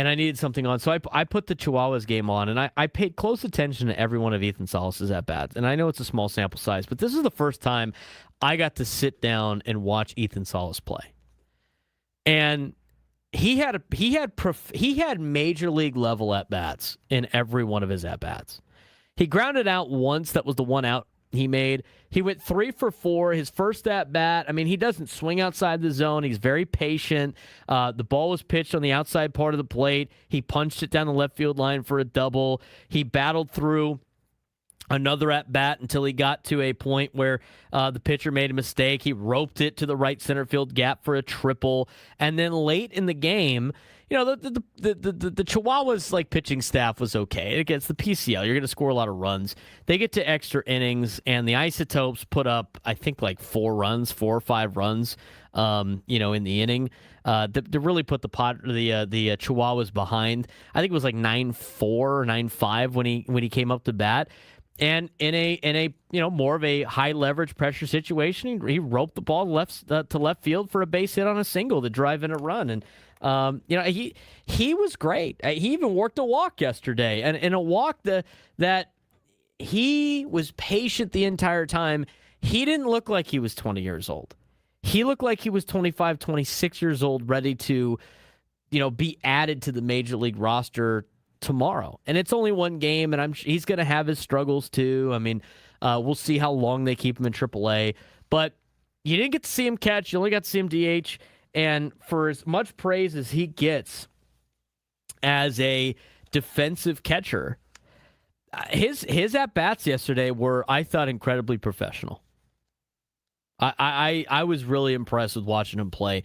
I needed something on. So I put the Chihuahuas game on, and I paid close attention to every one of Ethan Salas' at-bats. And I know it's a small sample size, but this is the first time I got to sit down and watch Ethan Salas play. And he had major league level at-bats in every one of his at-bats. He grounded out once. That was the one out he made. He went 3 for 4. His first at bat, he doesn't swing outside the zone. He's very patient. The ball was pitched on the outside part of the plate. He punched it down the left field line for a double. He battled through another at bat until he got to a point where the pitcher made a mistake. He roped it to the right center field gap for a triple. And then late in the game, the Chihuahuas pitching staff was okay. Against the PCL, you're going to score a lot of runs. They get to extra innings, and the Isotopes put up, I think, 4 or 5 runs, in the inning. To really put the Chihuahuas behind. I think it was 9-4 or 9-5 when he came up to bat. And in a more of a high leverage pressure situation, he roped the ball to left field for a base hit on a single to drive in a run. And he was great. He even worked a walk yesterday, and in a walk that he was patient the entire time. He didn't look like he was 20 years old. He looked like he was 25, 26 years old, ready to, be added to the major league roster tomorrow. And it's only one game, and he's going to have his struggles too. We'll see how long they keep him in AAA. But you didn't get to see him catch. You only got to see him DH. And for as much praise as he gets as a defensive catcher, his at-bats yesterday were, I thought, incredibly professional. I was really impressed with watching him play.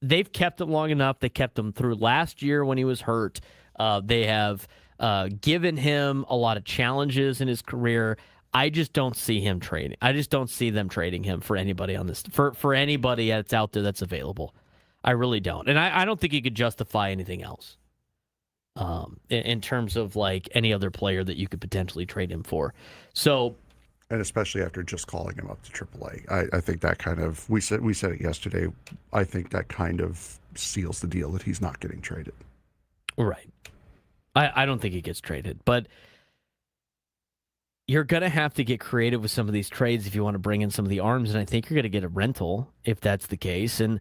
They've kept him long enough. They kept him through last year when he was hurt. They have given him a lot of challenges in his career. I just don't see him trading. I just don't see them trading him for anybody on this for anybody that's out there that's available. I really don't, and I don't think you could justify anything else in terms of any other player that you could potentially trade him for. So, and especially after just calling him up to AAA, I think that kind of we said it yesterday. I think that kind of seals the deal that he's not getting traded. Right. I don't think he gets traded, but you're going to have to get creative with some of these trades if you want to bring in some of the arms, and I think you're going to get a rental if that's the case. And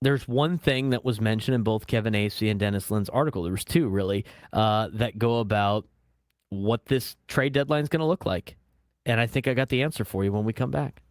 there's one thing that was mentioned in both Kevin Acee and Dennis Lin's article. There was 2, really, that go about what this trade deadline is going to look like. And I think I got the answer for you when we come back.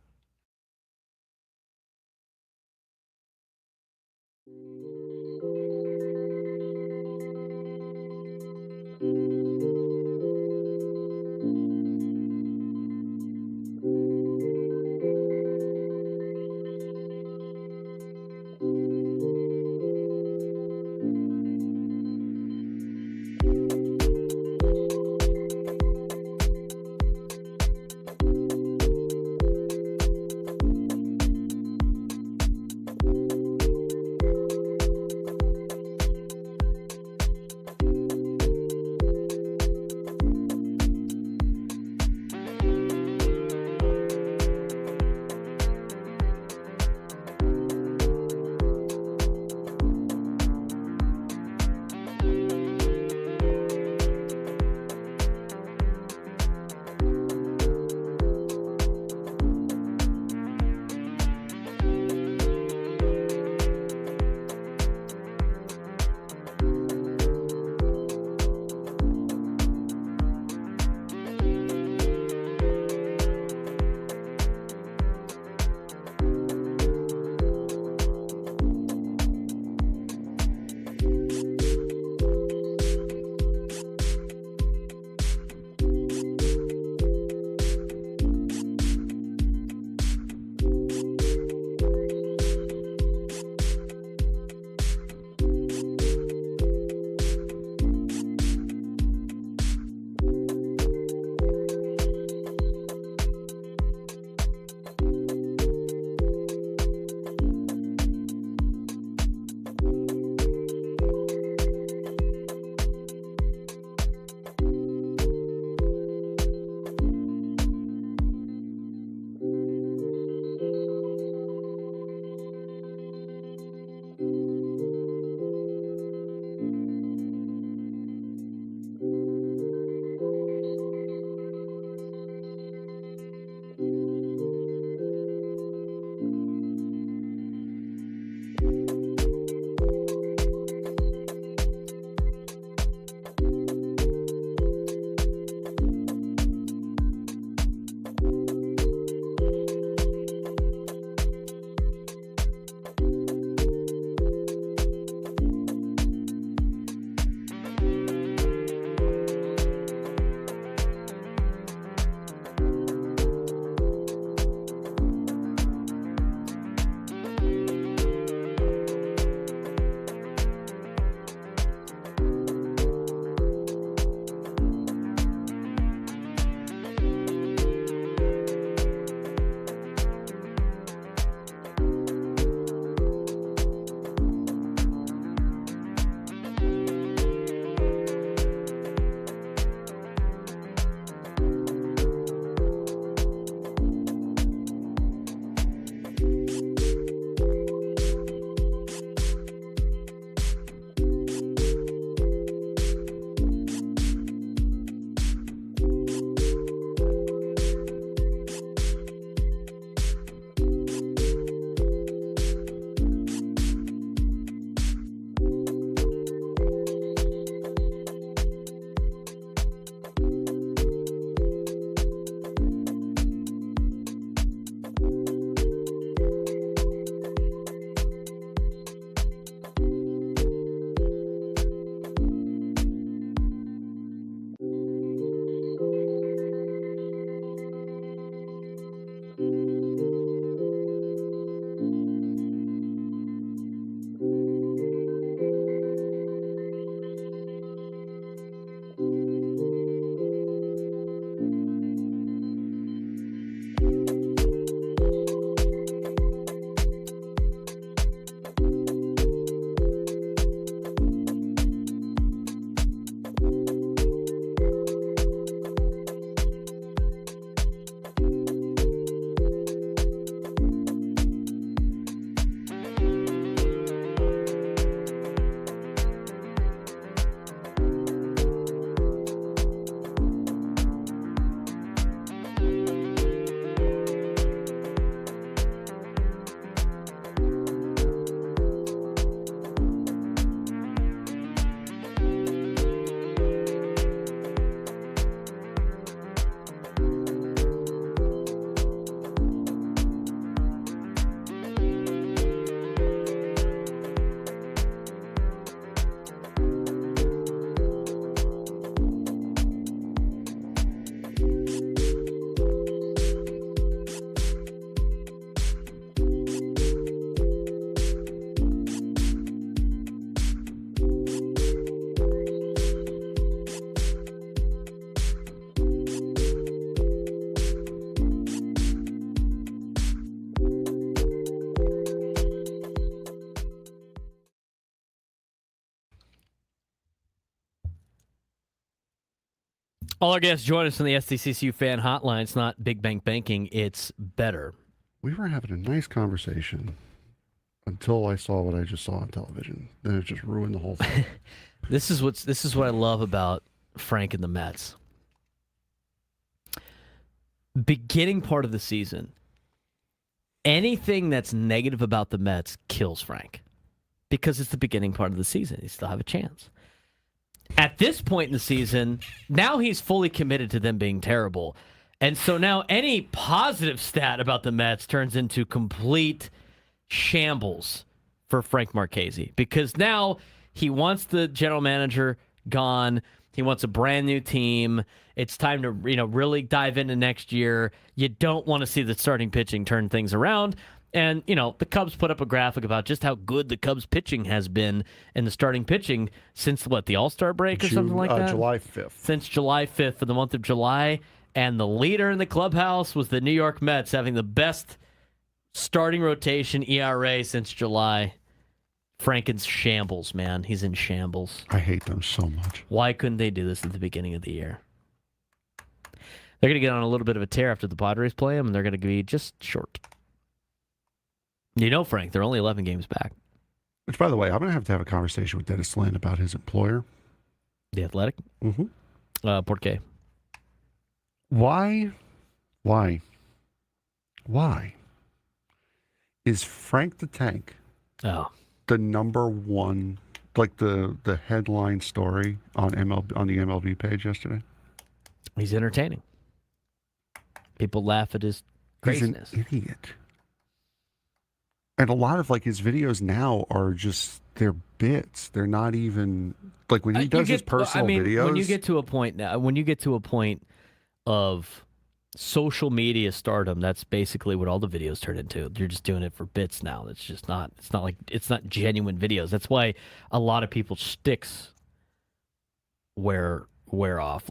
All our guests join us on the SDCCU fan hotline. It's not Big Bank Banking, it's better. We were having a nice conversation until I saw what I just saw on television. Then it just ruined the whole thing. This is what I love about Frank and the Mets. Beginning part of the season, anything that's negative about the Mets kills Frank because it's the beginning part of the season. They still have a chance. At this point in the season, now he's fully committed to them being terrible. And so now any positive stat about the Mets turns into complete shambles for Frank Marchese because now he wants the general manager gone. He wants a brand new team. It's time to, really dive into next year. You don't want to see the starting pitching turn things around. And, the Cubs put up a graphic about just how good the Cubs pitching has been in the starting pitching since, the All-Star break or something like that? July 5th. Since July 5th for the month of July. And the leader in the clubhouse was the New York Mets having the best starting rotation ERA since July. Franken's shambles, man. He's in shambles. I hate them so much. Why couldn't they do this at the beginning of the year? They're going to get on a little bit of a tear after the Padres play them, and they're going to be just short. Frank, they're only 11 games back. Which, by the way, I'm going to have a conversation with Dennis Lynn about his employer. The Athletic? Mm-hmm. Por qué? Why is Frank the Tank the number one, the headline story on the MLB page yesterday? He's entertaining. People laugh at his craziness. He's an idiot. And a lot of his videos now are just, they're bits. They're not even when he does his personal videos. When you get to a point of social media stardom, that's basically what all the videos turn into. You're just doing it for bits now. It's not genuine videos. That's why a lot of people's sticks wear off.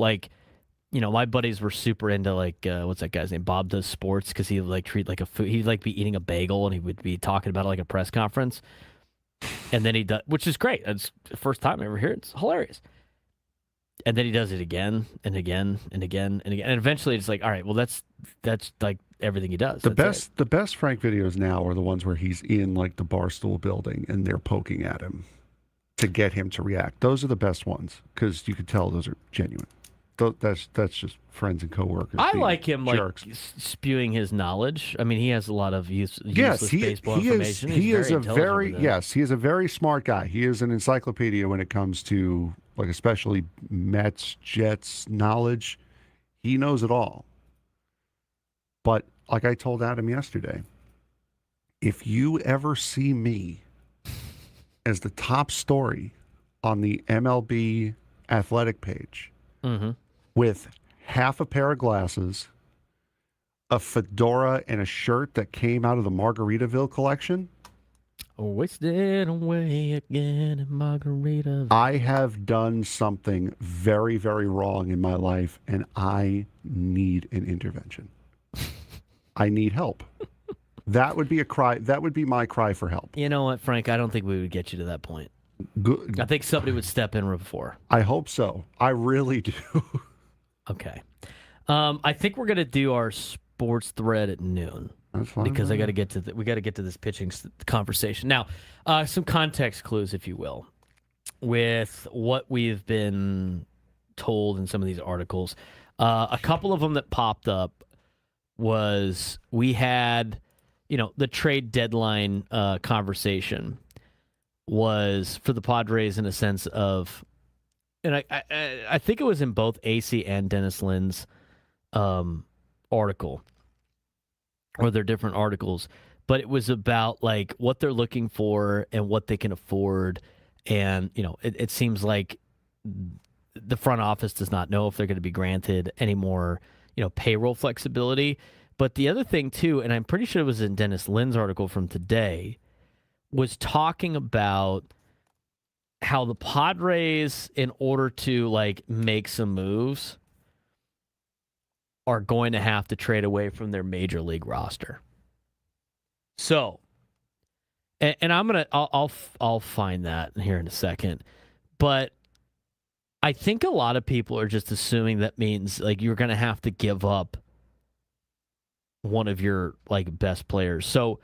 My buddies were super into what's that guy's name? Bob Does Sports, because he treat like a food. He'd be eating a bagel and he would be talking about it like a press conference. And then he does, which is great. It's the first time I ever hear it. It's hilarious. And then he does it again and again and again and again. And eventually it's all right, well, that's like everything he does. The best Frank videos now are the ones where he's in the Barstool building and they're poking at him to get him to react. Those are the best ones because you can tell those are genuine. That's just friends and coworkers. I like him jerks. Spewing his knowledge. I mean, he has a lot of useless baseball information. He is a very smart guy. He is an encyclopedia when it comes to especially Mets, Jets knowledge. He knows it all. But like I told Adam yesterday, if you ever see me as the top story on the MLB Athletic page, with half a pair of glasses, a fedora, and a shirt that came out of the Margaritaville collection. Wasted away again in Margaritaville. I have done something very, very wrong in my life, and I need an intervention. I need help. That would be a cry. That would be my cry for help. You know what, Frank? I don't think we would get you to that point. Good. I think somebody would step in before. I hope so. I really do. Okay. I think we're going to do our sports thread at noon. That's fine. Because we got to get to this pitching conversation. Now, some context clues, if you will, with what we've been told in some of these articles. A couple of them that popped up was we had, the trade deadline conversation was for the Padres in a sense of, and I think it was in both AC and Dennis Lynn's article, or their different articles, but it was about what they're looking for and what they can afford. And, it seems like the front office does not know if they're going to be granted any more, payroll flexibility. But the other thing too, and I'm pretty sure it was in Dennis Lynn's article from today, was talking about how the Padres, in order to make some moves, are going to have to trade away from their major league roster. So, and I'll find that here in a second, but I think a lot of people are just assuming that means like you're going to have to give up one of your like best players. So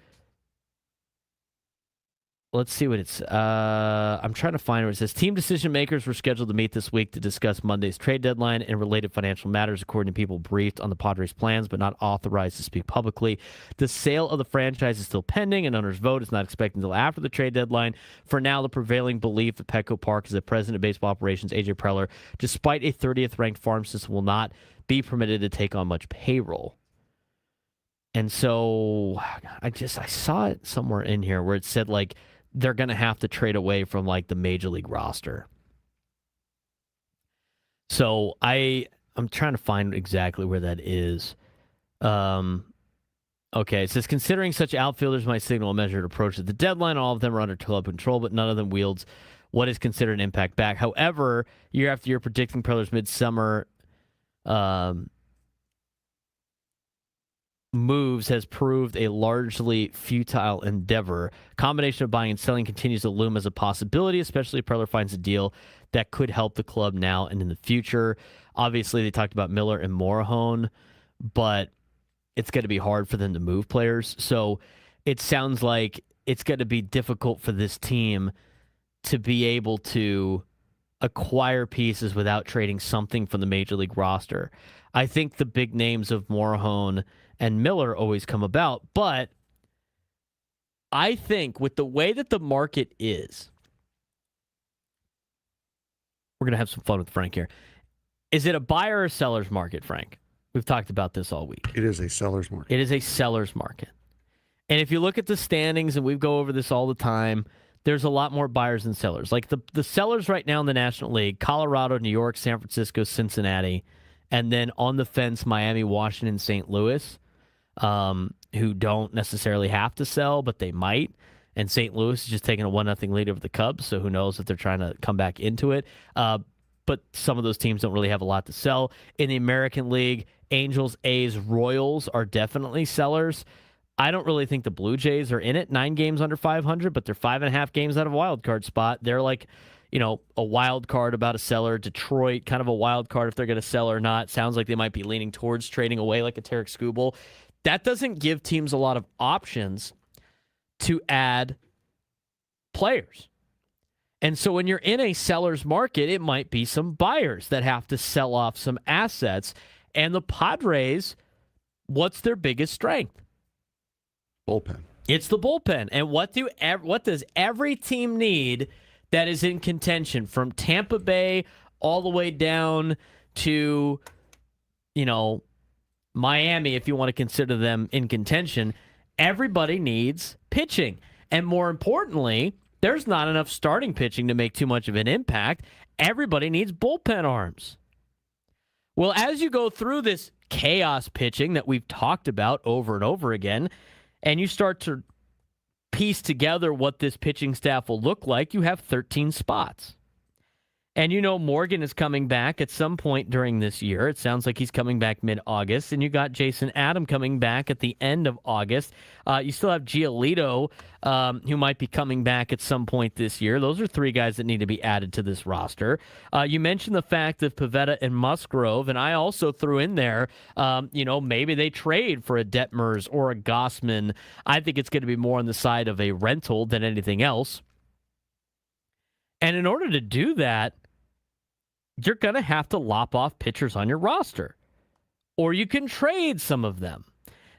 let's see what it's. I'm trying to find where it says team decision makers were scheduled to meet this week to discuss Monday's trade deadline and related financial matters, according to people briefed on the Padres' plans, but not authorized to speak publicly. The sale of the franchise is still pending. An owner's vote is not expected until after the trade deadline. For now, the prevailing belief at Petco Park is that President of Baseball Operations AJ Preller, despite a 30th ranked farm system, will not be permitted to take on much payroll. And so I saw it somewhere in here where it said like they're going to have to trade away from like the major league roster. So I'm trying to find exactly where that is. Okay, it says considering such outfielders might signal a measured approach to the deadline, all of them are under club control, but none of them wields what is considered an impact back. However, year after year predicting Preller's midsummer moves has proved a largely futile endeavor. Combination of buying and selling continues to loom as a possibility, especially if Preller finds a deal that could help the club now and in the future. Obviously, they talked about Miller and Morahone, but it's going to be hard for them to move players. So it sounds like it's going to be difficult for this team to be able to acquire pieces without trading something from the major league roster. I think the big names of Morahone and Miller always come about, but I think with the way that the market is, we're going to have some fun with Frank here. Is it a buyer or seller's market, Frank? We've talked about this all week. It is a seller's market. It is a seller's market. And if you look at the standings, and we go over this all the time, there's a lot more buyers than sellers. Like the sellers right now in the National League, Colorado, New York, San Francisco, Cincinnati, and then on the fence, Miami, Washington, St. Louis, who don't necessarily have to sell, but they might. And St. Louis is just taking a 1-0 lead over the Cubs, so who knows if they're trying to come back into it. But some of those teams don't really have a lot to sell. In the American League, Angels, A's, Royals are definitely sellers. I don't really think the Blue Jays are in it, 9 games under 500, but they're 5.5 games out of a wild card spot. They're like, a wild card about a seller. Detroit, kind of a wild card if they're going to sell or not. Sounds like they might be leaning towards trading away like a Tarek Skubal. That doesn't give teams a lot of options to add players. And so when you're in a seller's market, it might be some buyers that have to sell off some assets. And the Padres, what's their biggest strength? Bullpen. It's the bullpen. And what does every team need that is in contention, from Tampa Bay all the way down to, Miami, if you want to consider them in contention? Everybody needs pitching. And more importantly, there's not enough starting pitching to make too much of an impact. Everybody needs bullpen arms. Well, as you go through this chaos pitching that we've talked about over and over again, and you start to piece together what this pitching staff will look like, you have 13 spots. And Morgan is coming back at some point during this year. It sounds like he's coming back mid-August. And you got Jason Adam coming back at the end of August. You still have Giolito, who might be coming back at some point this year. Those are 3 guys that need to be added to this roster. You mentioned the fact of Pivetta and Musgrove, and I also threw in there, maybe they trade for a Detmers or a Gossman. I think it's going to be more on the side of a rental than anything else. And in order to do that, you're going to have to lop off pitchers on your roster. Or you can trade some of them.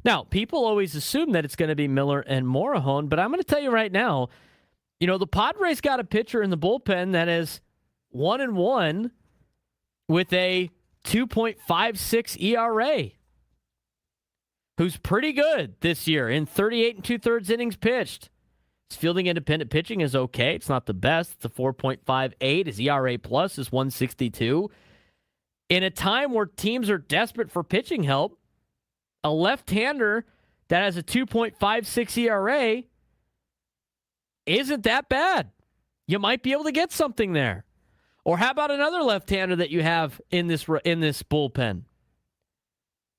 Now, people always assume that it's going to be Miller and Morahone, but I'm going to tell you right now, the Padres got a pitcher in the bullpen that is 1-1 with a 2.56 ERA, who's pretty good this year in 38 2/3 innings pitched. His fielding independent pitching is okay. It's not the best. It's a 4.58. His ERA plus is 162. In a time where teams are desperate for pitching help, a left-hander that has a 2.56 ERA isn't that bad. You might be able to get something there. Or how about another left-hander that you have in this bullpen?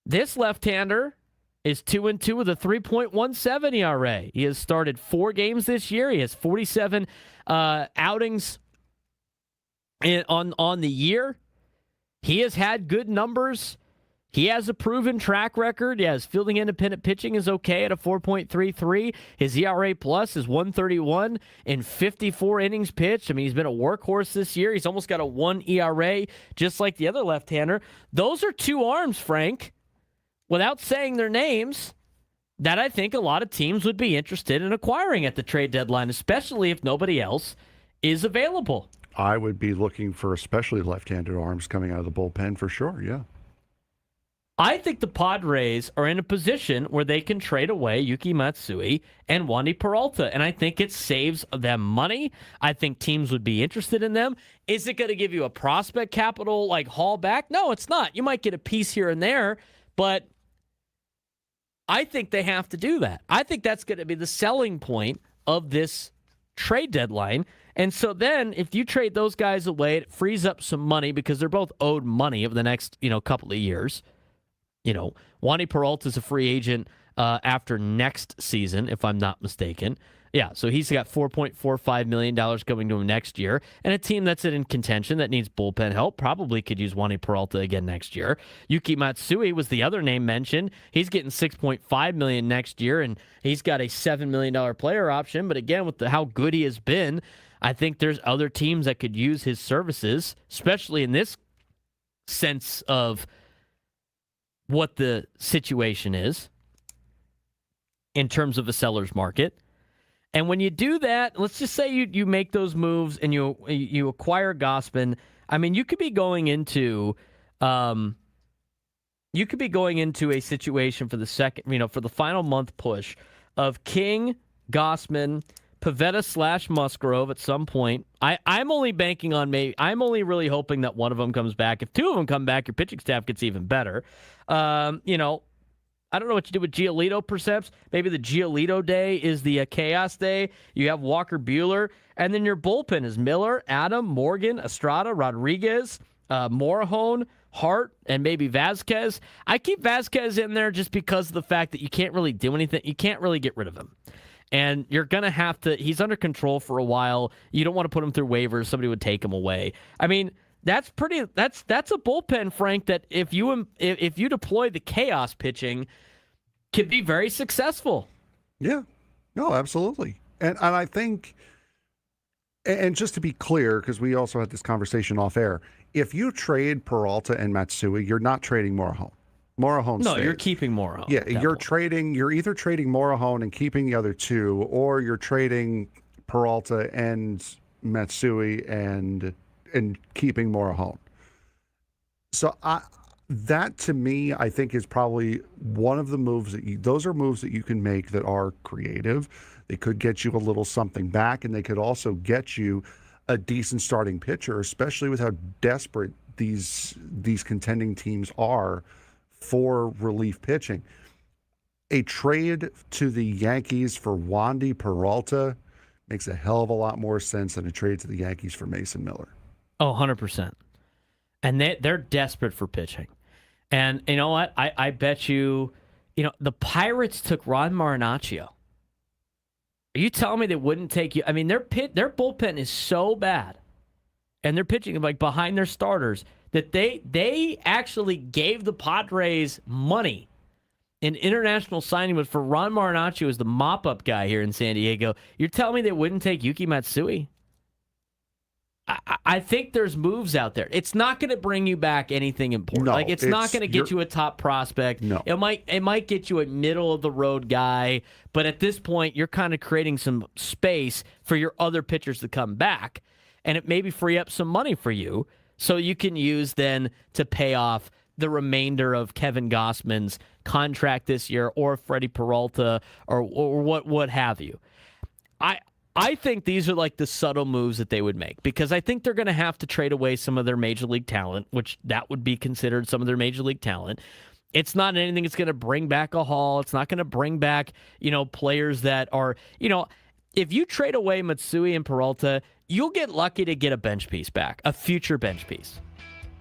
This left-hander is 2-2 with a 3.17 ERA. He has started 4 games this year. He has 47 outings And on the year, he has had good numbers. He has a proven track record. Yeah, his fielding independent pitching is okay at a 4.33. His ERA plus is 131 in 54 innings pitched. I mean, he's been a workhorse this year. He's almost got a 1 ERA, just like the other left-hander. Those are two arms, Frank, without saying their names, that I think a lot of teams would be interested in acquiring at the trade deadline, especially if nobody else is available. I would be looking for especially left-handed arms coming out of the bullpen for sure, yeah. I think the Padres are in a position where they can trade away Yuki Matsui and Wandy Peralta, and I think it saves them money. I think teams would be interested in them. Is it going to give you a prospect capital like haul back? No, it's not. You might get a piece here and there, but I think they have to do that. I think that's going to be the selling point of this trade deadline. And so then if you trade those guys away, it frees up some money because they're both owed money over the next, couple of years. Wandy Peralta is a free agent after next season, if I'm not mistaken. Yeah, so he's got $4.45 million coming to him next year. And a team that's in contention that needs bullpen help probably could use Wandy Peralta again next year. Yuki Matsui was the other name mentioned. He's getting $6.5 million next year, and he's got a $7 million player option. But again, with how good he has been, I think there's other teams that could use his services, especially in this sense of what the situation is in terms of a seller's market. And when you do that, let's just say you make those moves and you acquire Gausman. I mean, you could be going into a situation for the for the final month push of King, Gausman, Pivetta / Musgrove at some point. I'm only banking on I'm only really hoping that one of them comes back. If two of them come back, your pitching staff gets even better. I don't know what you did with Giolito, perhaps. Maybe the Giolito day is the chaos day. You have Walker Buehler. And then your bullpen is Miller, Adam, Morgan, Estrada, Rodriguez, Morahone, Hart, and maybe Vasquez. I keep Vasquez in there just because of the fact that you can't really do anything. You can't really get rid of him. And you're going to have to, he's under control for a while. You don't want to put him through waivers. Somebody would take him away. I mean, that's a bullpen, Frank, that if you deploy the chaos pitching, could be very successful. Yeah. No, absolutely. And I think, and just to be clear, because we also had this conversation off air, if you trade Peralta and Matsui, you're not trading Morahone. Morahone No, stays. you're keeping Morahone. Yeah, you're either trading Morahone and keeping the other two, or you're trading Peralta and Matsui and keeping Morahone. So that to me, I think is probably one of the moves those are moves that you can make that are creative. They could get you a little something back, and they could also get you a decent starting pitcher, especially with how desperate these contending teams are for relief pitching. A trade to the Yankees for Wandy Peralta makes a hell of a lot more sense than a trade to the Yankees for Mason Miller. Oh, 100%. And they're desperate for pitching. And you know what? I bet you, the Pirates took Ron Marinaccio. Are you telling me they wouldn't take you? I mean, their bullpen is so bad, and they're pitching like behind their starters, that they actually gave the Padres money in international signing for Ron Marinaccio as the mop-up guy here in San Diego. You're telling me they wouldn't take Yuki Matsui? I think there's moves out there. It's not going to bring you back anything important. No, it's not going to get you a top prospect. No. It might get you a middle-of-the-road guy, but at this point, you're kind of creating some space for your other pitchers to come back, and it maybe free up some money for you so you can use then to pay off the remainder of Kevin Gausman's contract this year, or Freddie Peralta, or what have you. I think these are like the subtle moves that they would make, because I think they're going to have to trade away some of their major league talent, which that would be considered some of their major league talent. It's not anything that's going to bring back a haul. It's not going to bring back, players that are, if you trade away Matsui and Peralta, you'll get lucky to get a bench piece back, a future bench piece.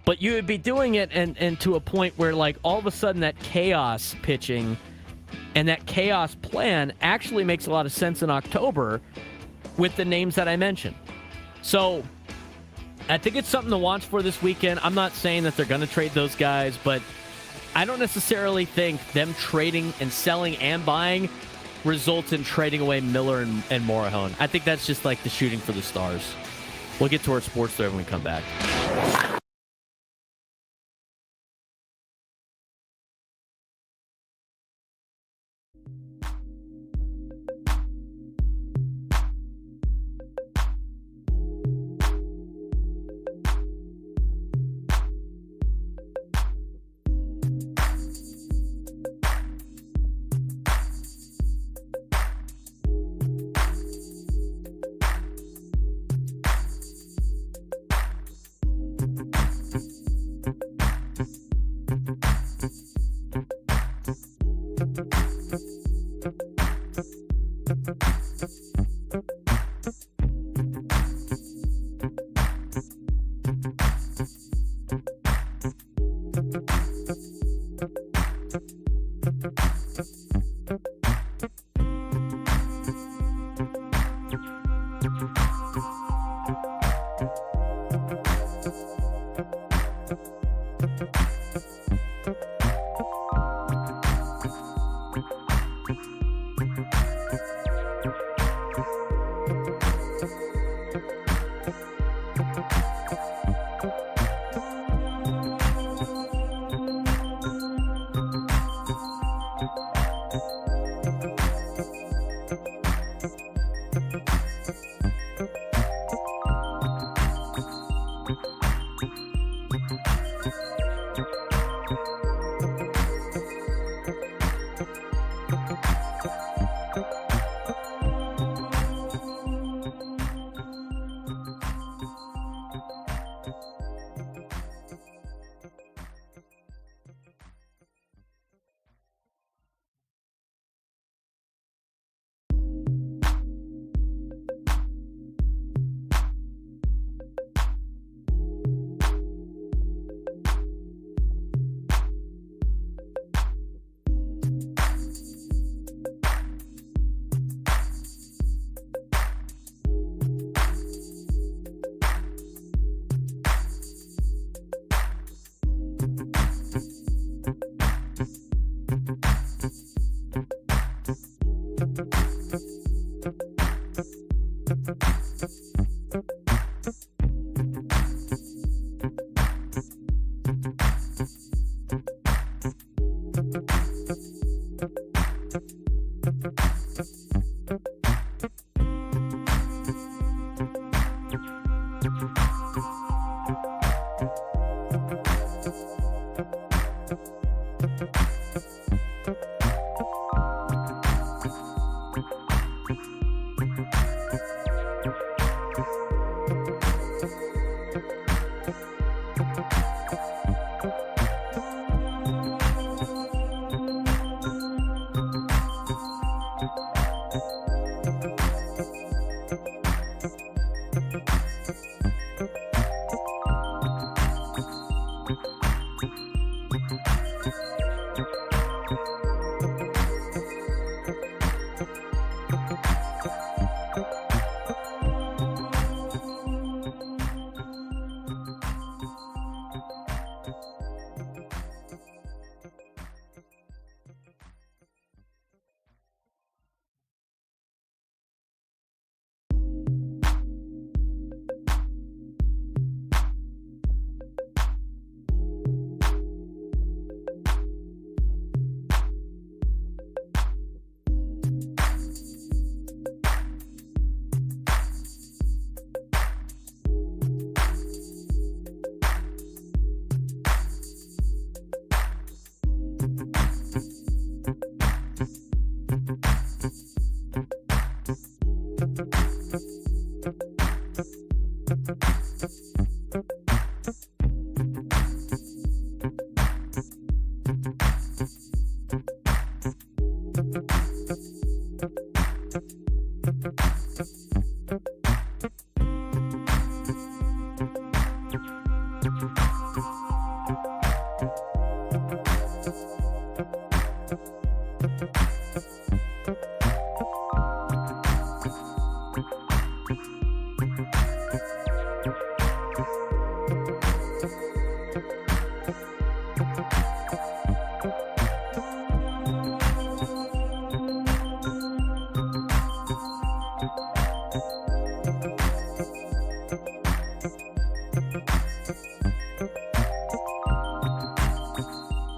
But you would be doing it and to a point where, like, all of a sudden that chaos pitching and that chaos plan actually makes a lot of sense in October with the names that I mentioned. So I think it's something to watch for this weekend. I'm not saying that they're going to trade those guys, but I don't necessarily think them trading and selling and buying results in trading away Miller and Morejon. I think that's just like the shooting for the stars. We'll get to our sports there when we come back.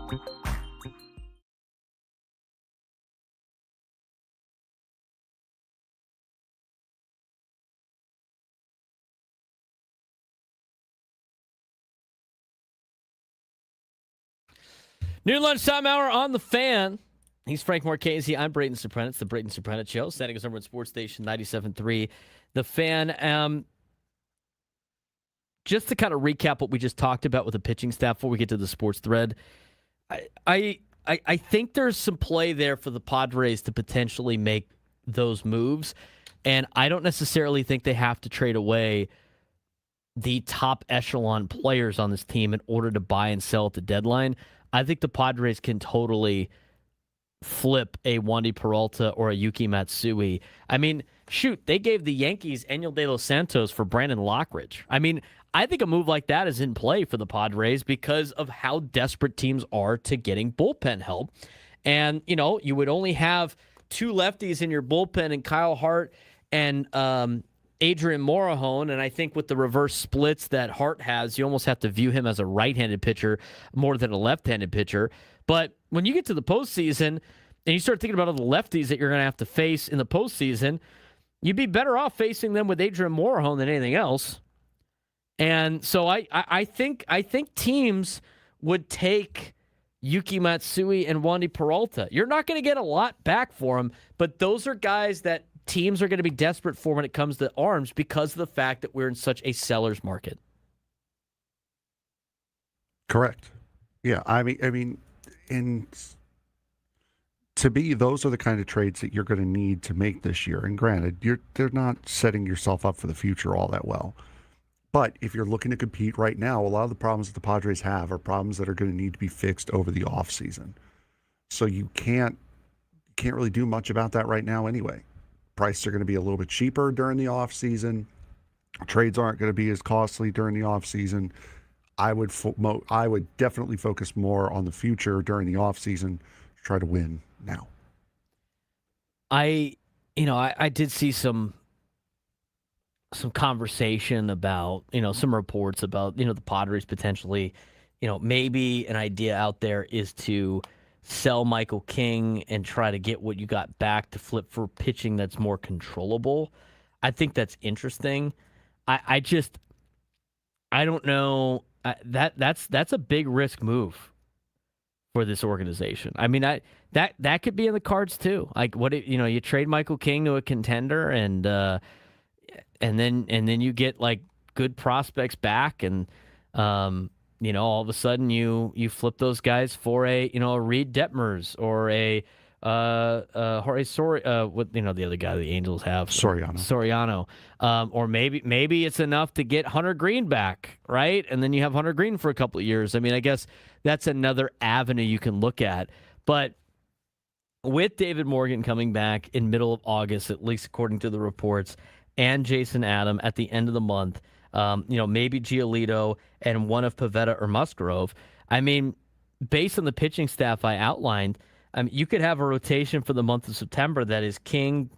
New lunchtime hour on the Fan. He's Frank Marchese. I'm Braden Surprenant. It's the Braden Surprenant Show. Standing us over at Sports Station 97.3. The Fan. Just to kind of recap what we just talked about with the pitching staff before we get to the sports thread, I think there's some play there for the Padres to potentially make those moves, and I don't necessarily think they have to trade away the top echelon players on this team in order to buy and sell at the deadline. I think the Padres can totally flip a Wandy Peralta or a Yuki Matsui. I mean, shoot, they gave the Yankees Enyel De Los Santos for Brandon Lockridge. I mean, I think a move like that is in play for the Padres because of how desperate teams are to getting bullpen help. And, you know, you would only have two lefties in your bullpen and Kyle Hart and Adrian Morejon, and I think with the reverse splits that Hart has, you almost have to view him as a right-handed pitcher more than a left-handed pitcher. But when you get to the postseason and you start thinking about all the lefties that you're going to have to face in the postseason, you'd be better off facing them with Adrian Morejon than anything else. And so I think teams would take Yuki Matsui and Wandy Peralta. You're not going to get a lot back for them, but those are guys that teams are going to be desperate for when it comes to arms because of the fact that we're in such a seller's market. Correct. Yeah, I mean, and to me, those are the kind of trades that you're going to need to make this year. And granted, they're not setting yourself up for the future all that well. But if you're looking to compete right now, a lot of the problems that the Padres have are problems that are going to need to be fixed over the offseason. So you can't really do much about that right now anyway. Prices are going to be a little bit cheaper during the offseason. Trades aren't going to be as costly during the offseason. I would definitely focus more on the future during the offseason to try to win now. I did see some conversation about, some reports about, the Padres potentially, maybe an idea out there is to sell Michael King and try to get what you got back to flip for pitching that's more controllable. I think that's interesting. I don't know. That's a big risk move for this organization. I mean, that could be in the cards too. Like what if, you trade Michael King to a contender and then you get like good prospects back and all of a sudden you flip those guys for a Reed Detmers or a Jorge what the other guy the Angels have, Soriano, or maybe it's enough to get Hunter Green back, right? And then you have Hunter Green for a couple of years. I mean, I guess that's another avenue you can look at. But with David Morgan coming back in middle of August, at least according to the reports, and Jason Adam at the end of the month, maybe Giolito and one of Pivetta or Musgrove. I mean, based on the pitching staff I outlined, you could have a rotation for the month of September that is King,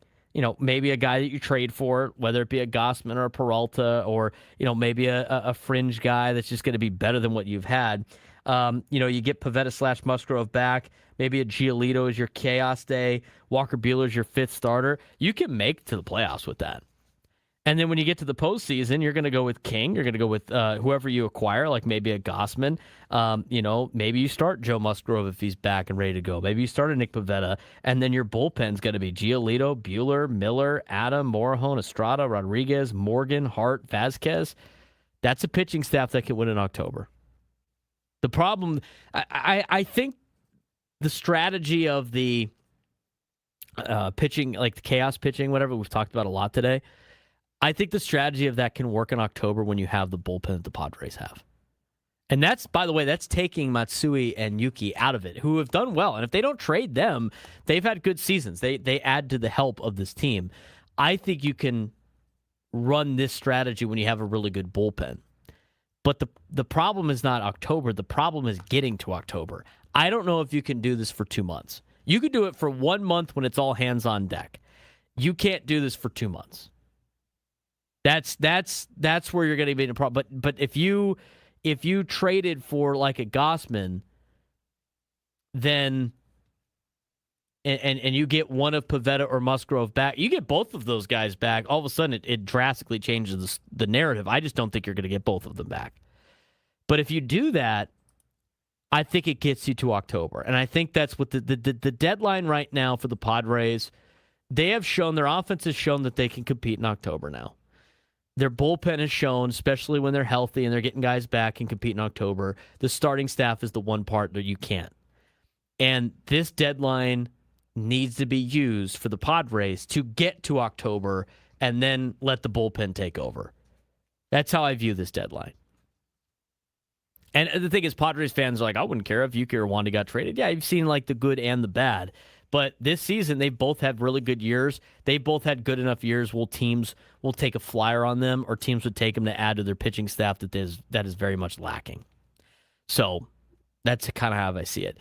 maybe a guy that you trade for, whether it be a Gossman or a Peralta or, maybe a fringe guy that's just going to be better than what you've had. You get Pivetta / Musgrove back. Maybe a Giolito is your chaos day. Walker Buehler is your fifth starter. You can make to the playoffs with that. And then when you get to the postseason, you're going to go with King. You're going to go with whoever you acquire, like maybe a Gossman. Maybe you start Joe Musgrove if he's back and ready to go. Maybe you start a Nick Pivetta. And then your bullpen's going to be Giolito, Buehler, Miller, Adam, Morejon, Estrada, Rodriguez, Morgan, Hart, Vasquez. That's a pitching staff that can win in October. The problem, I think the strategy of the pitching, like the chaos pitching, whatever we've talked about a lot today, I think the strategy of that can work in October when you have the bullpen that the Padres have. And that's, by the way, that's taking Matsui and Yuki out of it, who have done well. And if they don't trade them, they've had good seasons. They add to the help of this team. I think you can run this strategy when you have a really good bullpen. But the problem is not October. The problem is getting to October. I don't know if you can do this for 2 months. You could do it for 1 month when it's all hands on deck. You can't do this for 2 months. That's where you're going to be in a problem. But if you traded for like a Gossman then and you get one of Pivetta or Musgrove back, you get both of those guys back, all of a sudden it drastically changes the narrative. I just don't think you're going to get both of them back. But if you do that, I think it gets you to October. And I think that's what the deadline right now for the Padres, they have shown, their offense has shown that they can compete in October now. Their bullpen has shown, especially when they're healthy and they're getting guys back and compete in October. The starting staff is the one part that you can't. And this deadline needs to be used for the Padres to get to October and then let the bullpen take over. That's how I view this deadline. And the thing is, Padres fans are like, I wouldn't care if Yuki or Wandy got traded. Yeah, you've seen like the good and the bad. But this season, they both have really good years. They both had good enough years where teams will take a flyer on them, or teams would take them to add to their pitching staff that is very much lacking. So that's kind of how I see it.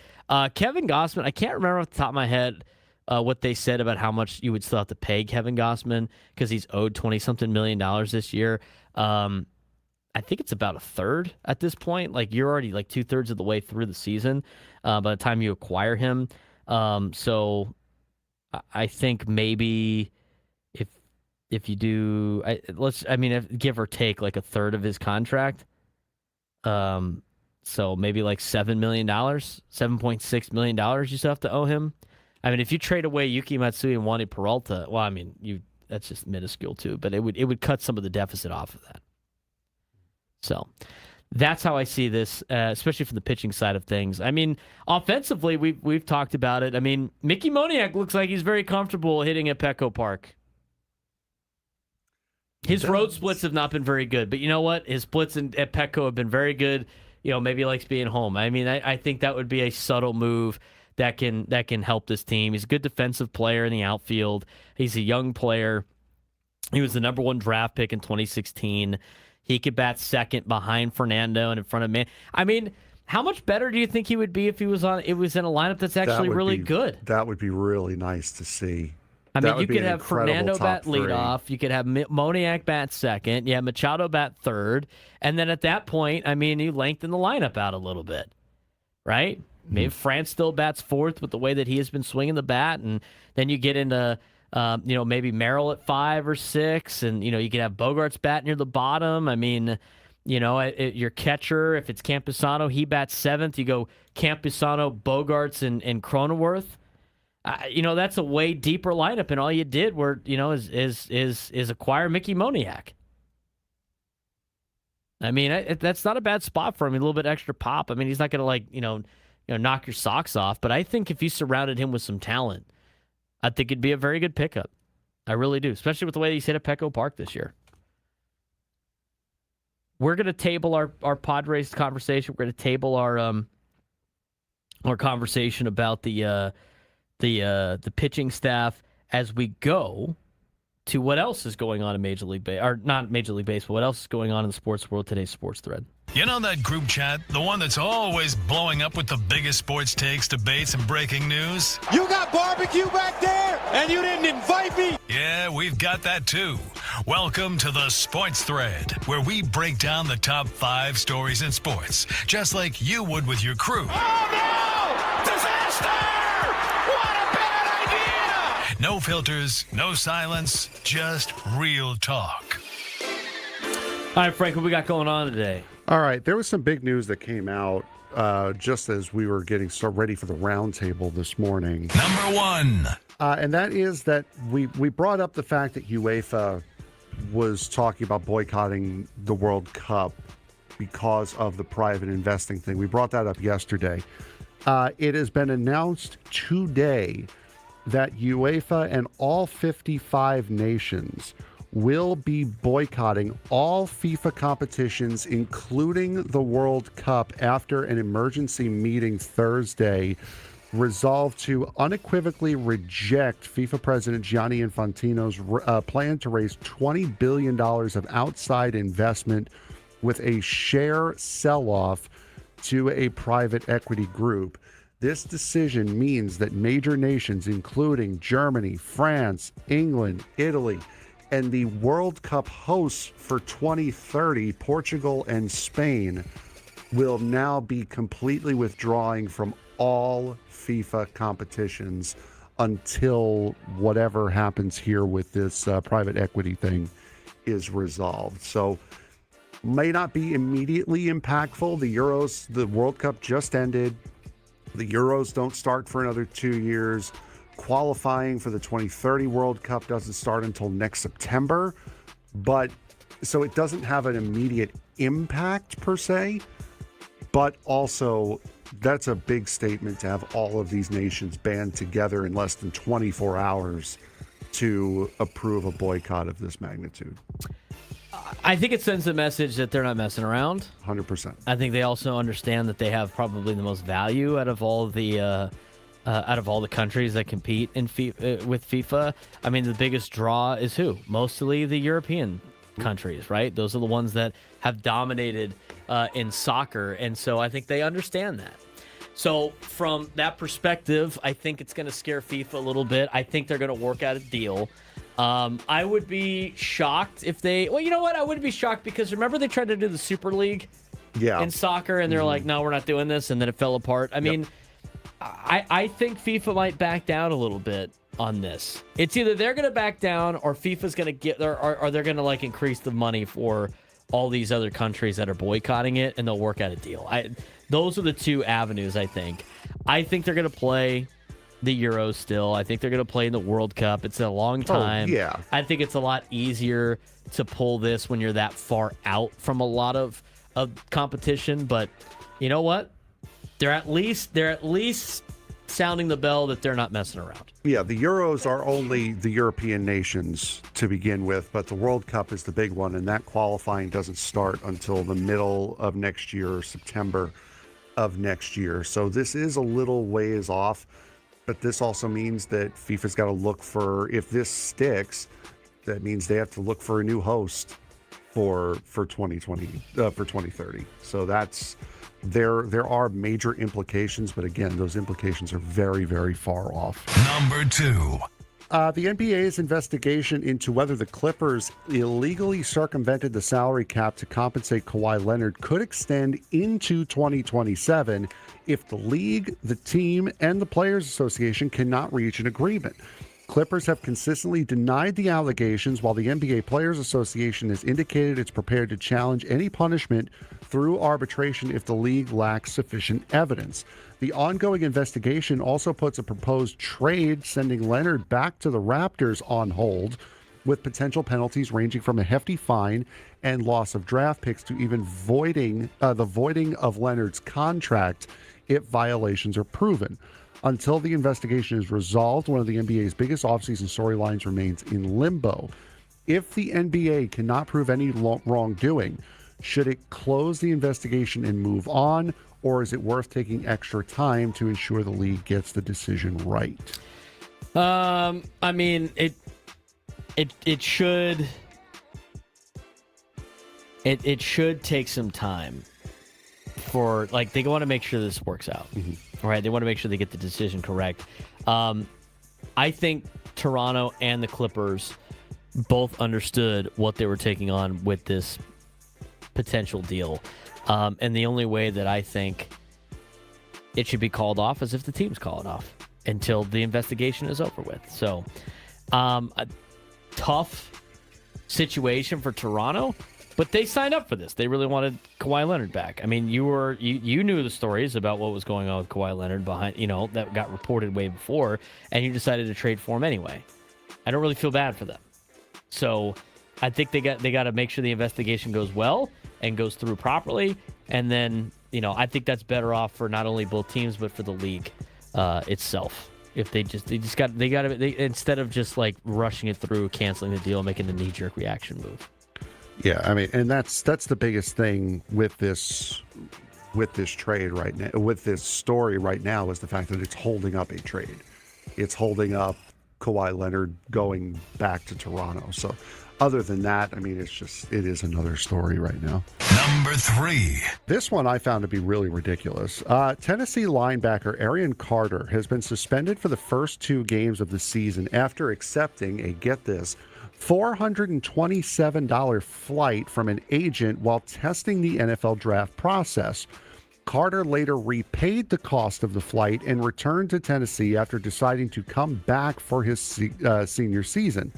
Kevin Gausman, I can't remember off the top of my head what they said about how much you would still have to pay Kevin Gausman because he's owed $20-something million this year. I think it's about a third at this point. Like, you're already like 2/3 of the way through the season by the time you acquire him. So I think maybe if you do, give or take like a third of his contract. So maybe like $7 million, $7.6 million you still have to owe him. I mean, if you trade away Yuki Matsui and Wandy Peralta, well, I mean, that's just minuscule too, but it would cut some of the deficit off of that. So that's how I see this, especially from the pitching side of things. I mean, offensively, we've talked about it. I mean, Mickey Moniak looks like he's very comfortable hitting at Petco Park. His road splits have not been very good, but you know what? His splits at Petco have been very good. You know, maybe he likes being home. I mean, I think that would be a subtle move that can help this team. He's a good defensive player in the outfield. He's a young player. He was the number 1 draft pick in 2016. He could bat second behind Fernando and in front of me. I mean, how much better do you think he would be if he was in a lineup that's actually really good? That would be really nice to see. I mean, you could have Fernando bat leadoff. You could have Moniak bat second. Yeah, Machado bat third. And then at that point, I mean, you lengthen the lineup out a little bit, right? Maybe France still bats fourth with the way that he has been swinging the bat. And then you get into, maybe Merrill at 5 or 6. And, you could have Bogarts bat near the bottom. I mean, your catcher, if it's Campusano, he bats 7th. You go Campusano, Bogarts, and Cronenworth. That's a way deeper lineup, and all you did is acquire Mickey Moniak. I mean, that's not a bad spot for him. A little bit extra pop. I mean, he's not going to knock your socks off. But I think if you surrounded him with some talent, I think it'd be a very good pickup. I really do, especially with the way he's hit at Petco Park this year. We're going to table our Padres conversation. We're going to table our conversation about the pitching staff as we go to what else is going on in Major League or not Major League Baseball, what else is going on in the sports world, today's sports thread. You know that group chat, the one that's always blowing up with the biggest sports takes, debates, and breaking news? You got barbecue back there, and you didn't invite me? Yeah, we've got that too. Welcome to the Sports Thread, where we break down the top 5 stories in sports, just like you would with your crew. Oh, no! Disaster! No filters, no silence, just real talk. All right, Frank, what we got going on today? All right, there was some big news that came out just as we were getting ready for the roundtable this morning. Number 1. And that is that we brought up the fact that UEFA was talking about boycotting the World Cup because of the private investing thing. We brought that up yesterday. It has been announced today that UEFA and all 55 nations will be boycotting all FIFA competitions, including the World Cup, after an emergency meeting Thursday resolved to unequivocally reject FIFA President Gianni Infantino's plan to raise $20 billion of outside investment with a share sell-off to a private equity group. This decision means that major nations, including Germany, France, England, Italy, and the World Cup hosts for 2030, Portugal and Spain, will now be completely withdrawing from all FIFA competitions until whatever happens here with this private equity thing is resolved. So may not be immediately impactful. The World Cup just ended. The Euros don't start for another 2 years. Qualifying for the 2030 World Cup doesn't start until next September. But so it doesn't have an immediate impact per se, but also that's a big statement to have all of these nations band together in less than 24 hours to approve a boycott of this magnitude. I think it sends a message that they're not messing around. 100%. I think they also understand that they have probably the most value out of all the countries that compete in with FIFA. I mean, the biggest draw is who? Mostly the European countries, right? Those are the ones that have dominated in soccer, and so I think they understand that. So from that perspective, I think it's going to scare FIFA a little bit. I think they're going to work out a deal. I would be shocked if they... Well, you know what? I wouldn't be shocked because remember they tried to do the Super League in soccer, and they're like, no, we're not doing this, and then it fell apart. I mean, I think FIFA might back down a little bit on this. It's either they're going to back down or FIFA's going to get... Or they're going to like increase the money for all these other countries that are boycotting it, and they'll work out a deal. Those are the two avenues, I think. I think they're going to play the Euros still. I think they're going to play in the World Cup. It's a long time. Oh, yeah. I think it's a lot easier to pull this when you're that far out from a lot of competition. But you know what? They're at least sounding the bell that they're not messing around. Yeah, the Euros are only the European nations to begin with, but the World Cup is the big one, and that qualifying doesn't start until the middle of next year or September of next year. So this is a little ways off, but this also means that FIFA's got to look for, if this sticks, that means they have to look for a new host for 2030. So that's... There are major implications, but again, those implications are very, very far off. Number 2. The NBA's investigation into whether the Clippers illegally circumvented the salary cap to compensate Kawhi Leonard could extend into 2027 if the league, the team, and the Players Association cannot reach an agreement. Clippers have consistently denied the allegations, while the NBA Players Association has indicated it's prepared to challenge any punishment through arbitration if the league lacks sufficient evidence. The ongoing investigation also puts a proposed trade sending Leonard back to the Raptors on hold, with potential penalties ranging from a hefty fine and loss of draft picks to even the voiding of Leonard's contract if violations are proven. Until the investigation is resolved, one of the NBA's biggest offseason storylines remains in limbo. If the NBA cannot prove any wrongdoing, should it close the investigation and move on, or is it worth taking extra time to ensure the league gets the decision right? I mean, it should take some time for, like, they want to make sure this works out. Mm-hmm. Right, they want to make sure they get the decision correct. I think Toronto and the Clippers both understood what they were taking on with this potential deal. And the only way that I think it should be called off is if the teams call it off until the investigation is over with. So, a tough situation for Toronto, but they signed up for this. They really wanted Kawhi Leonard back. I mean, you knew the stories about what was going on with Kawhi Leonard behind, that got reported way before, and you decided to trade for him anyway. I don't really feel bad for them. So I think they got to make sure the investigation goes well and goes through properly, and then I think that's better off for not only both teams but for the league itself. If they got to instead of just like rushing it through, canceling the deal, making the knee-jerk reaction move. Yeah, I mean, and that's the biggest thing with this trade right now, with this story right now, is the fact that it's holding up a trade. It's holding up Kawhi Leonard going back to Toronto. So other than that, I mean, it is another story right now. Number 3. This one I found to be really ridiculous. Tennessee linebacker Arian Carter has been suspended for the first 2 games of the season after accepting get this, $427 flight from an agent while testing the NFL draft process. Carter later repaid the cost of the flight and returned to Tennessee after deciding to come back for his senior season.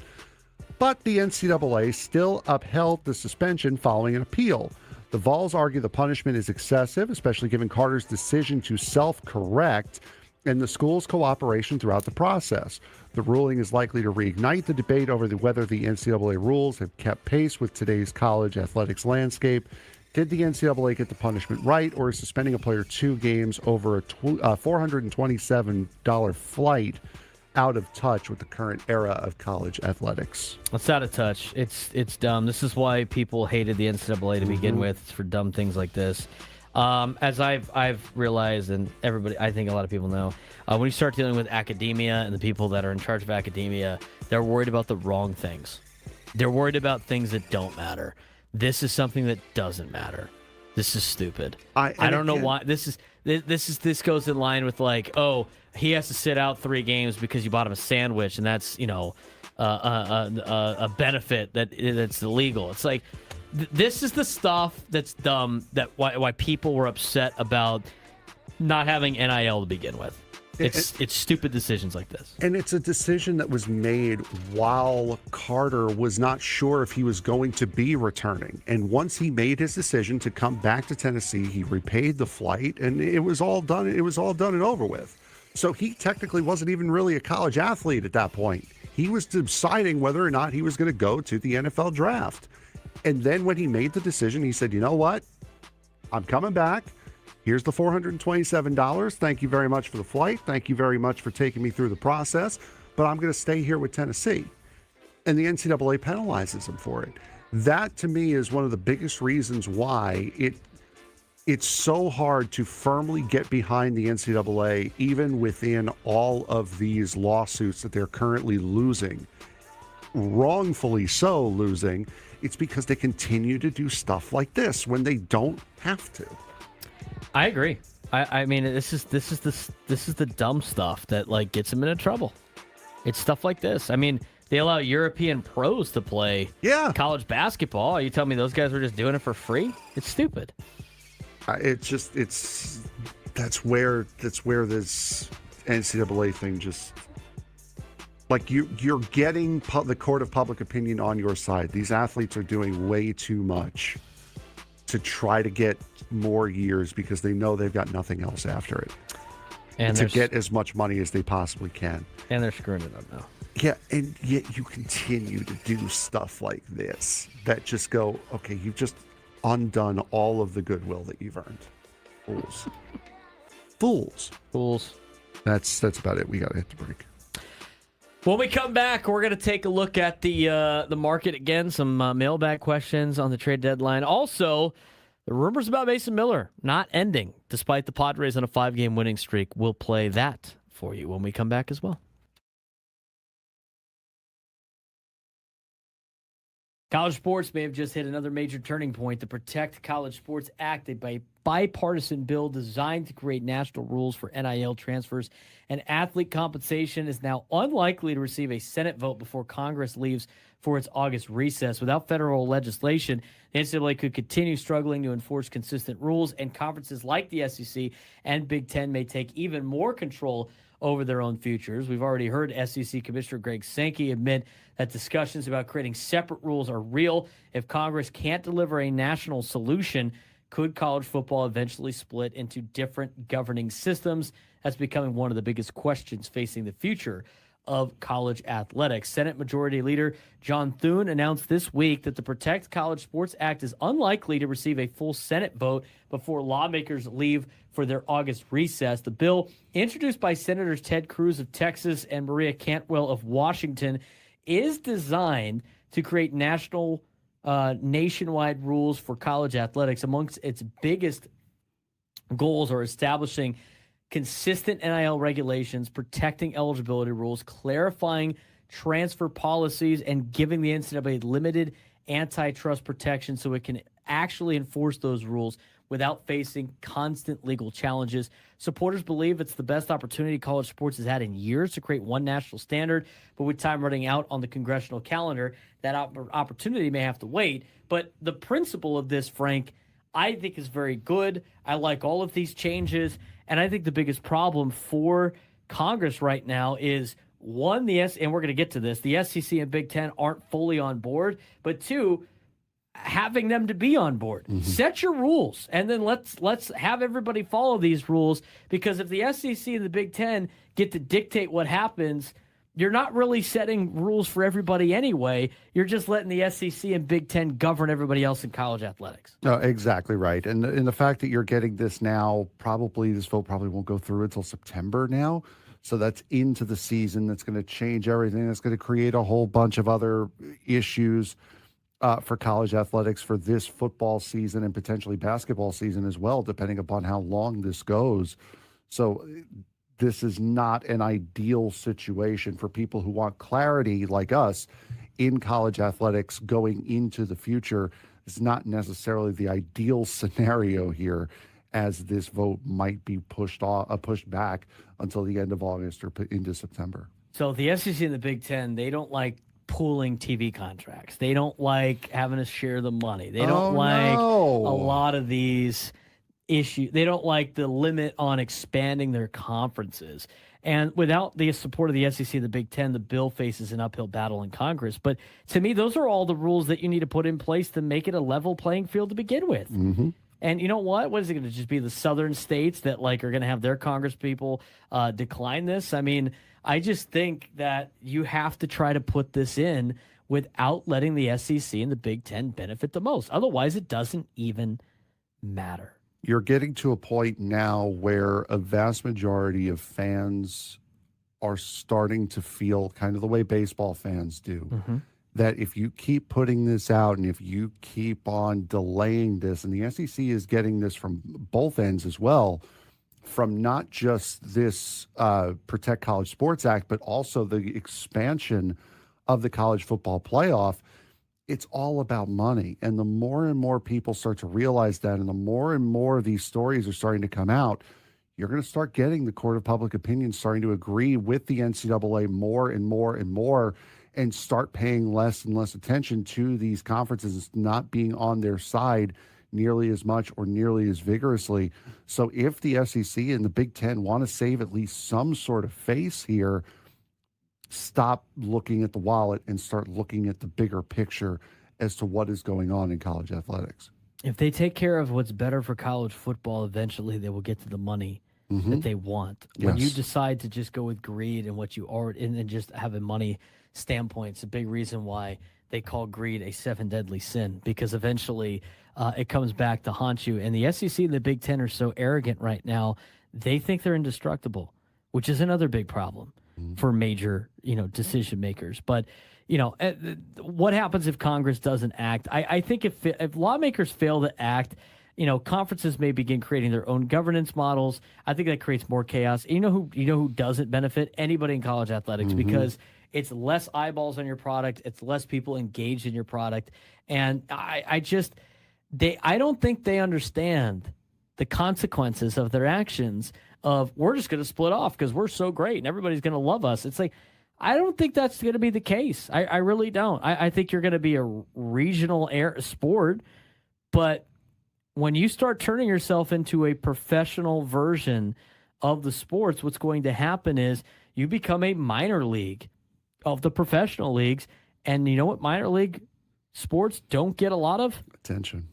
But the NCAA still upheld the suspension following an appeal. The Vols argue the punishment is excessive, especially given Carter's decision to self-correct and the school's cooperation throughout the process. The ruling is likely to reignite the debate over whether the NCAA rules have kept pace with today's college athletics landscape. Did the NCAA get the punishment right, or is suspending a player 2 games over a $427 flight out of touch with the current era of college athletics? It's out of touch. It's dumb. This is why people hated the NCAA to begin with. It's for dumb things like this. As I've realized, and everybody, I think a lot of people know, when you start dealing with academia and the people that are in charge of academia, they're worried about the wrong things. They're worried about things that don't matter. This is something that doesn't matter. This is stupid. I don't know why. This goes in line with like, oh, he has to sit out 3 games because you bought him a sandwich, and that's a benefit that's illegal. It's like this is the stuff that's dumb. That why people were upset about not having NIL to begin with. It's stupid decisions like this. And it's a decision that was made while Carter was not sure if he was going to be returning. And once he made his decision to come back to Tennessee, he repaid the flight, and it was all done. It was all done and over with. So he technically wasn't even really a college athlete at that point. He was deciding whether or not he was going to go to the NFL draft. And then when he made the decision, he said, you know what? I'm coming back. Here's the $427. Thank you very much for the flight. Thank you very much for taking me through the process. But I'm going to stay here with Tennessee. And the NCAA penalizes him for it. That, to me, is one of the biggest reasons why it's so hard to firmly get behind the NCAA, even within all of these lawsuits that they're currently losing. Wrongfully so losing. It's because they continue to do stuff like this when they don't have to. I agree. I mean, this is the dumb stuff that like gets them into trouble. It's stuff like this. I mean, they allow European pros to play college basketball. You tell me those guys were just doing it for free? It's stupid. That's where this NCAA thing just, like, you're getting the court of public opinion on your side. These athletes are doing way too much to try to get more years because they know they've got nothing else after it, and to get as much money as they possibly can. And they're screwing it up now. Yeah, and yet you continue to do stuff like this that just go, okay, you've just undone all of the goodwill that you've earned. Fools. That's about it. We got to hit the break. When we come back, we're going to take a look at the market again, some mailbag questions on the trade deadline. Also, the rumors about Mason Miller not ending, despite the Padres on a 5-game winning streak. We'll play that for you when we come back as well. College sports may have just hit another major turning point. The Protect College Sports Act, a bipartisan bill designed to create national rules for NIL transfers and athlete compensation, is now unlikely to receive a Senate vote before Congress leaves for its August recess. Without federal legislation, the NCAA could continue struggling to enforce consistent rules, and conferences like the SEC and Big Ten may take even more control over their own futures. We've already heard SEC Commissioner Greg Sankey admit that discussions about creating separate rules are real. If Congress can't deliver a national solution, could college football eventually split into different governing systems? That's becoming one of the biggest questions facing the future of college athletics. Senate Majority Leader John Thune announced this week that the Protect College Sports Act is unlikely to receive a full Senate vote before lawmakers leave for their August recess. The bill, introduced by Senators Ted Cruz of Texas and Maria Cantwell of Washington, is designed to create nationwide rules for college athletics. Amongst its biggest goals are establishing consistent NIL regulations, protecting eligibility rules, clarifying transfer policies, and giving the NCAA limited antitrust protection so it can actually enforce those rules without facing constant legal challenges. Supporters believe it's the best opportunity college sports has had in years to create one national standard, but with time running out on the congressional calendar, that opportunity may have to wait. But the principle of this, Frank, I think is very good. I like all of these changes. And I think the biggest problem for Congress right now is, one, and we're going to get to this, the SEC and Big Ten aren't fully on board, but two, having them to be on board. Set your rules, and then let's have everybody follow these rules, because if the SEC and the Big Ten get to dictate what happens, you're not really setting rules for everybody anyway. You're just letting the SEC and Big Ten govern everybody else in college athletics. No, exactly right. And the fact that you're getting this now, this vote probably won't go through until September now. So that's into the season. That's going to change everything. That's going to create a whole bunch of other issues for college athletics for this football season and potentially basketball season as well, depending upon how long this goes. So this is not an ideal situation for people who want clarity like us in college athletics going into the future. It's not necessarily the ideal scenario here, as this vote might be pushed back until the end of August or into September. So the SEC and the Big Ten, they don't like pooling TV contracts. They don't like having to share the money. They don't a lot of these issues. They don't like the limit on expanding their conferences. And without the support of the SEC and the Big Ten, the bill faces an uphill battle in Congress. But to me, those are all the rules that you need to put in place to make it a level playing field to begin with. Mm-hmm. And you know what? What is it going to just be the southern states that are going to have their Congress people decline this? I mean, I just think that you have to try to put this in without letting the SEC and the Big Ten benefit the most. Otherwise, it doesn't even matter. You're getting to a point now where a vast majority of fans are starting to feel kind of the way baseball fans do. Mm-hmm. That if you keep putting this out and if you keep on delaying this, and the SEC is getting this from both ends as well, from not just this Protect College Sports Act, but also the expansion of the college football playoff, it's all about money. And the more and more people start to realize that, and the more and more of these stories are starting to come out, you're going to start getting the court of public opinion starting to agree with the NCAA more and more and more, and start paying less and less attention to these conferences not being on their side nearly as much or nearly as vigorously. So if the SEC and the Big Ten want to save at least some sort of face here, stop looking at the wallet and start looking at the bigger picture as to what is going on in college athletics. If they take care of what's better for college football, eventually they will get to the money that they want. When you decide to just go with greed and what you already, and just have a money standpoint, it's a big reason why they call greed a 7 deadly sin, because eventually it comes back to haunt you. And the SEC and the Big Ten are so arrogant right now, they think they're indestructible, which is another big problem for major, decision makers. But, what happens if Congress doesn't act? I think if lawmakers fail to act, conferences may begin creating their own governance models. I think that creates more chaos. You know who doesn't benefit? Anybody in college athletics, because it's less eyeballs on your product. It's less people engaged in your product. And I don't think they understand the consequences of their actions of, we're just going to split off because we're so great and everybody's going to love us. It's like, I don't think that's going to be the case. I really don't. I think you're going to be a regional sport, but when you start turning yourself into a professional version of the sports, what's going to happen is you become a minor league of the professional leagues. And you know what minor league sports don't get a lot of?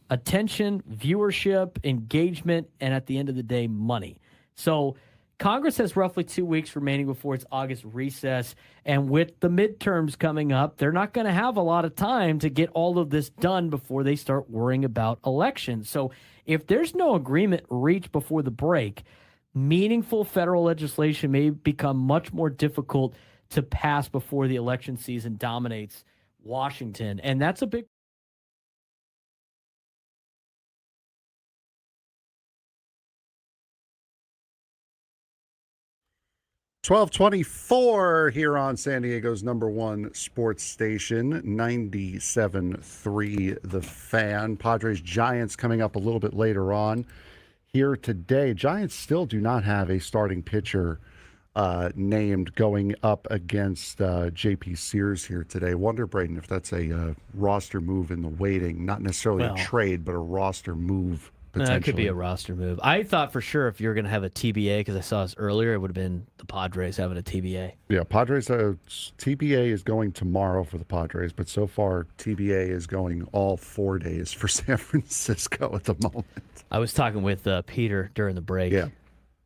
Attention, viewership, engagement, and at the end of the day, money. So Congress has roughly 2 weeks remaining before its August recess. And with the midterms coming up, they're not going to have a lot of time to get all of this done before they start worrying about elections. So if there's no agreement reached before the break, meaningful federal legislation may become much more difficult to pass before the election season dominates Washington. And that's a big 1224 here on San Diego's #1 sports station, 97.3 The Fan. Padres Giants coming up a little bit later on here today. Giants still do not have a starting pitcher named going up against J.P. Sears here today. Wonder, Braden, if that's a roster move in the waiting, not necessarily a trade, but a roster move. potentially. It could be a roster move. I thought for sure if you were going to have a TBA, because I saw this earlier, it would have been the Padres having a TBA. Yeah, Padres, TBA is going tomorrow for the Padres, but so far TBA is going all 4 days for San Francisco at the moment. I was talking with Peter during the break. Yeah.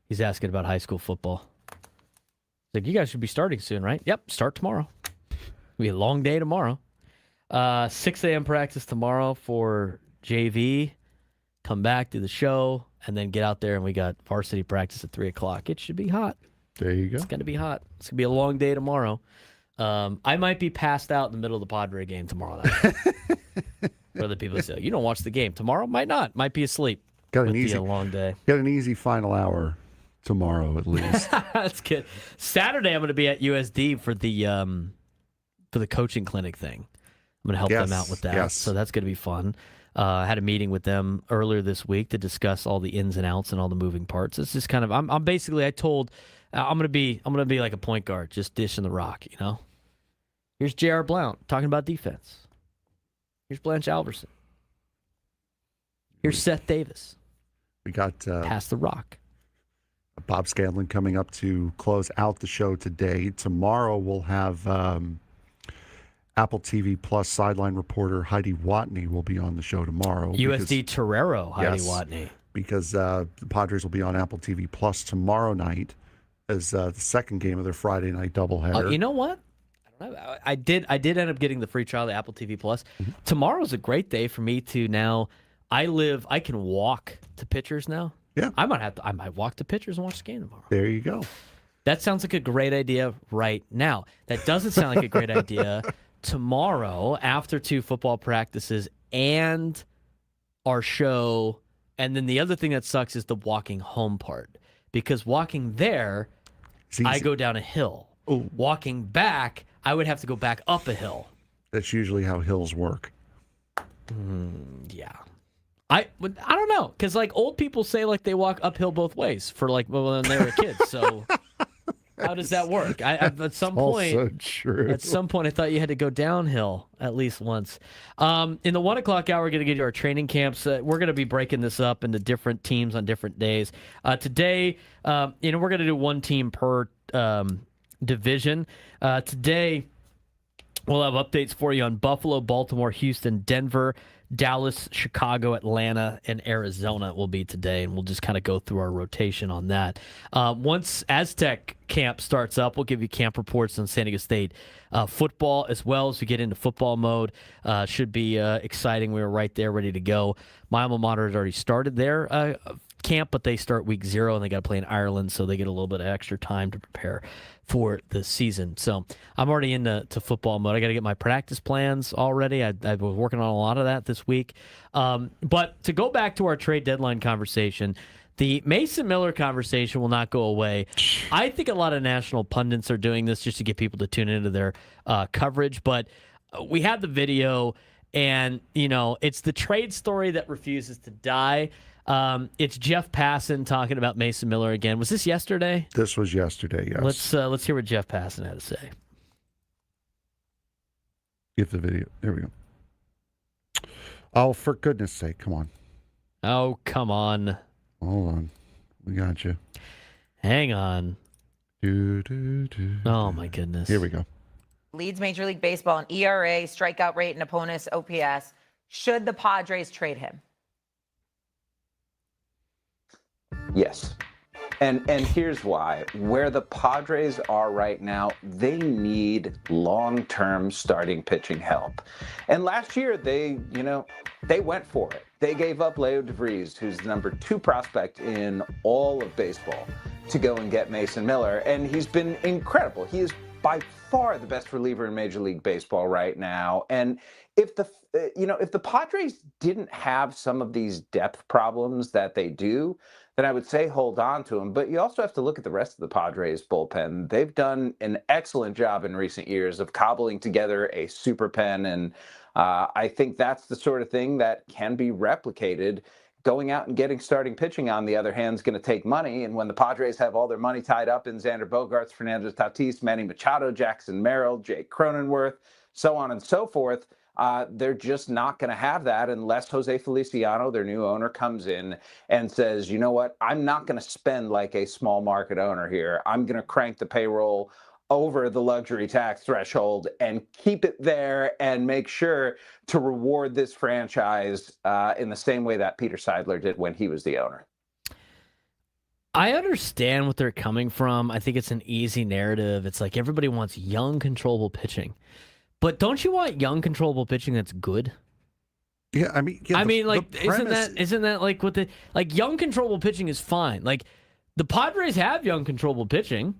He's asking about high school football. He's like, you guys should be starting soon, right? Yep, start tomorrow. It'll be a long day tomorrow. 6 a.m. practice tomorrow for JV. Come back, do the show, and then get out there, and we got varsity practice at 3 o'clock. It should be hot. There you go. It's going to be hot. It's going to be a long day tomorrow. I might be passed out in the middle of the Padre game tomorrow night. For the people that say, you don't watch the game. Tomorrow, might not. Might be asleep. Got an Be easy a long day. Got an easy final hour tomorrow at least. That's good. Saturday, I'm going to be at USD for the coaching clinic thing. I'm going to help them out with that. Yes. So that's going to be fun. I had a meeting with them earlier this week to discuss all the ins and outs and all the moving parts. It's just kind of I'm basically I told I'm gonna be like a point guard, just dishing the rock. You know, here's J.R. Blount talking about defense. Here's Blanche Alverson. Here's Seth Davis. We got pass the rock. Bob Scanlan coming up to close out the show today. Tomorrow we'll have Apple TV Plus sideline reporter Heidi Watney will be on the show tomorrow. USD Torero, Heidi Watney. Because the Padres will be on Apple TV Plus tomorrow night as the second game of their Friday night doubleheader. You know what? I don't know. I did end up getting the free trial of Apple TV Plus. Mm-hmm. Tomorrow's a great day for me to now. I can walk to pitchers now. Yeah. I might walk to pitchers and watch the game tomorrow. There you go. That sounds like a great idea right now. That doesn't sound like a great idea tomorrow after 2 football practices and our show. And then the other thing that sucks is the walking home part. Because walking there, I go down a hill. Ooh. Walking back, I would have to go back up a hill. That's usually how hills work. Yeah. I don't know. Because like old people say like they walk uphill both ways for like when they were kids. So how does that work? At some point, also true. At some point, I thought you had to go downhill at least once. In the 1 o'clock hour, we're going to get to our training camps. We're going to be breaking this up into different teams on different days. Today, we're going to do one team per division. Today, we'll have updates for you on Buffalo, Baltimore, Houston, Denver, Dallas, Chicago, Atlanta, and Arizona will be today, and we'll just kind of go through our rotation on that. Once Aztec camp starts up, we'll give you camp reports on San Diego State football as well as we get into football mode. Should be exciting. We were right there, ready to go. My alma mater has already started their camp, but they start week 0, and they got to play in Ireland, so they get a little bit of extra time to prepare for the season. So I'm already into football mode. I got to get my practice plans all ready. I was working on a lot of that this week. But to go back to our trade deadline conversation, the Mason Miller conversation will not go away. I think a lot of national pundits are doing this just to get people to tune into their coverage. But we had the video, and, it's the trade story that refuses to die. It's Jeff Passan talking about Mason Miller again. Was this yesterday? This was yesterday, yes. Let's hear what Jeff Passan had to say. Get the video. There we go. Oh, for goodness sake, come on. Oh, come on. Hold on. We got you. Hang on. Oh, my goodness. Here we go. Leads Major League Baseball in ERA, strikeout rate, and opponent's OPS. Should the Padres trade him? Yes. And here's why. Where the Padres are right now, they need long-term starting pitching help. And last year, they went for it. They gave up Leo DeVries, who's the number 2 prospect in all of baseball, to go and get Mason Miller. And he's been incredible. He is by far the best reliever in Major League Baseball right now. And if the Padres didn't have some of these depth problems that they do, then I would say hold on to him. But you also have to look at the rest of the Padres bullpen. They've done an excellent job in recent years of cobbling together a super pen. And I think that's the sort of thing that can be replicated. Going out and getting starting pitching, on the other hand, is going to take money. And when the Padres have all their money tied up in Xander Bogaerts, Fernando Tatis, Manny Machado, Jackson Merrill, Jake Cronenworth, so on and so forth, They're just not going to have that unless Jose Feliciano, their new owner, comes in and says, you know what, I'm not going to spend like a small market owner here. I'm going to crank the payroll over the luxury tax threshold and keep it there and make sure to reward this franchise in the same way that Peter Seidler did when he was the owner. I understand what they're coming from. I think it's an easy narrative. It's like everybody wants young, controllable pitching. But don't you want young, controllable pitching that's good? Yeah, I mean, isn't that like what young, controllable pitching is fine. Like the Padres have young, controllable pitching.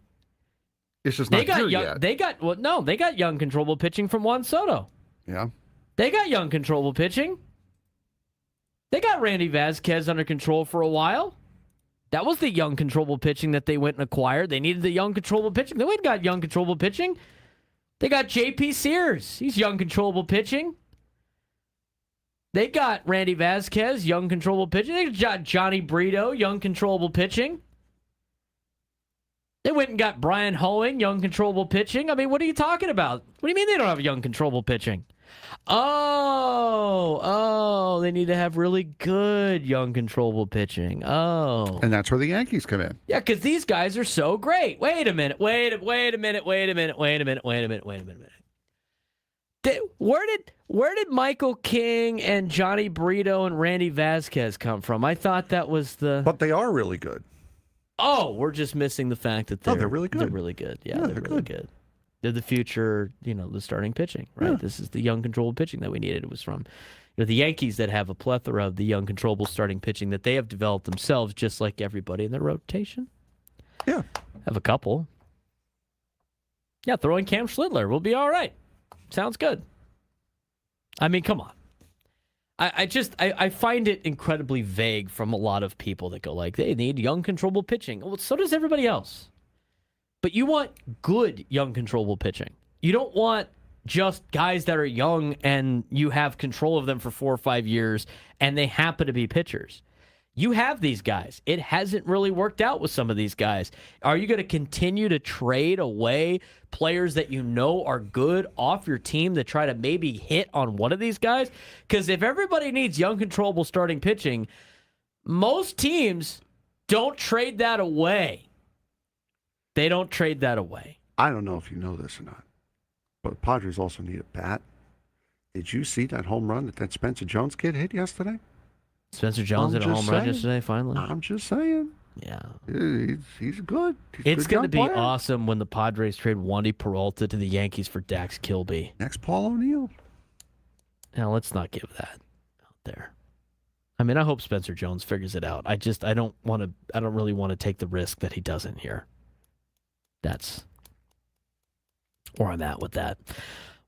It's just not here young, yet. They got young, controllable pitching from Juan Soto. Yeah, they got young, controllable pitching. They got Randy Vasquez under control for a while. That was the young, controllable pitching that they went and acquired. They needed the young, controllable pitching. They went and got young, controllable pitching. They got J.P. Sears. He's young, controllable pitching. They got Randy Vasquez, young, controllable pitching. They got Johnny Brito, young, controllable pitching. They went and got Brian Hoeing, young, controllable pitching. I mean, what are you talking about? What do you mean they don't have young, controllable pitching? Oh, they need to have really good young, controllable pitching. Oh. And that's where the Yankees come in. Yeah, because these guys are so great. Wait a minute. Where did Michael King and Johnny Brito and Randy Vasquez come from? I thought that was the... But they are really good. Oh, we're just missing the fact that they're really good. They're really good. Yeah, they're really good. They're the future, the starting pitching, right? Yeah. This is the young, controllable pitching that we needed. It was from the Yankees that have a plethora of the young, controllable starting pitching that they have developed themselves, just like everybody in their rotation. Yeah. Have a couple. Yeah, throw in Cam Schlittler. We'll be all right. Sounds good. I mean, come on. I find it incredibly vague from a lot of people that go like, they need young, controllable pitching. Well, so does everybody else. But you want good, young, controllable pitching. You don't want just guys that are young and you have control of them for 4 or 5 years and they happen to be pitchers. You have these guys. It hasn't really worked out with some of these guys. Are you going to continue to trade away players that you know are good off your team to try to maybe hit on one of these guys? Because if everybody needs young, controllable starting pitching, most teams don't trade that away. They don't trade that away. I don't know if you know this or not, but the Padres also need a bat. Did you see that home run that Spencer Jones kid hit yesterday? Spencer Jones hit a home run yesterday, finally? I'm just saying. Yeah. He's good. It's going to be awesome when the Padres trade Wandy Peralta to the Yankees for Dax Kilby. Next Paul O'Neill. Now, let's not give that out there. I mean, I hope Spencer Jones figures it out. I don't really want to take the risk that he doesn't here. That's where I'm at with that.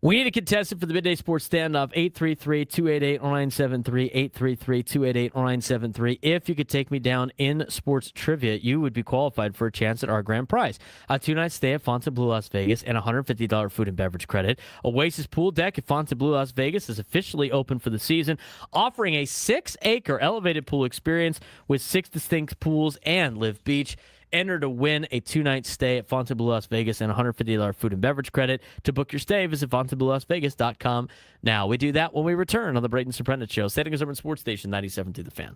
We need a contestant for the Midday Sports Standoff, 833-288-0973, 833-288-0973. If you could take me down in sports trivia, you would be qualified for a chance at our grand prize. A 2-night stay at Fontainebleau, Las Vegas, and a $150 food and beverage credit. Oasis Pool Deck at Fontainebleau, Las Vegas is officially open for the season, offering a 6-acre elevated pool experience with 6 distinct pools and Live Beach. Enter to win a 2-night stay at Fontainebleau, Las Vegas, and a $150 food and beverage credit. To book your stay, visit FontainebleauLasVegas.com. Now, we do that when we return on the Braden Surprenant Show. Standing Urban Sports Station 97 to the Fan.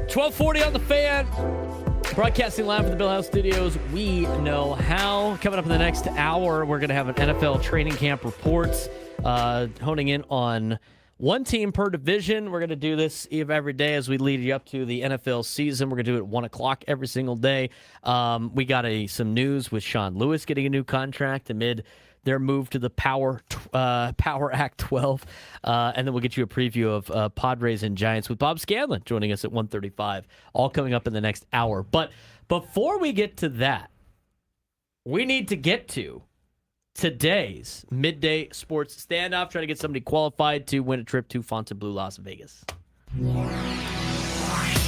1240 on the Fan. Broadcasting live from the Bill House Studios. We know how. Coming up in the next hour, we're going to have an NFL training camp reports, honing in on one team per division. We're going to do this every day as we lead you up to the NFL season. We're going to do it at 1 o'clock every single day. We got some news with Sean Lewis getting a new contract amid their move to the Power Act 12. And then we'll get you a preview of Padres and Giants with Bob Scanlan joining us at 1:35, all coming up in the next hour. But before we get to that, we need to get to today's midday sports standoff, trying to get somebody qualified to win a trip to Fontainebleau, Las Vegas.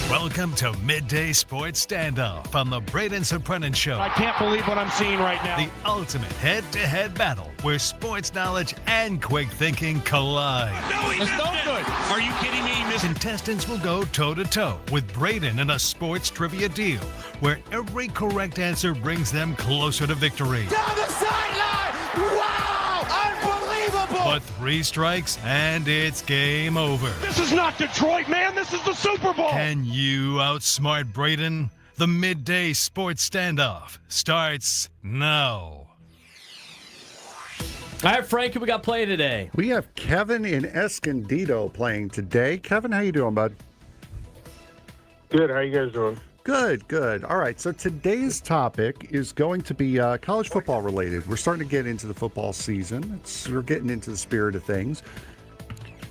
Welcome to Midday Sports Standoff on the Braden Surprenant Show. I can't believe what I'm seeing right now. The ultimate head-to-head battle where sports knowledge and quick thinking collide. No, he's no good. Are you kidding me? Contestants will go toe-to-toe with Braden in a sports trivia deal where every correct answer brings them closer to victory. Down the sideline! Wow! Unbelievable! But 3 strikes and it's game over. This is not Detroit, man. This is the Super Bowl. Can you outsmart Braden? The Midday Sports Standoff starts now. All right, Frank, who we got playing today? We have Kevin in Escondido playing today. Kevin, how you doing, bud? Good. How you guys doing? Good, good. All right, so today's topic is going to be college football related. We're starting to get into the football season. We're getting into the spirit of things.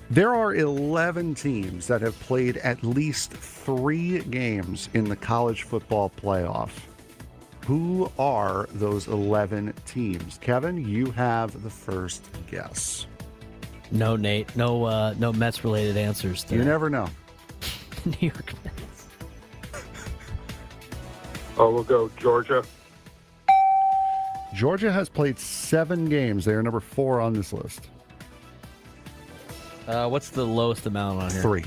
There are 11 teams that have played at least 3 games in the college football playoff. Who are those 11 teams? Kevin, you have the first guess. No, Nate. No Mets-related answers there. You never know. New York Mets. Oh, we'll go Georgia. Georgia has played 7 games. They are number 4 on this list. What's the lowest amount on here? 3.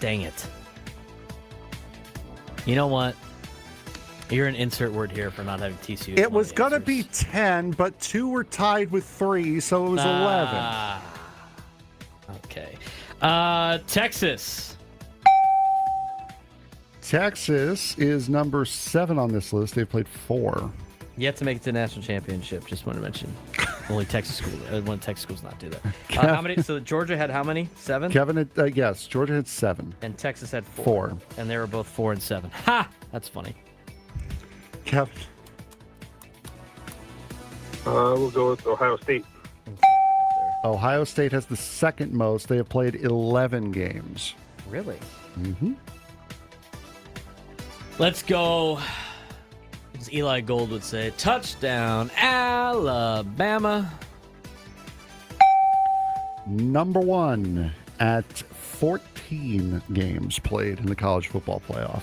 Dang it. You know what? You're an insert word here for not having TCU. It was going to be 10, but 2 were tied with 3, so it was 11. Okay. Texas. Texas is number 7 on this list. They've played 4. Yet to make it to the national championship. Just want to mention. Only Texas schools. One Texas schools not do that. How many? So Georgia had how many? 7. Kevin, had, yes, Georgia had 7, and Texas had 4. 4, and they were both 4 and 7. Ha! That's funny. Kevin, We'll go with Ohio State. Ohio State has the second most. They have played 11 games. Really? Mm-hmm. Let's go. As Eli Gold would say, touchdown, Alabama. Number 1 at 14 games played in the college football playoff.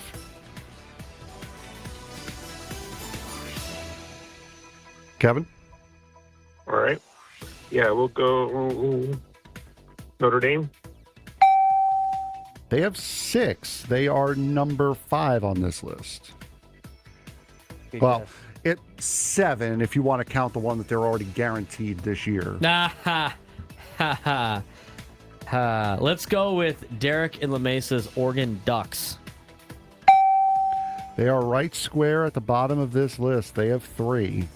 Kevin? All right. Yeah, we'll go Notre Dame. They have 6. They are number 5 on this list. Well, it's 7 if you want to count the one that they're already guaranteed this year. Let's go with Derek and LaMesa's Oregon Ducks. They are right square at the bottom of this list. They have 3.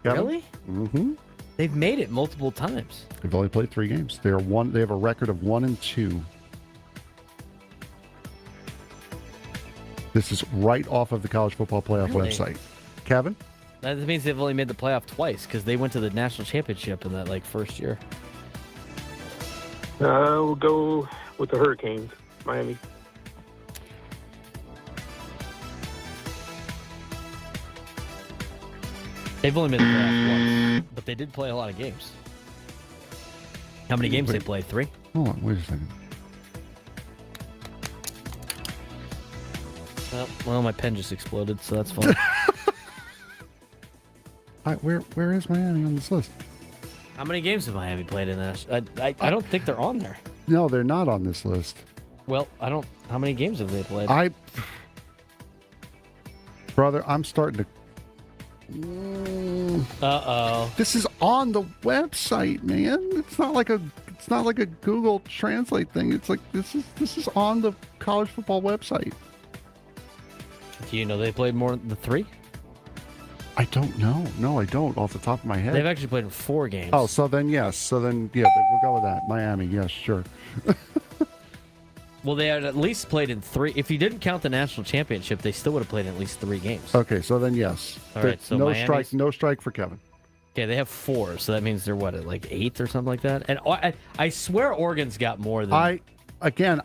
Kevin? Really? Mm-hmm. They've made it multiple times. They've only played 3 games. They have a record of 1-2. This is right off of the College Football Playoff website. Kevin? That means they've only made the playoff twice because they went to the national championship in that first year. We'll go with the Hurricanes, Miami. They've only made the playoff once, but they did play a lot of games. How many games they played? 3? Hold on, wait a second. Well, my pen just exploded, so that's fine. Where is Miami on this list? How many games have Miami played in that? I don't think they're on there. No, they're not on this list. Well, I don't. How many games have they played? Brother, I'm starting to. Uh-oh. This is on the website, man. It's not like a It's not like a Google Translate thing. It's like this is on the college football website. Do you know they played more than 3? I don't know. No, I don't. Off the top of my head, They've actually played in 4 games. Oh, so then yes. So then yeah, we'll go with that. Miami, yes, sure. Well, they had at least played in 3. If you didn't count the national championship, they still would have played in at least 3 games. Okay, so then yes. All right, so no Miami's- strike for Kevin. Okay, they have 4, so that means they're what, at like 8th or something like that. And I swear Oregon's got more than.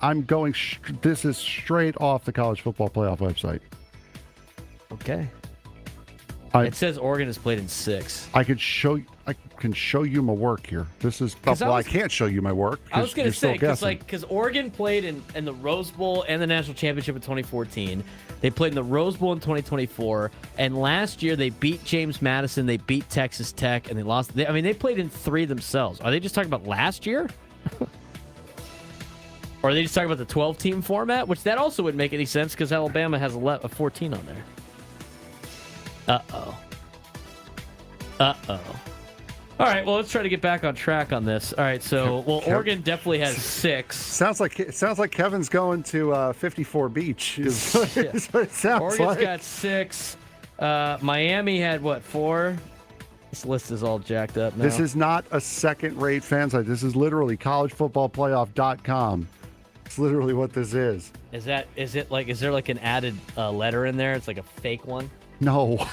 I'm going. This is straight off the college football playoff website. Okay. It says Oregon has played in 6. I can show you my work here. This is I can't show you my work. I was going to say because because Oregon played in the Rose Bowl and the national championship in 2014. They played in the Rose Bowl in 2024, and last year they beat James Madison, they beat Texas Tech, and they lost. They played in 3 themselves. Are they just talking about last year? Or are they just talking about the 12-team format? Which that also wouldn't make any sense because Alabama has a 14 on there. Uh-oh. All right, well, let's try to get back on track on this. All right, so, Oregon definitely has 6. Sounds like Kevin's going to 54 Beach. Is what it sounds Oregon's like. got 6. Miami had, 4? This list is all jacked up now. This is not a second-rate fan site. This is literally collegefootballplayoff.com. It's literally what this is. Is there like an added letter in there? It's like a fake one? No.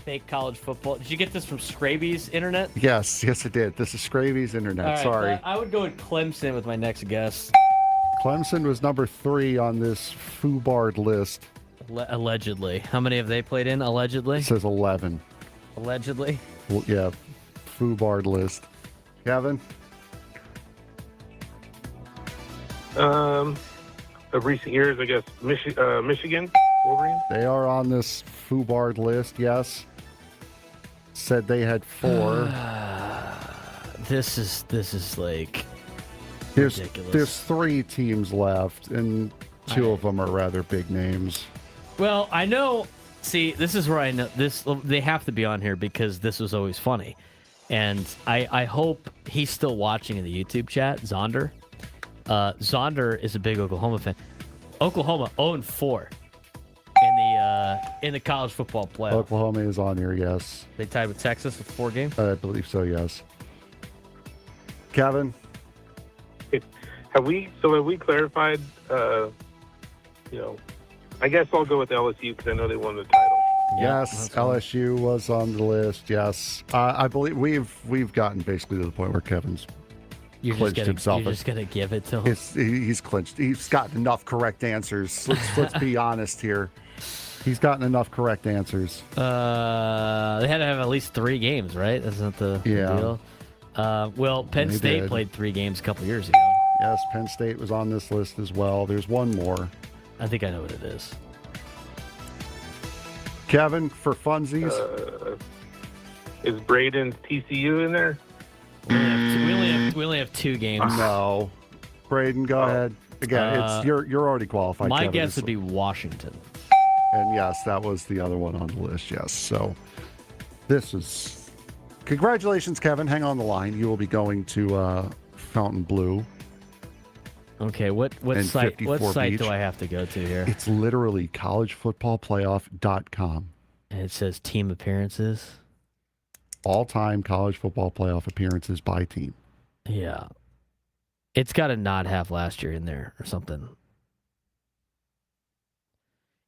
Fake college football. Did you get this from Scraby's internet? Yes, I did. This is Scravy's internet. All right, Sorry. I would go with Clemson with my next guess. Clemson was number 3 on this FUBARD list. Allegedly. How many have they played in, allegedly? It says 11. Allegedly? Well, yeah, FUBARD list. Kevin? Of recent years, I guess, Michigan Wolverines. They are on this FUBARD list, yes. Said they had 4. This is like There's ridiculous. There's 3 teams left, and 2 of them are rather big names. Well, I know. See, this is where I know this. They have to be on here because this was always funny, and I hope he's still watching in the YouTube chat. Zonder, Zonder is a big Oklahoma fan. Oklahoma 0-4 in the college football playoff. Oklahoma is on here, yes. They tied with Texas with 4 games. I believe so, yes. Kevin? Have we clarified, I guess I'll go with LSU because I know they won the title. Yes, LSU was on the list, yes. I believe we've gotten basically to the point where Kevin's clinched himself. You're just going to give it to him? He's clinched. He's gotten enough correct answers. Let's be honest here. He's gotten enough correct answers. They had to have at least 3 games, right? That's not the deal. Well, Penn State played 3 games a couple years ago. Yes, Penn State was on this list as well. There's one more. I think I know what it is. Kevin, for funsies. Is Braden's TCU in there? We only have 2 games. No. Braden, go ahead. Again, it's you're already qualified. My Kevin. guess would be Washington. And yes, that was the other one on the list. Yes. So this is congratulations, Kevin. Hang on the line. You will be going to Fountain Blue. Okay, what site Beach. do I have to go to here? It's literally collegefootballplayoff.com. And it says team appearances. All-time college football playoff appearances by team. Yeah. It's got to not have last year in there or something.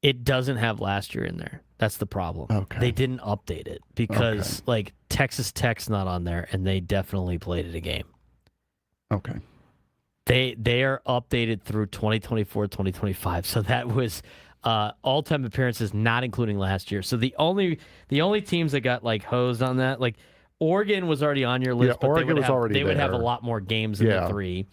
It doesn't have last year in there. That's the problem. Okay. They didn't update it because Texas Tech's not on there and they definitely played it a game. Okay. They are updated through 2024, 2025. So that was all-time appearances, not including last year. So the only teams that got hosed on that, Oregon was already on your list, Yeah, but Oregon was already they would have a there. lot more games than the 3.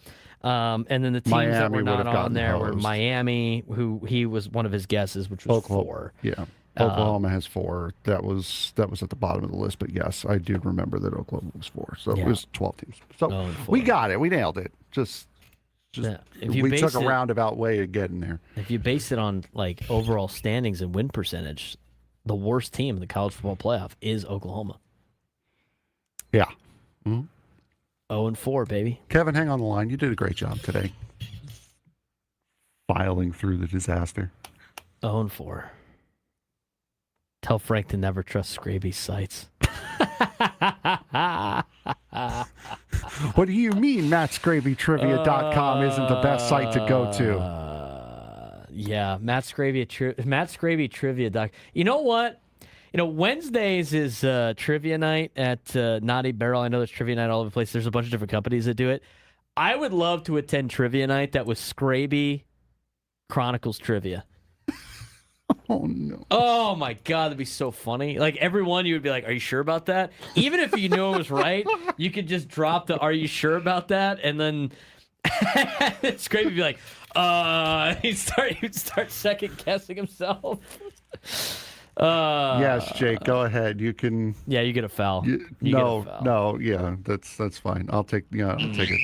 And then the teams that were not on there were Miami, who he was one of his guesses, which was Oklahoma, 4. Yeah. Oklahoma has 4. That was at the bottom of the list, but yes, I do remember that Oklahoma was 4. So it was 12 teams. So we got it. We nailed it. We took a roundabout way of getting there. If you base it on overall standings and win percentage, the worst team in the college football playoff is Oklahoma. Yeah. Mm-hmm. 0-4, baby. Kevin, hang on the line. You did a great job today. Filing through the disaster. 0-4. Tell Frank to never trust Scraby's sites. What do you mean MattScravyTrivia.com isn't the best site to go to? Yeah, Matt Scravy Trivia. You know what? Wednesdays is trivia night at Naughty Barrel. I know there's trivia night all over the place. There's a bunch of different companies that do it. I would love to attend trivia night that was Scraby Chronicles Trivia. Oh, no. Oh, my God. That'd be so funny. Like, everyone, you would be like, are you sure about that? Even if you knew it was right, you could just drop the, are you sure about that? And then Scraby would be like, he'd start second-guessing himself. Yes, Jake, go ahead. You can. Yeah, you get a foul. Yeah, that's fine. I'll take it.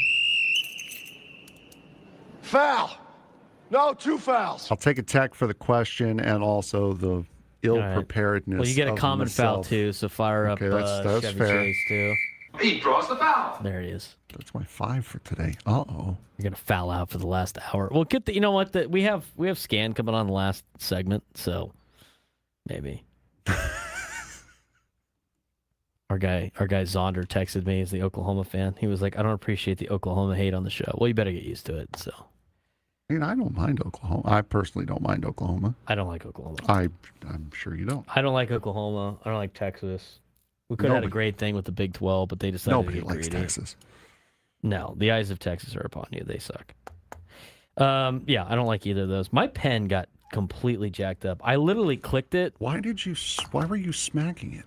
Foul. No, 2 fouls. I'll take a tech for the question and also the ill-preparedness. Well, you get a of common foul, myself. too, so fire up that's Chevy fair. Chase, too. He draws the foul. There it is. That's my 5 for today. Uh-oh. You're gonna foul out for the last hour. Well, you know what? We have Scan coming on the last segment, so maybe. Our guy Zonder texted me. He's the Oklahoma fan. He was like, I don't appreciate the Oklahoma hate on the show. Well, you better get used to it. So. I mean, I don't mind Oklahoma. I personally don't mind Oklahoma. I don't like Oklahoma. I'm sure you don't. I don't like Oklahoma. I don't like Texas. We could have had a great thing with the Big 12, but they decided nobody to get likes greedy. Texas. No, the eyes of Texas are upon you. They suck. Yeah, I don't like either of those. My pen got completely jacked up. I literally clicked it. Why were you smacking it?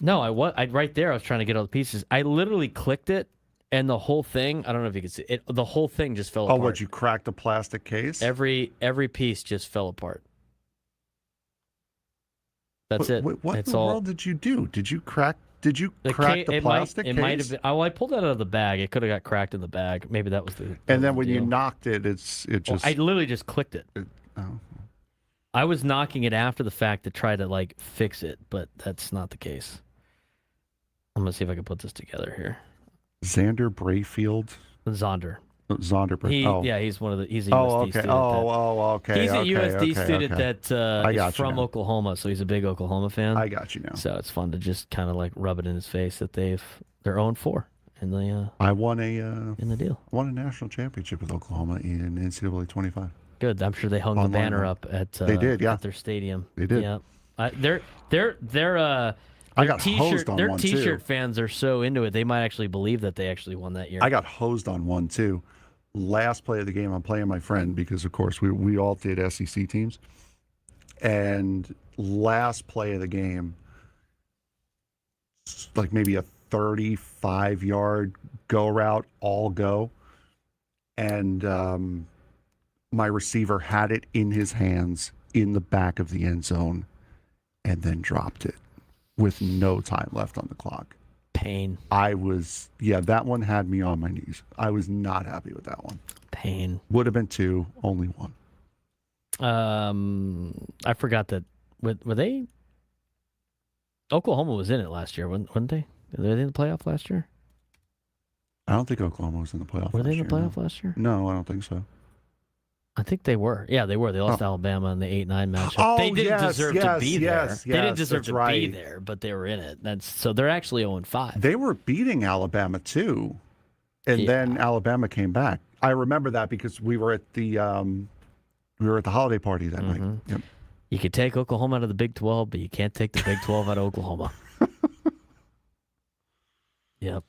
No, I right there. I was trying to get all the pieces. I literally clicked it, and the whole thing. I don't know if you can see it. The whole thing just fell apart. Oh, what? You cracked the plastic case? Every piece just fell apart. That's it. What in the world did you do? Did you crack the plastic case? It might have been. Oh, I pulled that out of the bag. It could have got cracked in the bag. Maybe that was the. And then when you knocked it, it just. I literally just clicked it. Oh. I was knocking it after the fact to try to fix it, but that's not the case. I'm gonna see if I can put this together here. Xander Brayfield. Zonder. Zonder Brayfield. Yeah, he's one of the. He's a USD student. Okay. He's a USD student that is from Oklahoma, so he's a big Oklahoma fan. I got you now. So it's fun to just kind of rub it in his face that they're 0-4 in the. I won in the deal. Won a national championship with Oklahoma in NCAA 25. Good. I'm sure they hung the banner up at. They did, yeah. At their stadium. They did. Yeah. They're I got hosed on their one T-shirt too. fans are so into it, they might actually believe that they actually won that year. I got hosed on one too. Last play of the game, I'm playing my friend because, of course, we all did SEC teams. And last play of the game, maybe a 35-yard go route, all go. And my receiver had it in his hands in the back of the end zone and then dropped it with no time left on the clock. Pain. That one had me on my knees. I was not happy with that one. Pain. Would have been 2, only 1. I forgot that. Were they? Oklahoma was in it last year, weren't they? Were they in the playoff last year? I don't think Oklahoma was in the playoff. Were they in the playoff last year? No, I don't think so. I think they were. Yeah, they were. They lost to Alabama in the 8-9 matchup. Oh, they didn't deserve to be there. They didn't deserve to be there, but they were in it. So they're actually 0-5. They were beating Alabama too, and then Alabama came back. I remember that because we were at the holiday party that night. Yep. You could take Oklahoma out of the Big 12, but you can't take the Big 12 out of Oklahoma. Yep.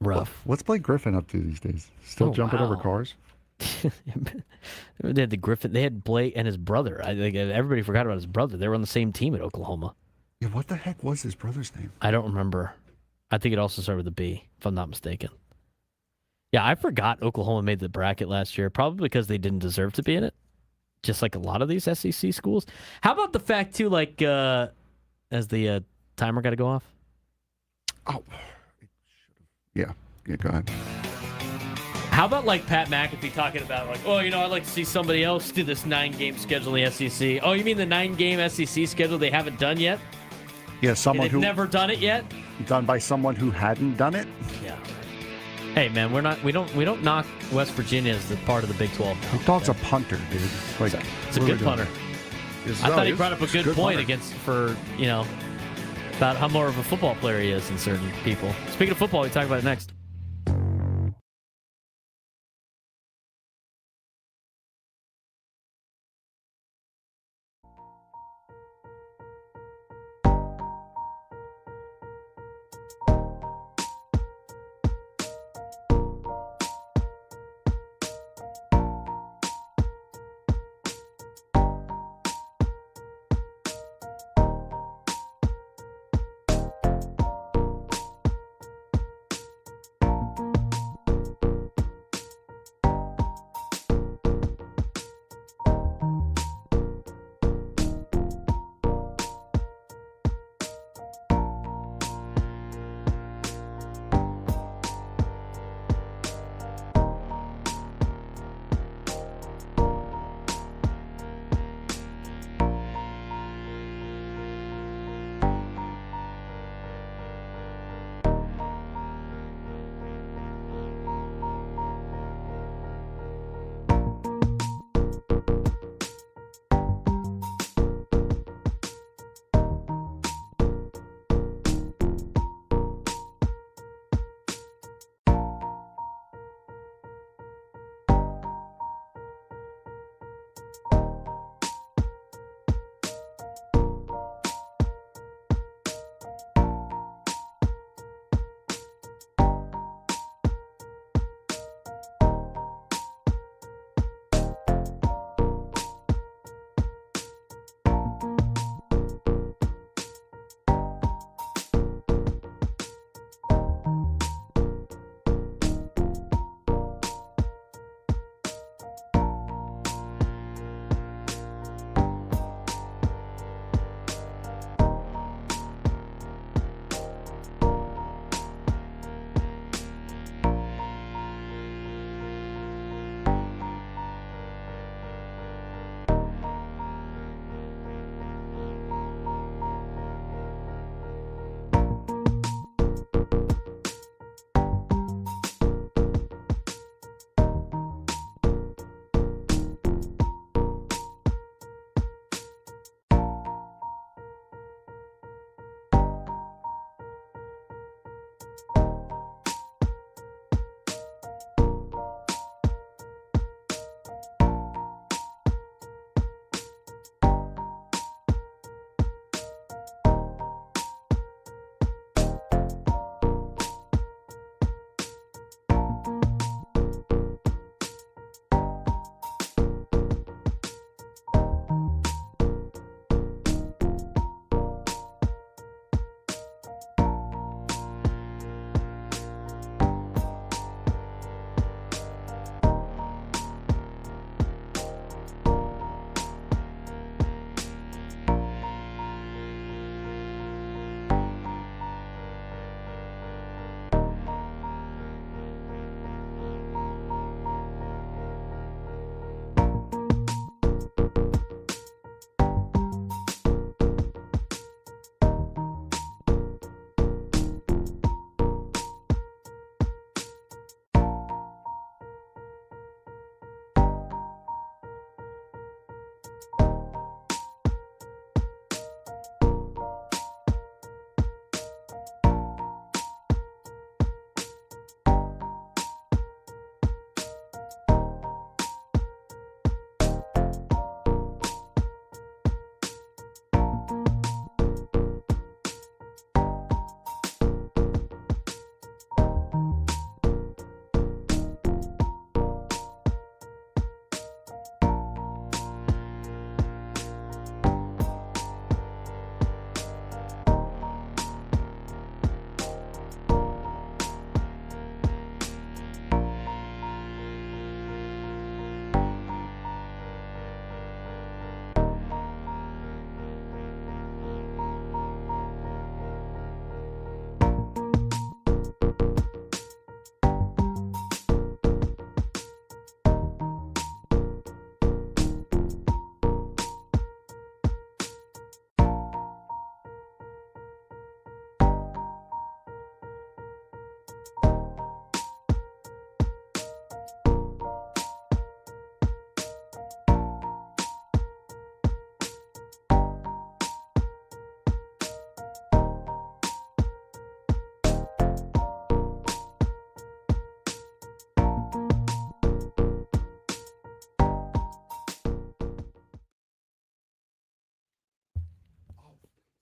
Rough. What's Blake Griffin up to these days? Still jumping over cars? They had the Griffin. They had Blake and his brother. I think everybody forgot about his brother. They were on the same team at Oklahoma. Yeah, what the heck was his brother's name? I don't remember. I think it also started with a B, if I'm not mistaken. Yeah, I forgot Oklahoma made the bracket last year, probably because they didn't deserve to be in it, just like a lot of these SEC schools. How about the fact, too, as the timer got to go off? Oh, yeah, go ahead. How about Pat McAfee talking about I'd like to see somebody else do this 9-game schedule in the SEC. Oh, you mean the 9-game SEC schedule they haven't done yet? Yeah, someone who've never done it yet? Done by someone who hadn't done it? Yeah. Hey man, we don't knock West Virginia as the part of the Big 12. He thought it's a punter, dude. Like, it's a good punter. I thought he brought up a good point punter. About how more of a football player he is than certain people. Speaking of football, we talk about it next.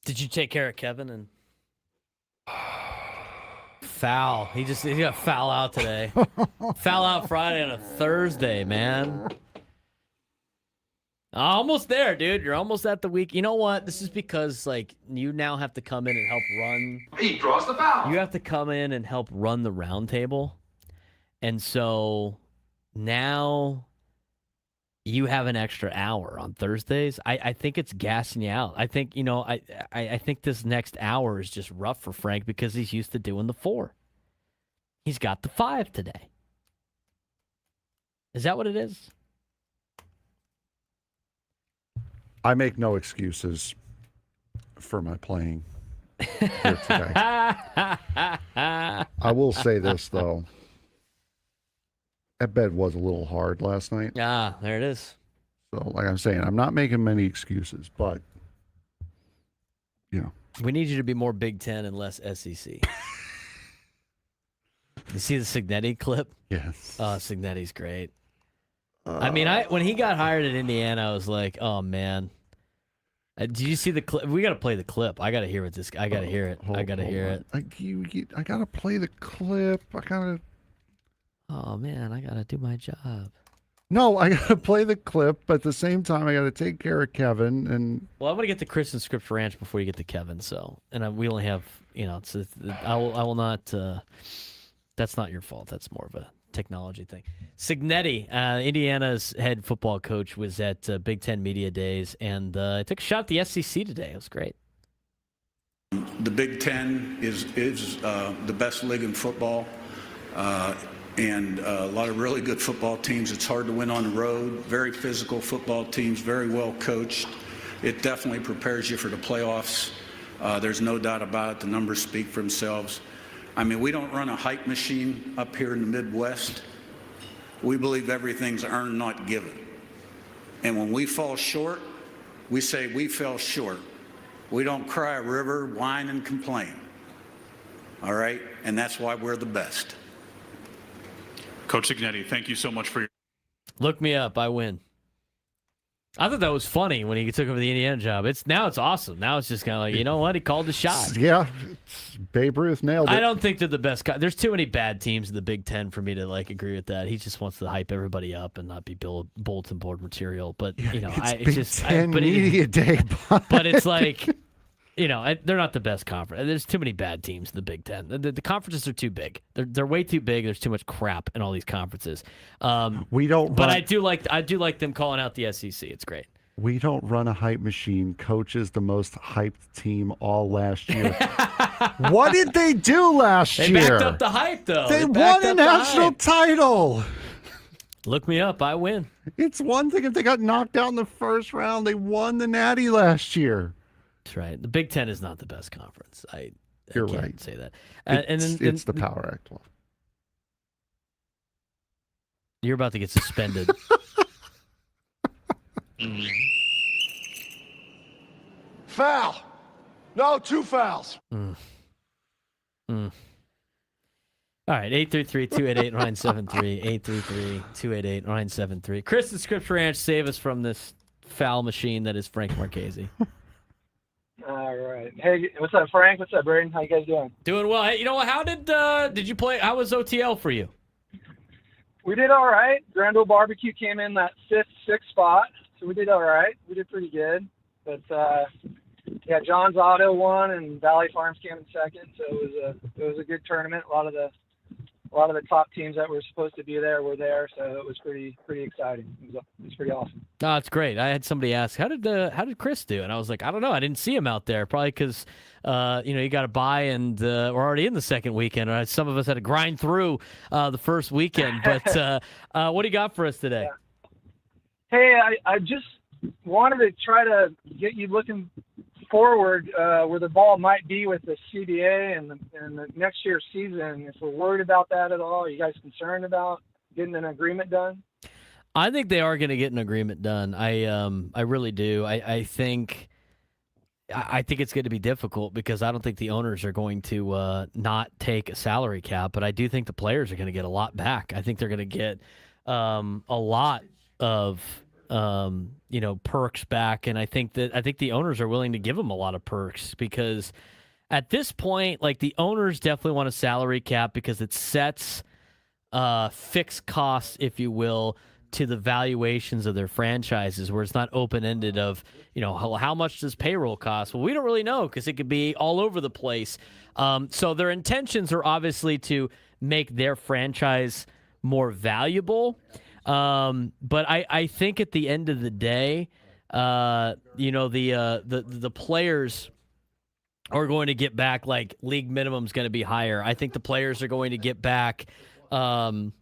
Did you take care of Kevin and foul? He got foul out today. Foul out Friday on a Thursday, man. Almost there, dude. You're almost at the week. You know what? This is because you now have to come in and help run. He draws the foul. You have to come in and help run the round table. And so now you have an extra hour on Thursdays. I think it's gassing you out. I think, I think this next hour is just rough for Frank because he's used to doing the 4. He's got the 5 today. Is that what it is? I make no excuses for my playing here today. I will say this, though. That bed was a little hard last night. Ah, there it is. So, like I'm saying, I'm not making many excuses, but, We need you to be more Big Ten and less SEC. You see the Cignetti clip? Yes. Oh, Cignetti's great. When he got hired at Indiana, I was like, oh, man. Did you see the clip? We got to play the clip. I got to hear what this. I got to hear it. I got to hear it. I got to play the clip. Oh, man, I got to do my job. No, I got to play the clip, but at the same time, I got to take care of Kevin. And Well, I'm going to get to Chris and Scripps Ranch before you get to Kevin. We only have, I will not, that's not your fault. That's more of a technology thing. Cignetti, Indiana's head football coach, was at Big Ten Media Days and took a shot at the SEC today. It was great. The Big Ten is the best league in football, and a lot of really good football teams. It's hard to win on the road. Very physical football teams, very well coached. It definitely prepares you for the playoffs. There's no doubt about it. The numbers speak for themselves. We don't run a hype machine up here in the Midwest. We believe everything's earned, not given. And when we fall short, we say we fell short. We don't cry a river, whine, and complain. All right? And that's why we're the best. Coach Cignetti, thank you so much for your... Look me up. I win. I thought that was funny when he took over the Indiana job. It's awesome. Now it's just kind of like, you know what? He called the shot. Yeah, Babe Ruth nailed it. I don't think they're the best. There's too many bad teams in the Big Ten for me to agree with that. He just wants to hype everybody up and not be bulletin board material. But it's Media Day. But it's like, they're not the best conference. There's too many bad teams in the Big Ten. The conferences are too big. They're way too big. There's too much crap in all these conferences. We don't. But I do like them calling out the SEC. It's great. We don't run a hype machine. Coach is the most hyped team all last year. What did they do last year? They backed up the hype, though. They won a national title. Look me up. I win. It's one thing if they got knocked out in the first round. They won the Natty last year. That's right. The Big Ten is not the best conference. I You're can't right. say that. It's the Power Act. You're about to get suspended. Foul. No, 2 fouls. All right, 833-288-973, 833-288-973. Chris and Scripps Ranch, save us from this foul machine that is Frank Marchese. All right. Hey, what's up, Frank? What's up, Braden? How you guys doing? Doing well. Hey, you know what? How did you play? How was OTL for you? We did all right. Grand Ole Barbecue came in that 5th, 6th spot, so we did all right. We did pretty good. But, John's Auto won and Valley Farms came in 2nd, so it was a good tournament. A lot of the top teams that were supposed to be there were there, so it was pretty exciting. It was pretty awesome. Oh, it's great. I had somebody ask, how did Chris do? And I was like, I don't know. I didn't see him out there. Probably because, you got to buy and we're already in the second weekend. Some of us had to grind through the first weekend. But what do you got for us today? Yeah. Hey, I just wanted to try to get you looking forward where the ball might be with the CBA and the next year's season. If we're worried about that at all, are you guys concerned about getting an agreement done? I think they are going to get an agreement done. I really do. I think it's going to be difficult because I don't think the owners are going to not take a salary cap, but I do think the players are going to get a lot back. I think they're going to get a lot of perks back, and I think the owners are willing to give him a lot of perks because at this point, like the owners definitely want a salary cap because it sets fixed costs, if you will, to the valuations of their franchises, where it's not open-ended of, how much does payroll cost? Well, we don't really know because it could be all over the place. So their intentions are obviously to make their franchise more valuable. But I think at the end of the day, the players are going to get back, like league minimum is going to be higher. I think the players are going to get back, maybe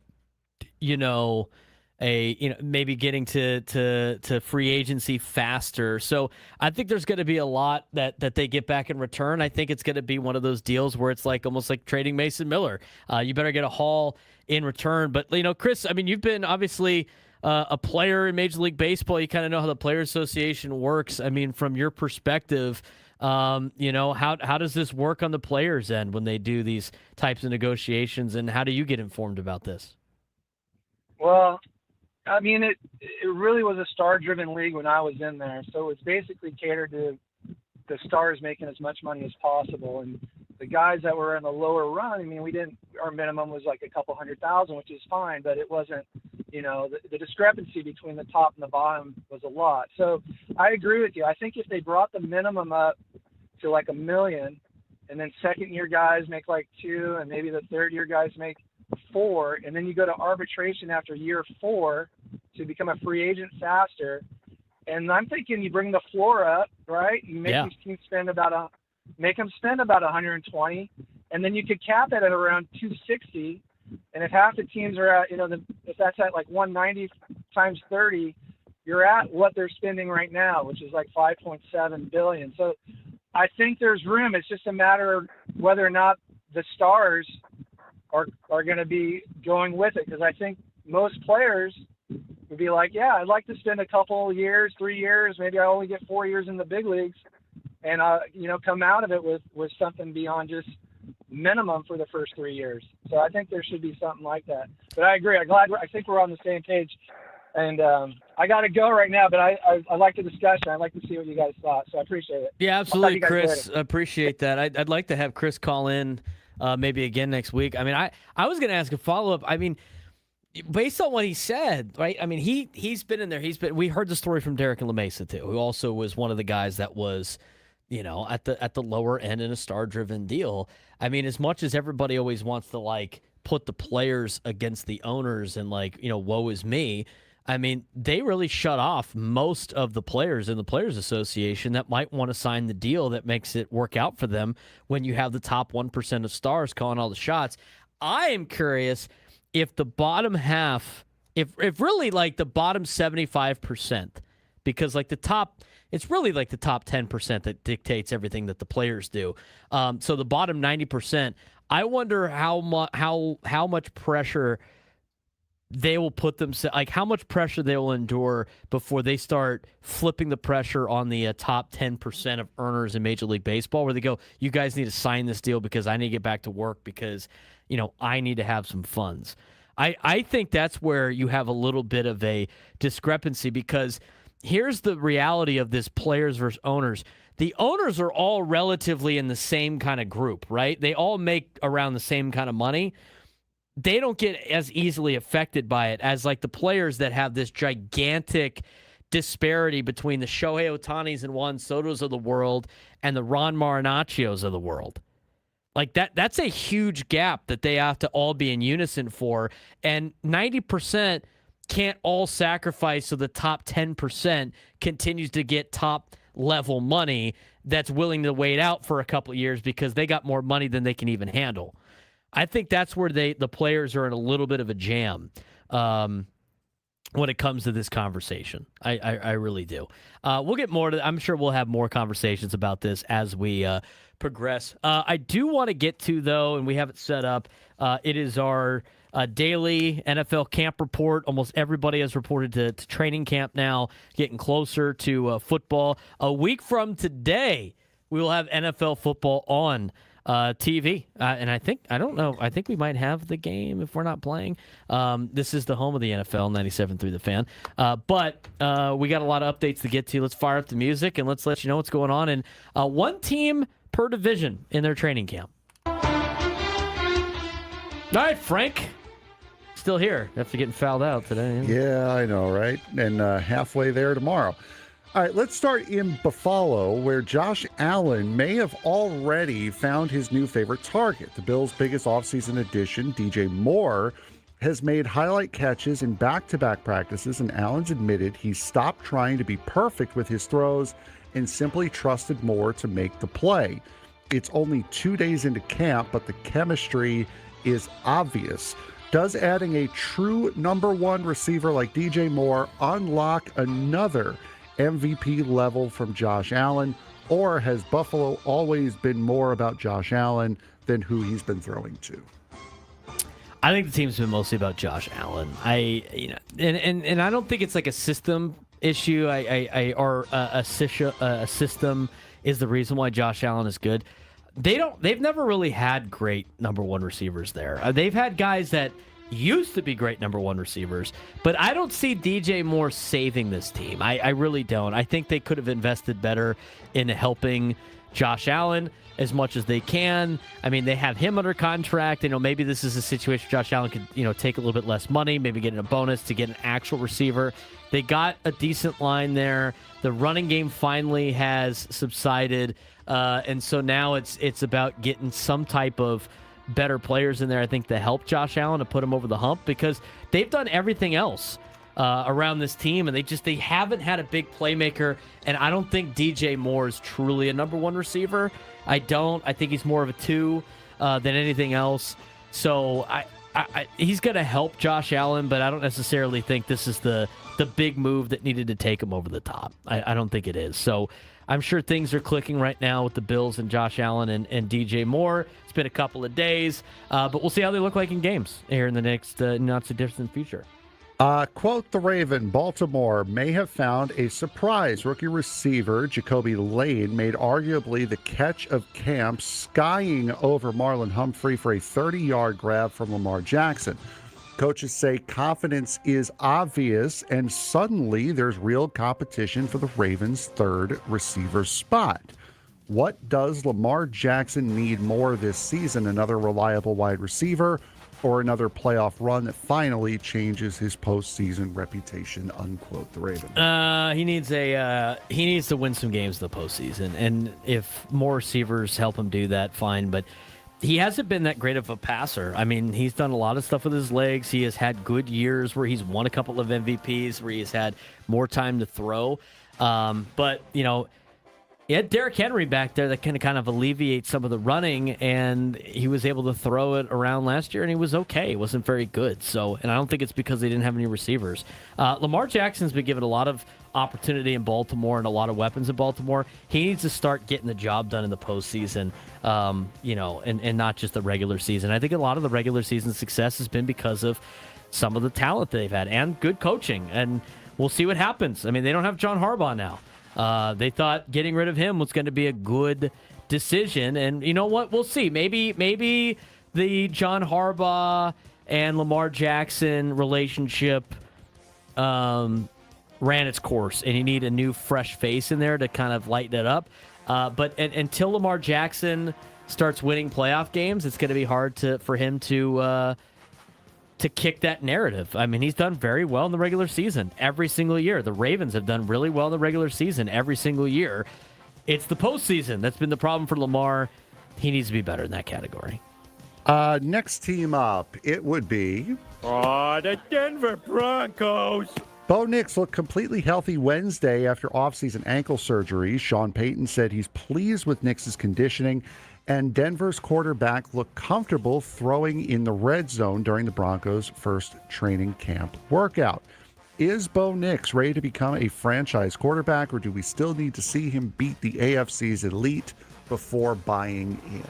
getting to free agency faster. So I think there's going to be a lot that they get back in return. I think it's going to be one of those deals where it's like almost like trading Mason Miller. You better get a haul in return. But, Chris, I mean, you've been obviously a player in Major League Baseball. You kind of know how the Players Association works. I mean, from your perspective, how does this work on the players' end when they do these types of negotiations, and how do you get informed about this? Well, I mean, it really was a star-driven league when I was in there, so it's basically catered to the stars making as much money as possible. And the guys that were in the lower run, I mean, our minimum was like a couple $100,000, which is fine, but it wasn't, the discrepancy between the top and the bottom was a lot. So I agree with you. I think if they brought the minimum up to like $1 million, and then second-year guys make like $2 million, and maybe the third-year guys make $4 million, and then you go to arbitration after year 4 to become a free agent faster. And I'm thinking you bring the floor up, right? You make these teams spend about $120, and then you could cap it at around $260. And if half the teams are at, if that's at like 190 times 30, you're at what they're spending right now, which is like $5.7 billion. So I think there's room. It's just a matter of whether or not the stars are going to be going with it, because I think most players would be like, yeah, I'd like to spend a couple years, 3 years, maybe I only get 4 years in the big leagues, and come out of it with something beyond just minimum for the first 3 years. So I think there should be something like that. But I agree. I think we're on the same page. And I got to go right now, but I like the discussion. I'd like to see what you guys thought. So I appreciate it. Yeah, absolutely, Chris. Appreciate that. I'd like to have Chris call in maybe again next week. I mean, I was going to ask a follow-up. I mean, based on what he said, right? I mean, he's been in there. We heard the story from Derek and LaMesa too, who also was one of the guys that was, at the lower end in a star-driven deal. I mean, as much as everybody always wants to like put the players against the owners and like, woe is me. I mean, they really shut off most of the players in the Players Association that might want to sign the deal that makes it work out for them when you have the top 1% of stars calling all the shots. I am curious if the bottom half, if really like the bottom 75%, because like it's really like the top 10% that dictates everything that the players do. So the bottom 90%, I wonder how much pressure they will put themselves, like how much pressure they will endure before they start flipping the pressure on the top 10% of earners in Major League Baseball, where they go, you guys need to sign this deal because I need to get back to work because, I need to have some funds. I think that's where you have a little bit of a discrepancy, because here's the reality of this players versus owners. The owners are all relatively in the same kind of group, right? They all make around the same kind of money. They don't get as easily affected by it as like the players that have this gigantic disparity between the Shohei Ohtanis and Juan Sotos of the world and the Ron Marinaccios of the world. Like that's a huge gap that they have to all be in unison for. And 90% can't all sacrifice so the top 10% continues to get top level money that's willing to wait out for a couple of years because they got more money than they can even handle. I think that's where the players are in a little bit of a jam when it comes to this conversation. I really do. We'll get more to. I'm sure we'll have more conversations about this as we progress. I do want to get to, though, and we have it set up. It is our daily NFL camp report. Almost everybody has reported to training camp now, getting closer to football. A week from today, we will have NFL football on TV. And I don't know. I think we might have the game if we're not playing. This is the home of the NFL, 97.3 The Fan. But we got a lot of updates to get to. Let's fire up the music and let's let you know what's going on. And one team per division in their training camp. All right, Frank. Still here after getting fouled out today. Yeah, I know, right? And halfway there tomorrow. All right, let's start in Buffalo, where Josh Allen may have already found his new favorite target. The Bills' biggest offseason addition, DJ Moore, has made highlight catches in back-to-back practices, and Allen's admitted he stopped trying to be perfect with his throws and simply trusted Moore to make the play. It's only 2 days into camp, but the chemistry is obvious. Does adding a true number one receiver like DJ Moore unlock another MVP level from Josh Allen, or has Buffalo always been more about Josh Allen than who he's been throwing to? I think the team's been mostly about Josh Allen. And I don't think it's like a system issue. A system is the reason why Josh Allen is good. They've never really had great number one receivers there. They've had guys that used to be great number one receivers, but I don't see DJ Moore saving this team. I really don't. I think they could have invested better in helping Josh Allen as much as they can. I mean, they have him under contract. Maybe this is a situation where Josh Allen could, take a little bit less money, maybe get a bonus to get an actual receiver. They got a decent line there. The running game finally has subsided. And so now it's about getting some type of better players in there, I think, to help Josh Allen, to put him over the hump, because they've done everything else around this team, and they haven't had a big playmaker, and I don't think DJ Moore is truly a number one receiver. I think he's more of a two than anything else. So he's going to help Josh Allen, but I don't necessarily think this is the big move that needed to take him over the top. I don't think it is. So I'm sure things are clicking right now with the Bills and Josh Allen and DJ Moore. It's been a couple of days, but we'll see how they look like in games here in the next not-so-distant future. Quote the Raven, Baltimore may have found a surprise. Rookie receiver Jacoby Lane made arguably the catch of camp, skying over Marlon Humphrey for a 30-yard grab from Lamar Jackson. Coaches say confidence is obvious, and suddenly there's real competition for the Ravens' third receiver spot. What does Lamar Jackson need more this season? Another reliable wide receiver, or another playoff run that finally changes his postseason reputation? Unquote the Raven. He needs to win some games in the postseason, and if more receivers help him do that, fine. But he hasn't been that great of a passer. I mean, he's done a lot of stuff with his legs. He has had good years where he's won a couple of MVPs, where he's had more time to throw. But, he had Derrick Henry back there that can kind of alleviate some of the running, and he was able to throw it around last year, and he was okay. It wasn't very good. So, and I don't think it's because they didn't have any receivers. Lamar Jackson's been given a lot of opportunity in Baltimore and a lot of weapons in Baltimore. He needs to start getting the job done in the postseason, and not just the regular season. I think a lot of the regular season success has been because of some of the talent they've had and good coaching, and we'll see what happens. I mean, they don't have John Harbaugh now. They thought getting rid of him was going to be a good decision, and you know what? We'll see. Maybe the John Harbaugh and Lamar Jackson relationship ran its course, and you need a new, fresh face in there to kind of lighten it up. But until Lamar Jackson starts winning playoff games, it's going to be hard for him to kick that narrative. I mean, he's done very well in the regular season every single year. The Ravens have done really well in the regular season every single year. It's the postseason that's been the problem for Lamar. He needs to be better in that category. Next team up, it would be the Denver Broncos. Bo Nix looked completely healthy Wednesday after offseason ankle surgery. Sean Payton said he's pleased with Nix's conditioning, and Denver's quarterback looked comfortable throwing in the red zone during the Broncos' first training camp workout. Is Bo Nix ready to become a franchise quarterback, or do we still need to see him beat the AFC's elite before buying in?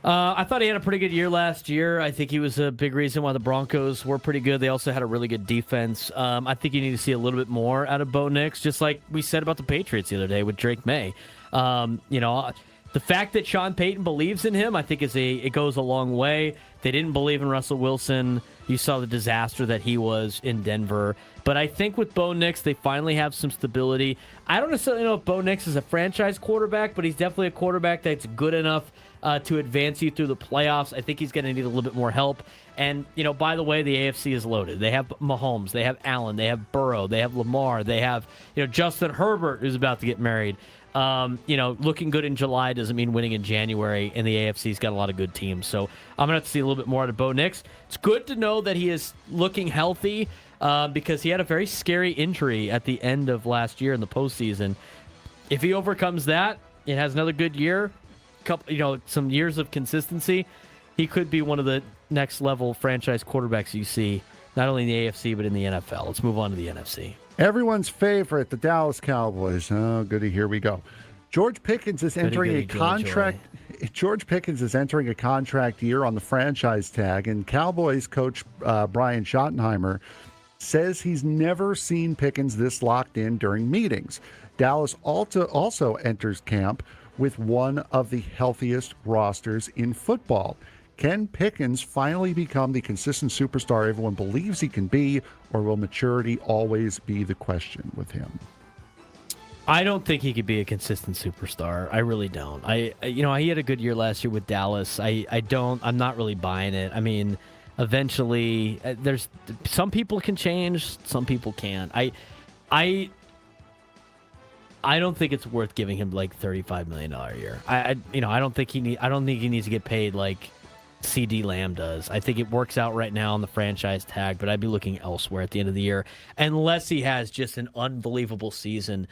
I thought he had a pretty good year last year. I think he was a big reason why the Broncos were pretty good. They also had a really good defense. I think you need to see a little bit more out of Bo Nix, just like we said about the Patriots the other day with Drake May. the fact that Sean Payton believes in him, I think it goes a long way. They didn't believe in Russell Wilson. You saw the disaster that he was in Denver. But I think with Bo Nix, they finally have some stability. I don't necessarily know if Bo Nix is a franchise quarterback, but he's definitely a quarterback that's good enough to advance you through the playoffs. I think he's going to need a little bit more help. And, by the way, the AFC is loaded. They have Mahomes. They have Allen. They have Burrow. They have Lamar. They have, Justin Herbert, who's about to get married. Looking good in July doesn't mean winning in January, and the AFC's got a lot of good teams. So I'm going to have to see a little bit more out of Bo Nix. It's good to know that he is looking healthy because he had a very scary injury at the end of last year in the postseason. If he overcomes that, it has another good year, some years of consistency, he could be one of the next level franchise quarterbacks you see, not only in the AFC, but in the NFL. Let's move on to the NFC. Everyone's favorite, the Dallas Cowboys. Oh, goody, here we go. George Pickens is entering a contract. George Pickens is entering a contract year on the franchise tag, and Cowboys coach Brian Schottenheimer says he's never seen Pickens this locked in during meetings. Dallas also enters camp with one of the healthiest rosters in football. Can Pickens finally become the consistent superstar everyone believes he can be, or will maturity always be the question with him? I don't think he could be a consistent superstar. I really don't. He had a good year last year with Dallas. I'm not really buying it. I mean, eventually, there's some people can change, some people can't. I don't think it's worth giving him like $35 million a year. I don't think he needs to get paid like CD Lamb does. I think it works out right now on the franchise tag, but I'd be looking elsewhere at the end of the year unless he has just an unbelievable season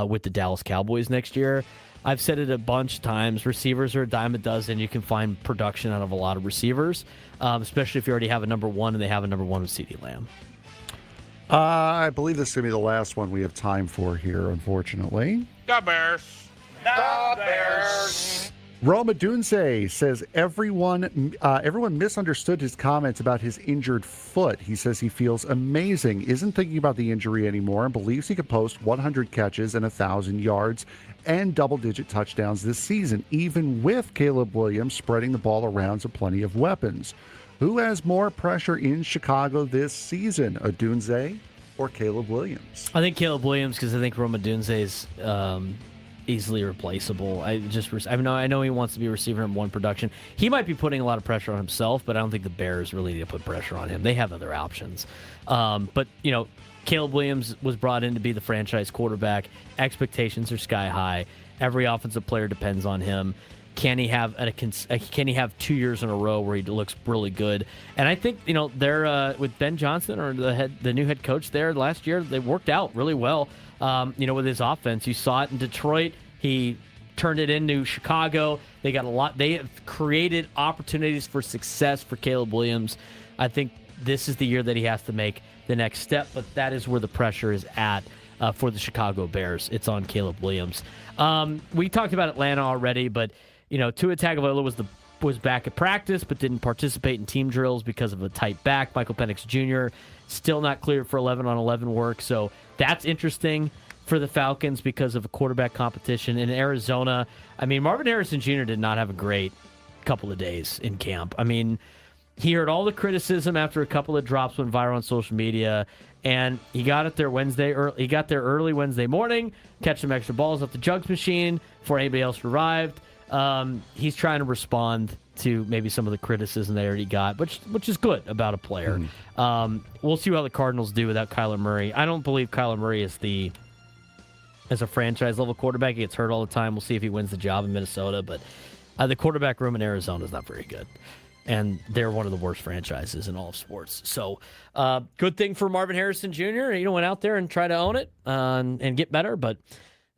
with the Dallas Cowboys next year. I've said it a bunch of times. Receivers are a dime a dozen. You can find production out of a lot of receivers, especially if you already have a number one and they have a number one with CD Lamb. I believe this is going to be the last one we have time for here, unfortunately. The Bears. The Bears. Roma Dunze says everyone misunderstood his comments about his injured foot. He says he feels amazing, isn't thinking about the injury anymore, and believes he could post 100 catches and 1,000 yards and double-digit touchdowns this season, even with Caleb Williams spreading the ball around with plenty of weapons. Who has more pressure in Chicago this season, Odunze or Caleb Williams? I think Caleb Williams, because I think Roma Dunze is easily replaceable. I know he wants to be a receiver number one production. He might be putting a lot of pressure on himself, but I don't think the Bears really need to put pressure on him. They have other options. But Caleb Williams was brought in to be the franchise quarterback. Expectations are sky high. Every offensive player depends on him. Can he have 2 years in a row where he looks really good? And I think they're with Ben Johnson or the new head coach there last year. They worked out really well. With his offense, you saw it in Detroit. He turned it into Chicago. They got a lot. They have created opportunities for success for Caleb Williams. I think this is the year that he has to make the next step. But that is where the pressure is at for the Chicago Bears. It's on Caleb Williams. We talked about Atlanta already, but Tua Tagovailoa was back at practice, but didn't participate in team drills because of a tight back. Michael Penix Jr. still not cleared for 11-on-11 work, so that's interesting for the Falcons because of a quarterback competition in Arizona. I mean, Marvin Harrison Jr. did not have a great couple of days in camp. I mean, he heard all the criticism after a couple of drops went viral on social media, and he got it there He got there early Wednesday morning, catch some extra balls off the jugs machine before anybody else arrived. He's trying to respond to maybe some of the criticism they already got, which is good about a player. We'll see how the Cardinals do without Kyler Murray. I don't believe Kyler Murray as a franchise-level quarterback. He gets hurt all the time. We'll see if he wins the job in Minnesota, but the quarterback room in Arizona is not very good, and they're one of the worst franchises in all of sports. So good thing for Marvin Harrison Jr. Went out there and tried to own it and get better, but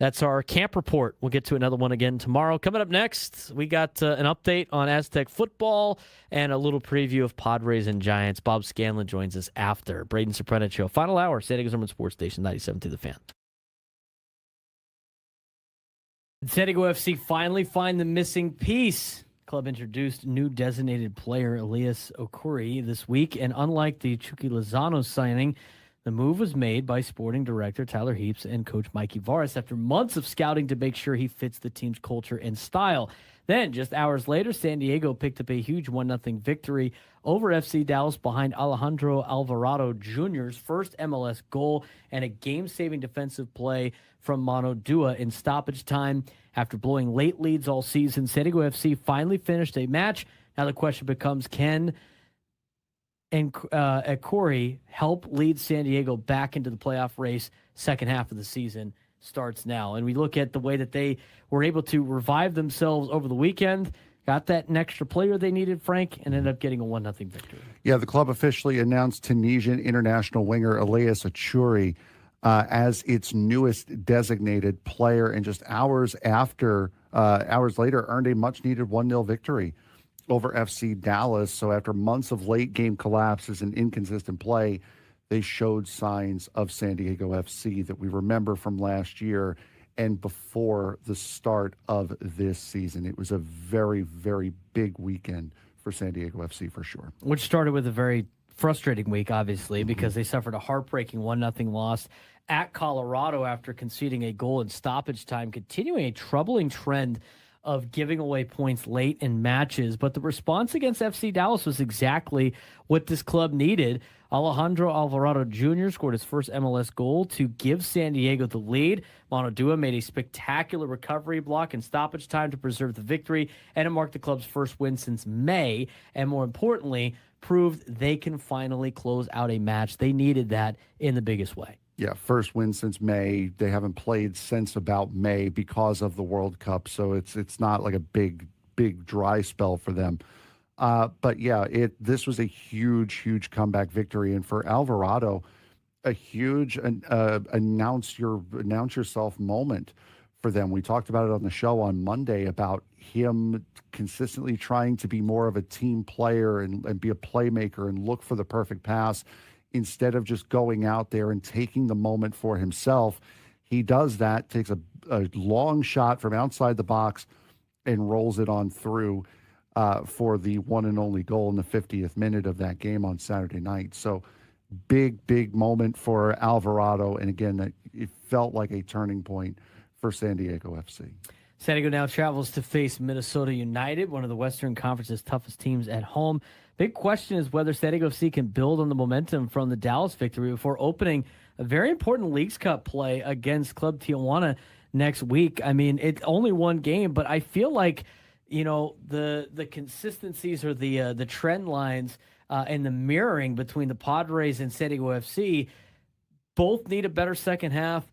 that's our camp report. We'll get to another one again tomorrow. Coming up next, we got an update on Aztec football and a little preview of Padres and Giants. Bob Scanlan joins us after. Braden Surprenant Show. Final hour, San Diego Urban Sports Station 97 to the Fan. San Diego FC finally find the missing piece. Club introduced new designated player Elias Okuri this week, and unlike the Chucky Lozano signing, The move was made by sporting director Tyler Heaps and coach Mikey Varas after months of scouting to make sure he fits the team's culture and style. Then, just hours later, San Diego picked up a huge 1-0 victory over FC Dallas behind Alejandro Alvarado Jr.'s first MLS goal and a game-saving defensive play from Mano Dua in stoppage time. After blowing late leads all season, San Diego FC finally finished a match. Now the question becomes, can Corey help lead San Diego back into the playoff race? Second half of the season starts now. And we look at the way that they were able to revive themselves over the weekend, got that extra player they needed, Frank, and ended up getting a 1-0 victory. Yeah, the club officially announced Tunisian international winger Elias Achouri as its newest designated player, and just hours later earned a much-needed 1-0 victory over FC Dallas. So after months of late game collapses and inconsistent play, they showed signs of San Diego FC that we remember from last year and before the start of this season. It was a very, very big weekend for San Diego FC for sure. Which started with a very frustrating week, obviously, because they suffered a heartbreaking 1-0 loss at Colorado after conceding a goal in stoppage time, continuing a troubling trend of giving away points late in matches. But the response against FC Dallas was exactly what this club needed. Alejandro Alvarado Jr. scored his first MLS goal to give San Diego the lead. Mano Dua made a spectacular recovery block in stoppage time to preserve the victory, and it marked the club's first win since May, and more importantly, proved they can finally close out a match. They needed that in the biggest way. Yeah, first win since May. They haven't played since about May because of the World Cup, so it's not like a big dry spell for them. But yeah, this was a huge comeback victory, and for Alvarado, a huge announce yourself moment for them. We talked about it on the show on Monday about him consistently trying to be more of a team player and be a playmaker and look for the perfect pass. Instead of just going out there and taking the moment for himself, he does that, takes a long shot from outside the box and rolls it on through for the one and only goal in the 50th minute of that game on Saturday night. So big moment for Alvarado. And again, it felt like a turning point for San Diego FC. San Diego now travels to face Minnesota United, one of the Western Conference's toughest teams at home. Big question is whether San Diego FC can build on the momentum from the Dallas victory before opening a very important Leagues Cup play against Club Tijuana next week. I mean, it's only one game, but I feel like, the consistencies or the trend lines and the mirroring between the Padres and San Diego FC both need a better second half.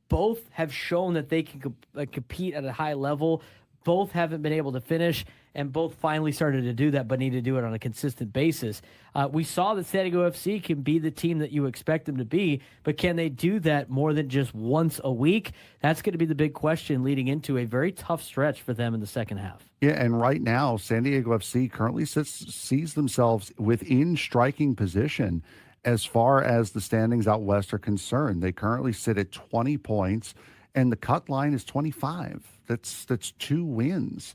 Both have shown that they can compete at a high level. Both haven't been able to finish, and both finally started to do that, but need to do it on a consistent basis. We saw that San Diego FC can be the team that you expect them to be, but can they do that more than just once a week? That's going to be the big question leading into a very tough stretch for them in the second half. Yeah, and right now, San Diego FC currently sees themselves within striking position as far as the standings out west are concerned. They currently sit at 20 points, and the cut line is 25. That's 2 wins.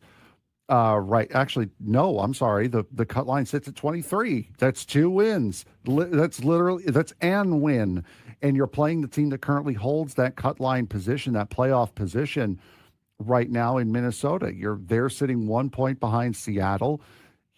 Right. Actually, no, I'm sorry. The cut line sits at 23. That's 2 wins. That's an win. And you're playing the team that currently holds that cut line position, that playoff position right now in Minnesota. They're sitting 1 point behind Seattle.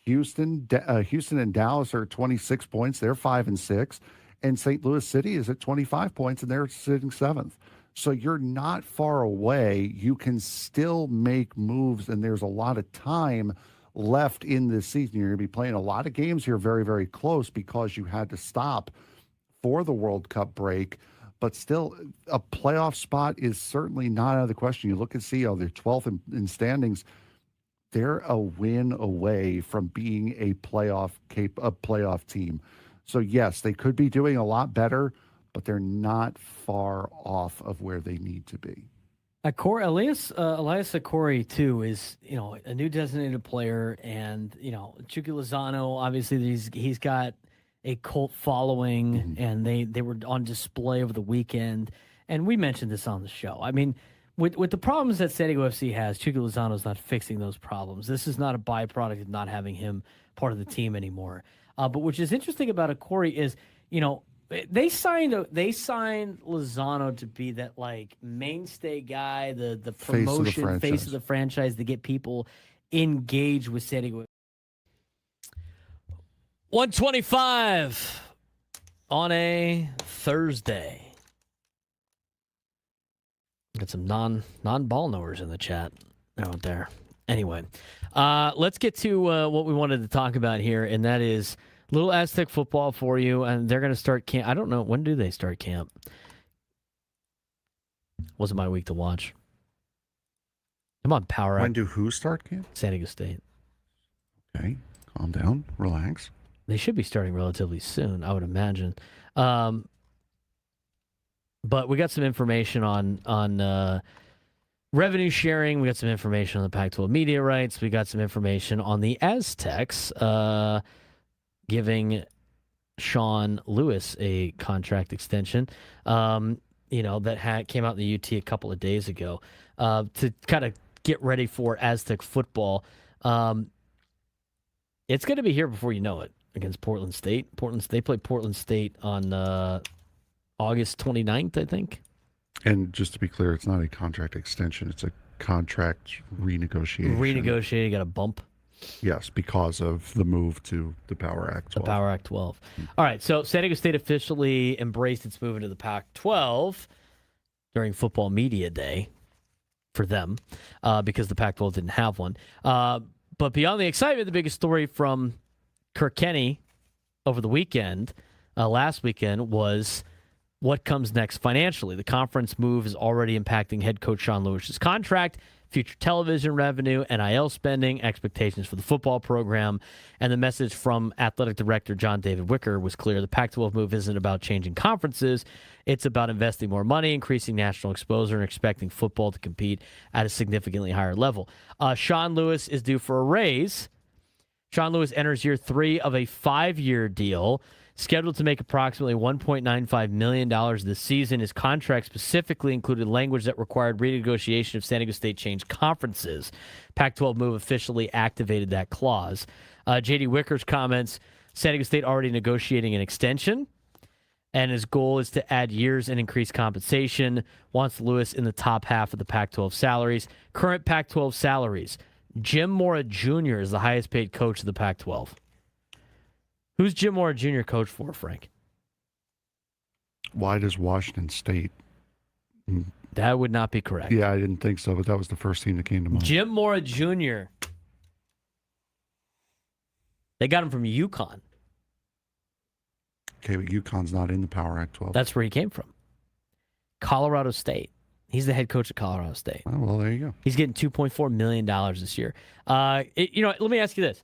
Houston and Dallas are 26 points. They're 5 and 6. And St. Louis City is at 25 points, and they're sitting 7th. So you're not far away. You can still make moves, and there's a lot of time left in this season. You're going to be playing a lot of games here very, very close because you had to stop for the World Cup break. But still, a playoff spot is certainly not out of the question. You look and see, they're 12th in standings. They're a win away from being a playoff team. So, yes, they could be doing a lot better, but they're not far off of where they need to be. Elias Achouri, too, is, a new designated player. And, Chucky Lozano, obviously, he's got a cult following, and they were on display over the weekend. And we mentioned this on the show. I mean, with the problems that San Diego FC has, Chucky Lozano's not fixing those problems. This is not a byproduct of not having him part of the team anymore. But which is interesting about Achouri is, They signed Lozano to be that like mainstay guy, the promotion face of the franchise to get people engaged with San Diego. 125 on a Thursday. Got some non-ball knowers in the chat out there. Anyway, let's get to what we wanted to talk about here, and that is little Aztec football for you. And they're going to start camp. I don't know. When do they start camp? Wasn't my week to watch. Come on, power up. When do who start camp? San Diego State. Okay, calm down, relax. They should be starting relatively soon, I would imagine. But we got some information on revenue sharing. We got some information on the Pac-12 media rights. We got some information on the Aztecs giving Sean Lewis a contract extension. That came out in the UT a couple of days ago to kind of get ready for Aztec football. It's going to be here before you know it against Portland State. They play Portland State on August 29th, I think. And just to be clear, it's not a contract extension. It's a contract renegotiation. Renegotiated, got a bump. Yes, because of the move to the Power Act 12. The Power Act 12. All right, so San Diego State officially embraced its move into the Pac-12 during Football Media Day for them because the Pac-12 didn't have one. But beyond the excitement, the biggest story from Kirk Kenney over the weekend, last weekend, was what comes next financially. The conference move is already impacting head coach Sean Lewis's contract, future television revenue, NIL spending, expectations for the football program, and the message from athletic director John David Wicker was clear. The Pac-12 move isn't about changing conferences. It's about investing more money, increasing national exposure, and expecting football to compete at a significantly higher level. Sean Lewis is due for a raise. Sean Lewis enters year 3 of a 5-year deal, scheduled to make approximately $1.95 million this season. His contract specifically included language that required renegotiation if San Diego State changed conferences. Pac-12 move officially activated that clause. J.D. Wicker's comments, San Diego State already negotiating an extension, and his goal is to add years and increase compensation. Wants Lewis in the top half of the Pac-12 salaries. Current Pac-12 salaries. Jim Mora Jr. is the highest paid coach of the Pac-12. Who's Jim Mora Jr. coach for, Frank? Why does Washington State? That would not be correct. Yeah, I didn't think so, but that was the first team that came to mind. Jim Mora Jr. They got him from UConn. Okay, but UConn's not in the Power Act 12. That's where he came from. Colorado State. He's the head coach of Colorado State. Oh, well, there you go. He's getting $2.4 million this year. Let me ask you this.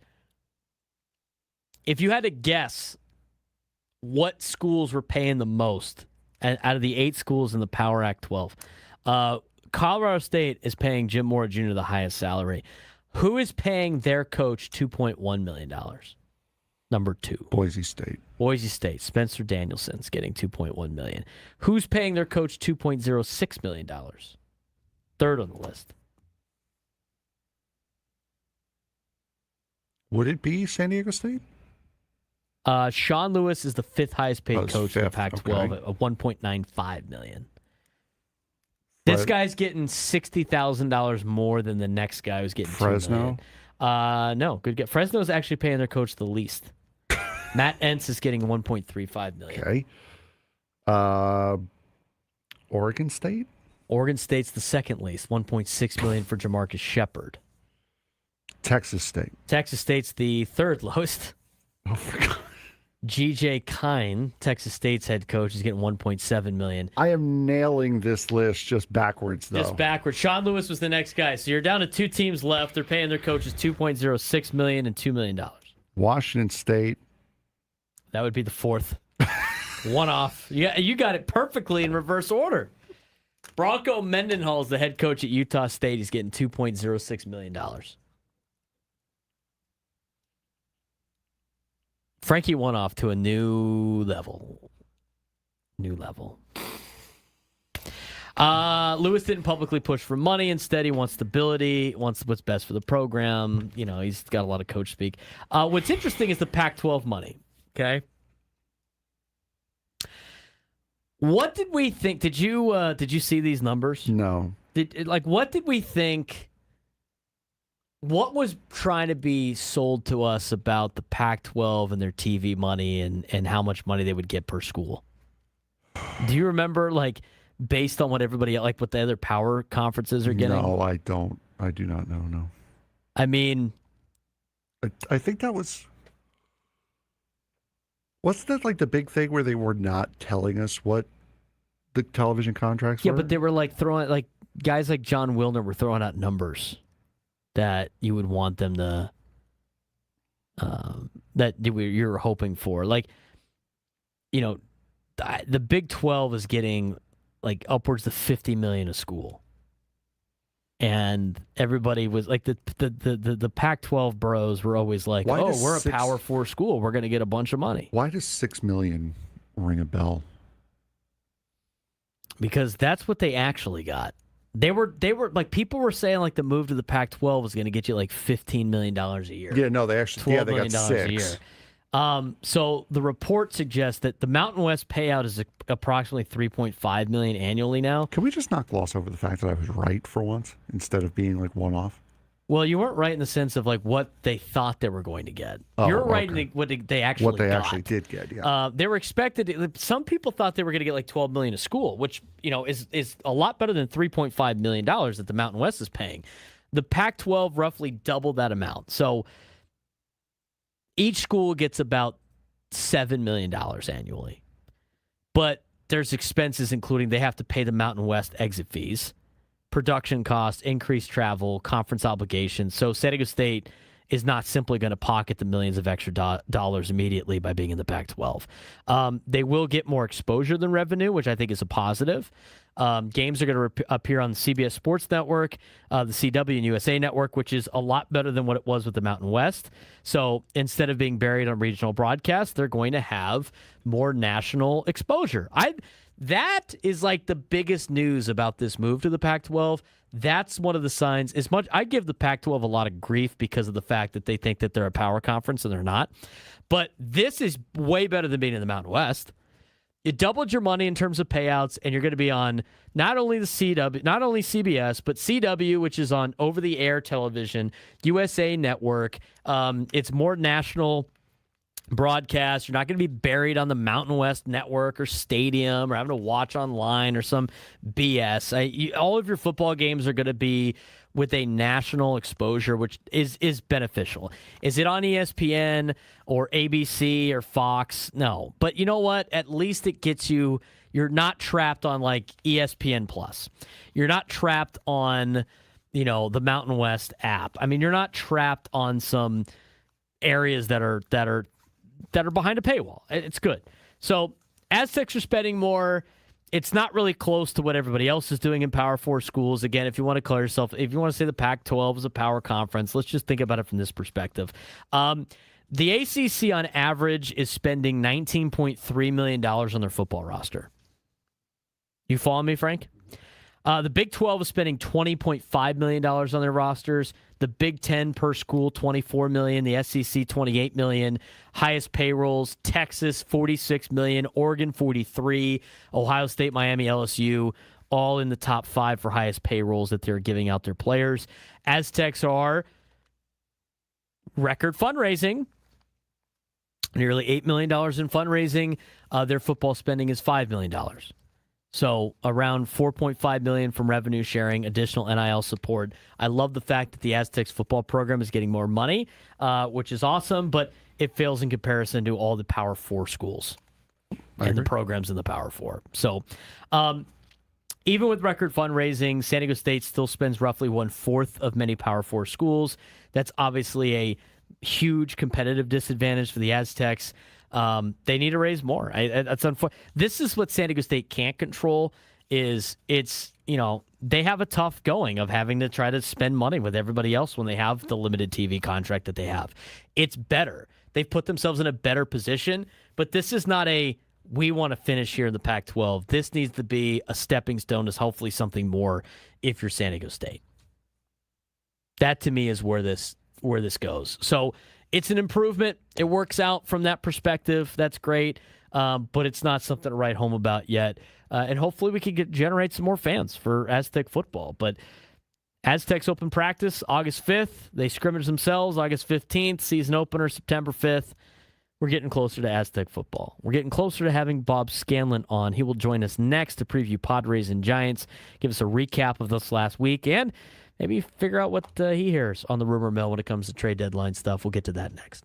If you had to guess what schools were paying the most out of the 8 schools in the Power Act 12, Colorado State is paying Jim Mora Jr. the highest salary. Who is paying their coach $2.1 million? Number 2. Boise State. Boise State. Spencer Danielson's getting $2.1 million. Who's paying their coach $2.06 million? Third on the list. Would it be San Diego State? Sean Lewis is the 5th highest paid coach in the Pac-12 at $1.95 million. This guy's getting $60,000 more than the next guy who's getting Fresno. $2 million. No, good get. Fresno's actually paying their coach the least. Matt Entz is getting $1.35 million. Okay. Oregon State. Oregon State's the second least, $1.6 million for Jamarcus Shepard. Texas State. Texas State's the third lowest. Oh, my God. G.J. Kine, Texas State's head coach, is getting $1.7 million. I am nailing this list just backwards, though. Just backwards. Sean Lewis was the next guy. So you're down to 2 teams left. They're paying their coaches $2.06 million and $2 million. Washington State. That would be the 4th. One off. Yeah, you got it perfectly in reverse order. Bronco Mendenhall is the head coach at Utah State. He's getting $2.06 million. Frankie went off to a new level. Lewis didn't publicly push for money. Instead, he wants stability, wants what's best for the program. You know, he's got a lot of coach speak. What's interesting is the Pac-12 money, okay? What did we think? Did you see these numbers? No. What did we think? What was trying to be sold to us about the Pac-12 and their TV money and how much money they would get per school? Do you remember, based on what everybody, what the other power conferences are getting? No, I don't. I do not know, no. I mean... I think that was... Wasn't that the big thing where they were not telling us what the television contracts were? Yeah, but they were throwing, guys like John Wilner were throwing out numbers that you would want them to, that you're hoping for. The Big 12 is getting upwards of $50 million a school. And everybody was the Pac-12 bros were always we're a Power 4 school. We're going to get a bunch of money. Why does $6 million ring a bell? Because that's what they actually got. They were people were saying the move to the Pac-12 was going to get you $15 million a year. Yeah, no, they actually $12 they million got a year. So the report suggests that the Mountain West payout is approximately $3.5 million annually now. Can we just not gloss over the fact that I was right for once instead of being one off? Well, you weren't right in the sense of what they thought they were going to get. Oh, You're right okay. in what they actually got. Actually did get. Yeah. They were expected. Some people thought they were going to get $12 million a school, which is a lot better than $3.5 million that the Mountain West is paying. The Pac-12 roughly doubled that amount. So each school gets about $7 million annually. But there's expenses, including they have to pay the Mountain West exit fees, production costs, increased travel, conference obligations. So San Diego State is not simply going to pocket the millions of extra dollars immediately by being in the Pac-12. They will get more exposure than revenue, which I think is a positive. Games are going to appear on the CBS Sports Network, the CW and USA Network, which is a lot better than what it was with the Mountain West. So instead of being buried on regional broadcasts, they're going to have more national exposure. That is the biggest news about this move to the Pac-12. That's one of the signs. I give the Pac-12 a lot of grief because of the fact that they think that they're a power conference and they're not. But this is way better than being in the Mountain West. You doubled your money in terms of payouts, and you're going to be on not only CBS, but CW, which is on over-the-air television, USA Network. It's more national broadcast. You're not going to be buried on the Mountain West Network or Stadium or having to watch online or some BS. All of your football games are going to be with a national exposure, which is beneficial. Is it on ESPN or ABC or Fox? No. But you know what? At least it gets you, you're not trapped on ESPN Plus. You're not trapped on, the Mountain West app. I mean, you're not trapped on some areas that are behind a paywall. It's good. So Aztecs are spending more. It's not really close to what everybody else is doing in Power 4 schools. Again, if you want to call yourself, if you want to say the Pac-12 is a power conference, let's just think about it from this perspective. The ACC on average is spending $19.3 million on their football roster. You follow me, Frank? The Big 12 is spending $20.5 million on their rosters. The Big 10 per school, $24 million. The SEC, $28 million. Highest payrolls, Texas, $46 million. Oregon, $43. Ohio State, Miami, LSU, all in the top 5 for highest payrolls that they're giving out their players. Aztecs are record fundraising. Nearly $8 million in fundraising. Their football spending is $5 million. So around $4.5 million from revenue sharing, additional NIL support. I love the fact that the Aztecs football program is getting more money, which is awesome, but it fails in comparison to all the Power 4 schools and the programs in the Power 4. So even with record fundraising, San Diego State still spends roughly 1/4 of many Power 4 schools. That's obviously a huge competitive disadvantage for the Aztecs. They need to raise more. That's unfortunate. This is what San Diego State can't control. They have a tough going of having to try to spend money with everybody else when they have the limited TV contract that they have. It's better. They've put themselves in a better position, but this is not we want to finish here in the Pac-12. This needs to be a stepping stone to hopefully something more if you're San Diego State. That to me is where this goes. So it's an improvement. It works out from that perspective. That's great. But it's not something to write home about yet. And hopefully we can generate some more fans for Aztec football. But Aztecs open practice August 5th. They scrimmage themselves August 15th. Season opener September 5th. We're getting closer to Aztec football. We're getting closer to having Bob Scanlan on. He will join us next to preview Padres and Giants, give us a recap of this last week, and maybe figure out what he hears on the rumor mill when it comes to trade deadline stuff. We'll get to that next.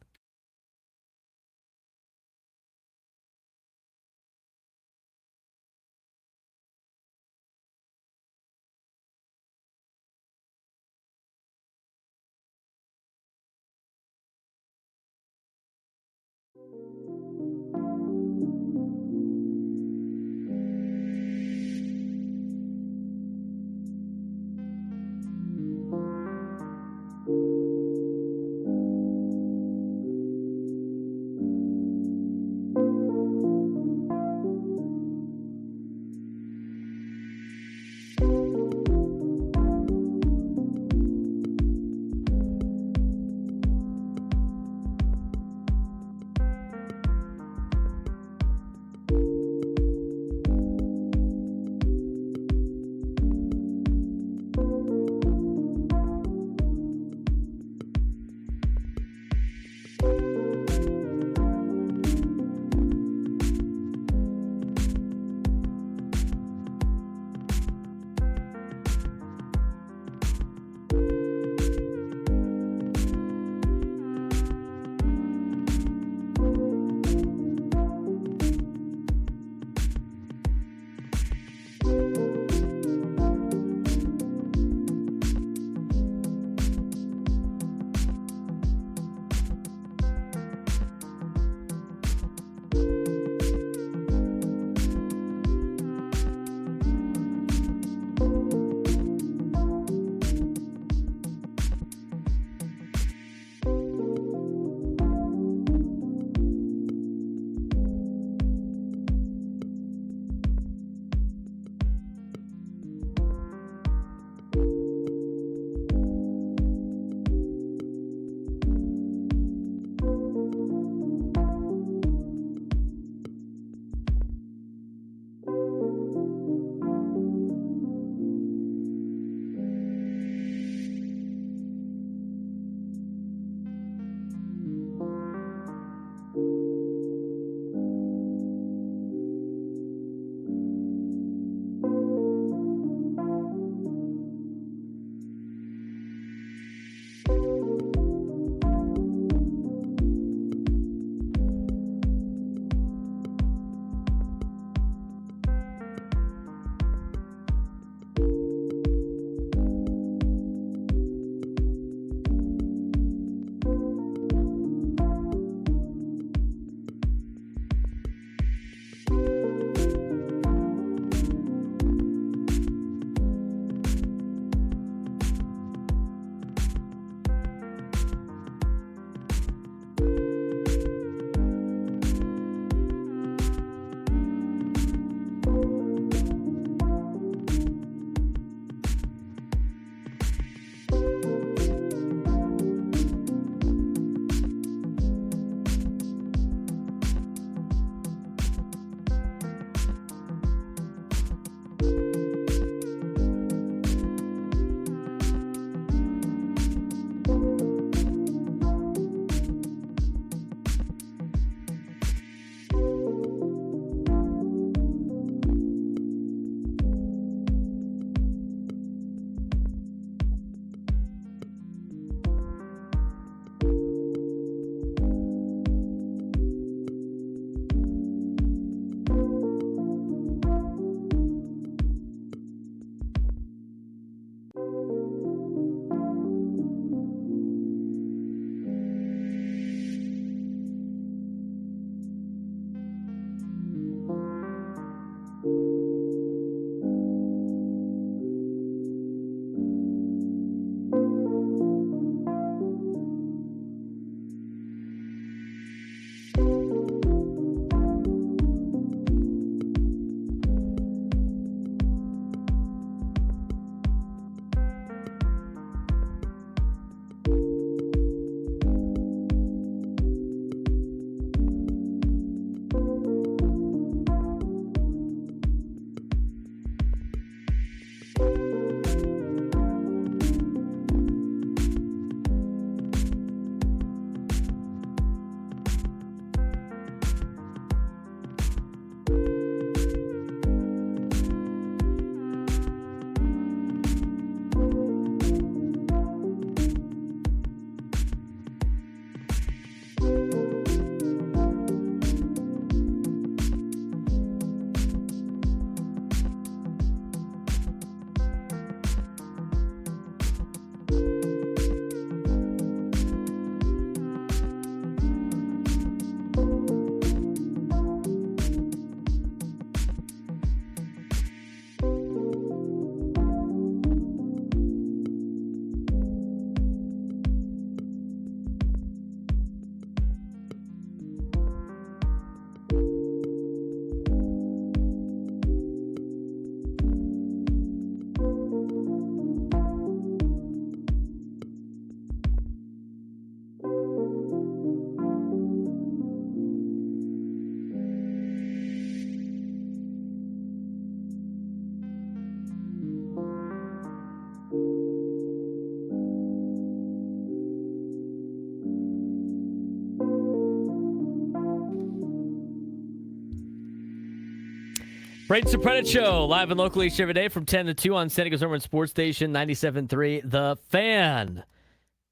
Braden Surprenant Show, live and locally each every day from 10 to 2 on San Diego's number one sports station, 97.3 The Fan.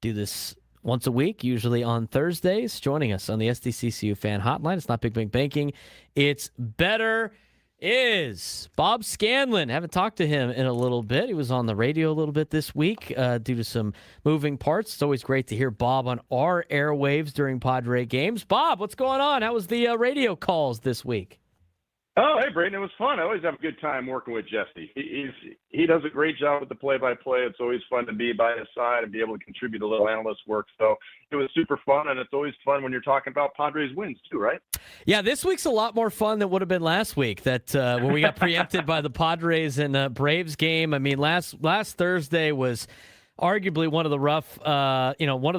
Do this once a week, usually on Thursdays. Joining us on the SDCCU Fan Hotline, it's not Big Bank Banking, it's Better is Bob Scanlan. Haven't talked to him in a little bit. He was on the radio a little bit this week due to some moving parts. It's always great to hear Bob on our airwaves during Padre games. Bob, what's going on? How was the radio calls this week? Oh, hey, Braden, it was fun. I always have a good time working with Jesse. He does a great job with the play-by-play. It's always fun to be by his side and be able to contribute a little analyst work. So it was super fun, and it's always fun when you're talking about Padres wins too, right? Yeah, this week's a lot more fun than would have been last week. That when we got preempted by the Padres and Braves game. I mean, last Thursday was arguably one of the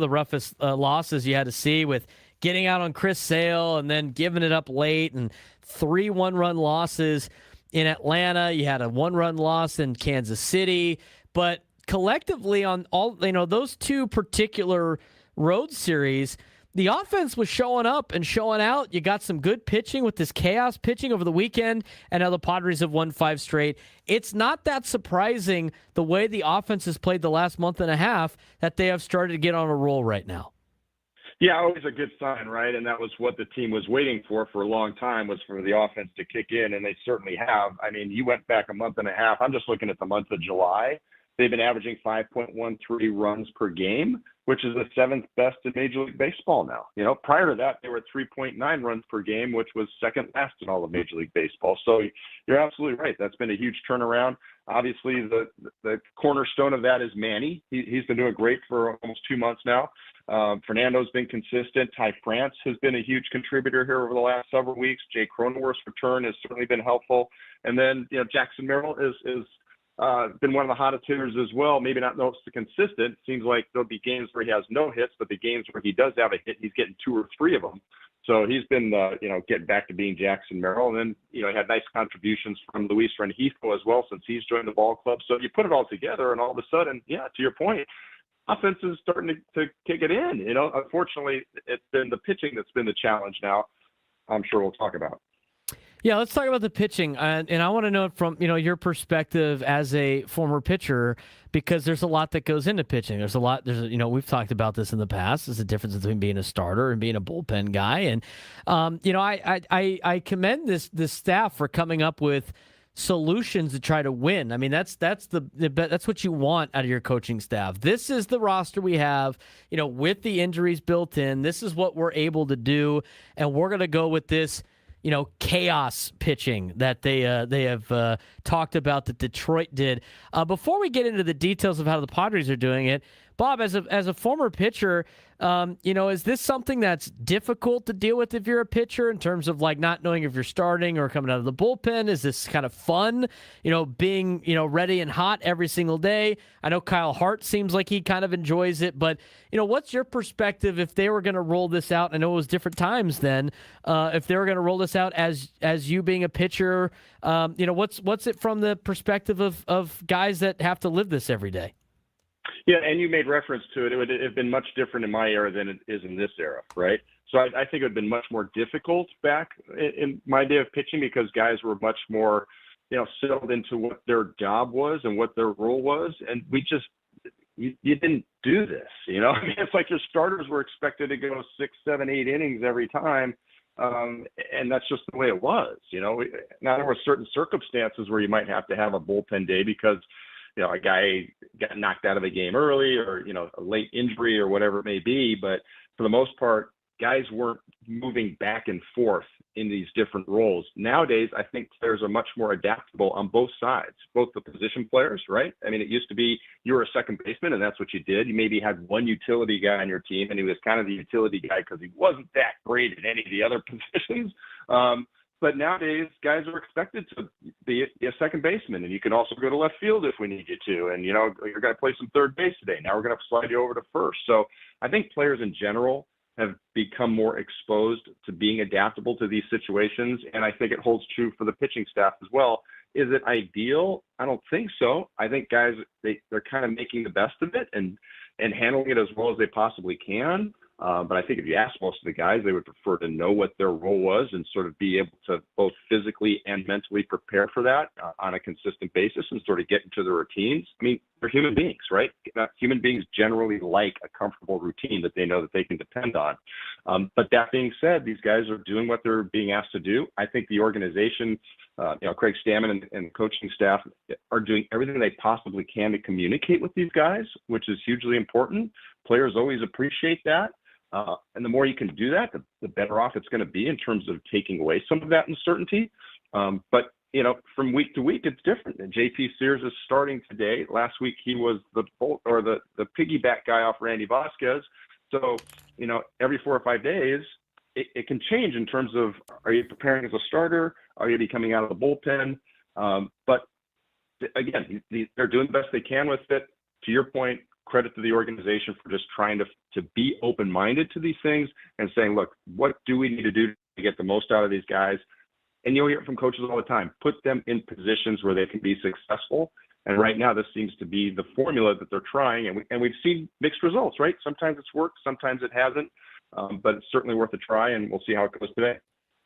roughest losses you had to see, with getting out on Chris Sale and then giving it up late, and 3 one-run losses in Atlanta. You had a 1-run loss in Kansas City, but collectively on all those 2 particular road series, the offense was showing up and showing out. You got some good pitching with this chaos pitching over the weekend, and now the Padres have won 5 straight. It's not that surprising the way the offense has played the last month and a half that they have started to get on a roll right now. Yeah, always a good sign, right? And that was what the team was waiting for a long time, was for the offense to kick in, and they certainly have. I mean, you went back a month and a half. I'm just looking at the month of July. They've been averaging 5.13 runs per game, which is the 7th best in Major League Baseball now. You know, prior to that, they were 3.9 runs per game, which was second best in all of Major League Baseball. So you're absolutely right. That's been a huge turnaround. Obviously, the cornerstone of that is Manny. He's been doing great for almost 2 months now. Fernando's been consistent. Ty France has been a huge contributor here over the last several weeks. Jay Cronenworth's return has certainly been helpful. And then, Jackson Merrill is been one of the hottest hitters as well. Maybe not most consistent. Seems like there'll be games where he has no hits, but the games where he does have a hit, he's getting 2 or 3 of them. So he's been, getting back to being Jackson Merrill. And then, he had nice contributions from Luis Rengifo as well since he's joined the ball club. So you put it all together, and all of a sudden, to your point, offense is starting to kick it in. Unfortunately, it's been the pitching that's been the challenge now. I'm sure we'll talk about. Yeah, let's talk about the pitching, and I want to know it from your perspective as a former pitcher, because there's a lot that goes into pitching. There's we've talked about this in the past. There's a difference between being a starter and being a bullpen guy, and I commend this staff for coming up with solutions to try to win. I mean, that's what you want out of your coaching staff. This is the roster we have, with the injuries built in. This is what we're able to do, and we're going to go with this chaos pitching that they have talked about that Detroit did. Before we get into the details of how the Padres are doing it, Bob, as a former pitcher, is this something that's difficult to deal with if you're a pitcher, in terms of like not knowing if you're starting or coming out of the bullpen? Is this kind of fun, being, ready and hot every single day? I know Kyle Hart seems like he kind of enjoys it, but, what's your perspective if they were going to roll this out? I know it was different times then. If they were going to roll this out as you being a pitcher, what's it from the perspective of guys that have to live this every day? Yeah, and you made reference to it. It would have been much different in my era than it is in this era, right? So I think it would have been much more difficult back in my day of pitching, because guys were much more, settled into what their job was and what their role was. And you didn't do this, I mean, it's like your starters were expected to go 6, 7, 8 innings every time. And that's just the way it was, Now, there were certain circumstances where you might have to have a bullpen day because a guy got knocked out of the game early, or, a late injury or whatever it may be. But for the most part, guys weren't moving back and forth in these different roles. Nowadays, I think players are much more adaptable on both sides, both the position players, right? I mean, it used to be you were a second baseman and that's what you did. You maybe had one utility guy on your team, and he was kind of the utility guy because he wasn't that great at any of the other positions. But nowadays, guys are expected to be a second baseman, and you can also go to left field if we need you to. And, you're going to play some third base today. Now we're going to slide you over to first. So I think players in general have become more exposed to being adaptable to these situations, and I think it holds true for the pitching staff as well. Is it ideal? I don't think so. I think guys, they're kind of making the best of it and handling it as well as they possibly can. But I think if you ask most of the guys, they would prefer to know what their role was and sort of be able to both physically and mentally prepare for that on a consistent basis and sort of get into their routines. I mean, they're human beings, right? Human beings generally like a comfortable routine that they know that they can depend on. But that being said, these guys are doing what they're being asked to do. I think the organization, Craig Stammen and the coaching staff are doing everything they possibly can to communicate with these guys, which is hugely important. Players always appreciate that. And the more you can do that, the better off it's going to be in terms of taking away some of that uncertainty. But, from week to week, it's different. And JP Sears is starting today. Last week, he was the piggyback guy off Randy Vasquez. So, every 4 or 5 days, it can change in terms of, are you preparing as a starter? Are you coming out of the bullpen? But again, they're doing the best they can with it. To your point, credit to the organization for just trying to be open-minded to these things and saying, look, what do we need to do to get the most out of these guys? And you'll hear it from coaches all the time. Put them in positions where they can be successful. And right now, this seems to be the formula that they're trying. And we've seen mixed results, right? Sometimes it's worked, sometimes it hasn't. But it's certainly worth a try, and we'll see how it goes today.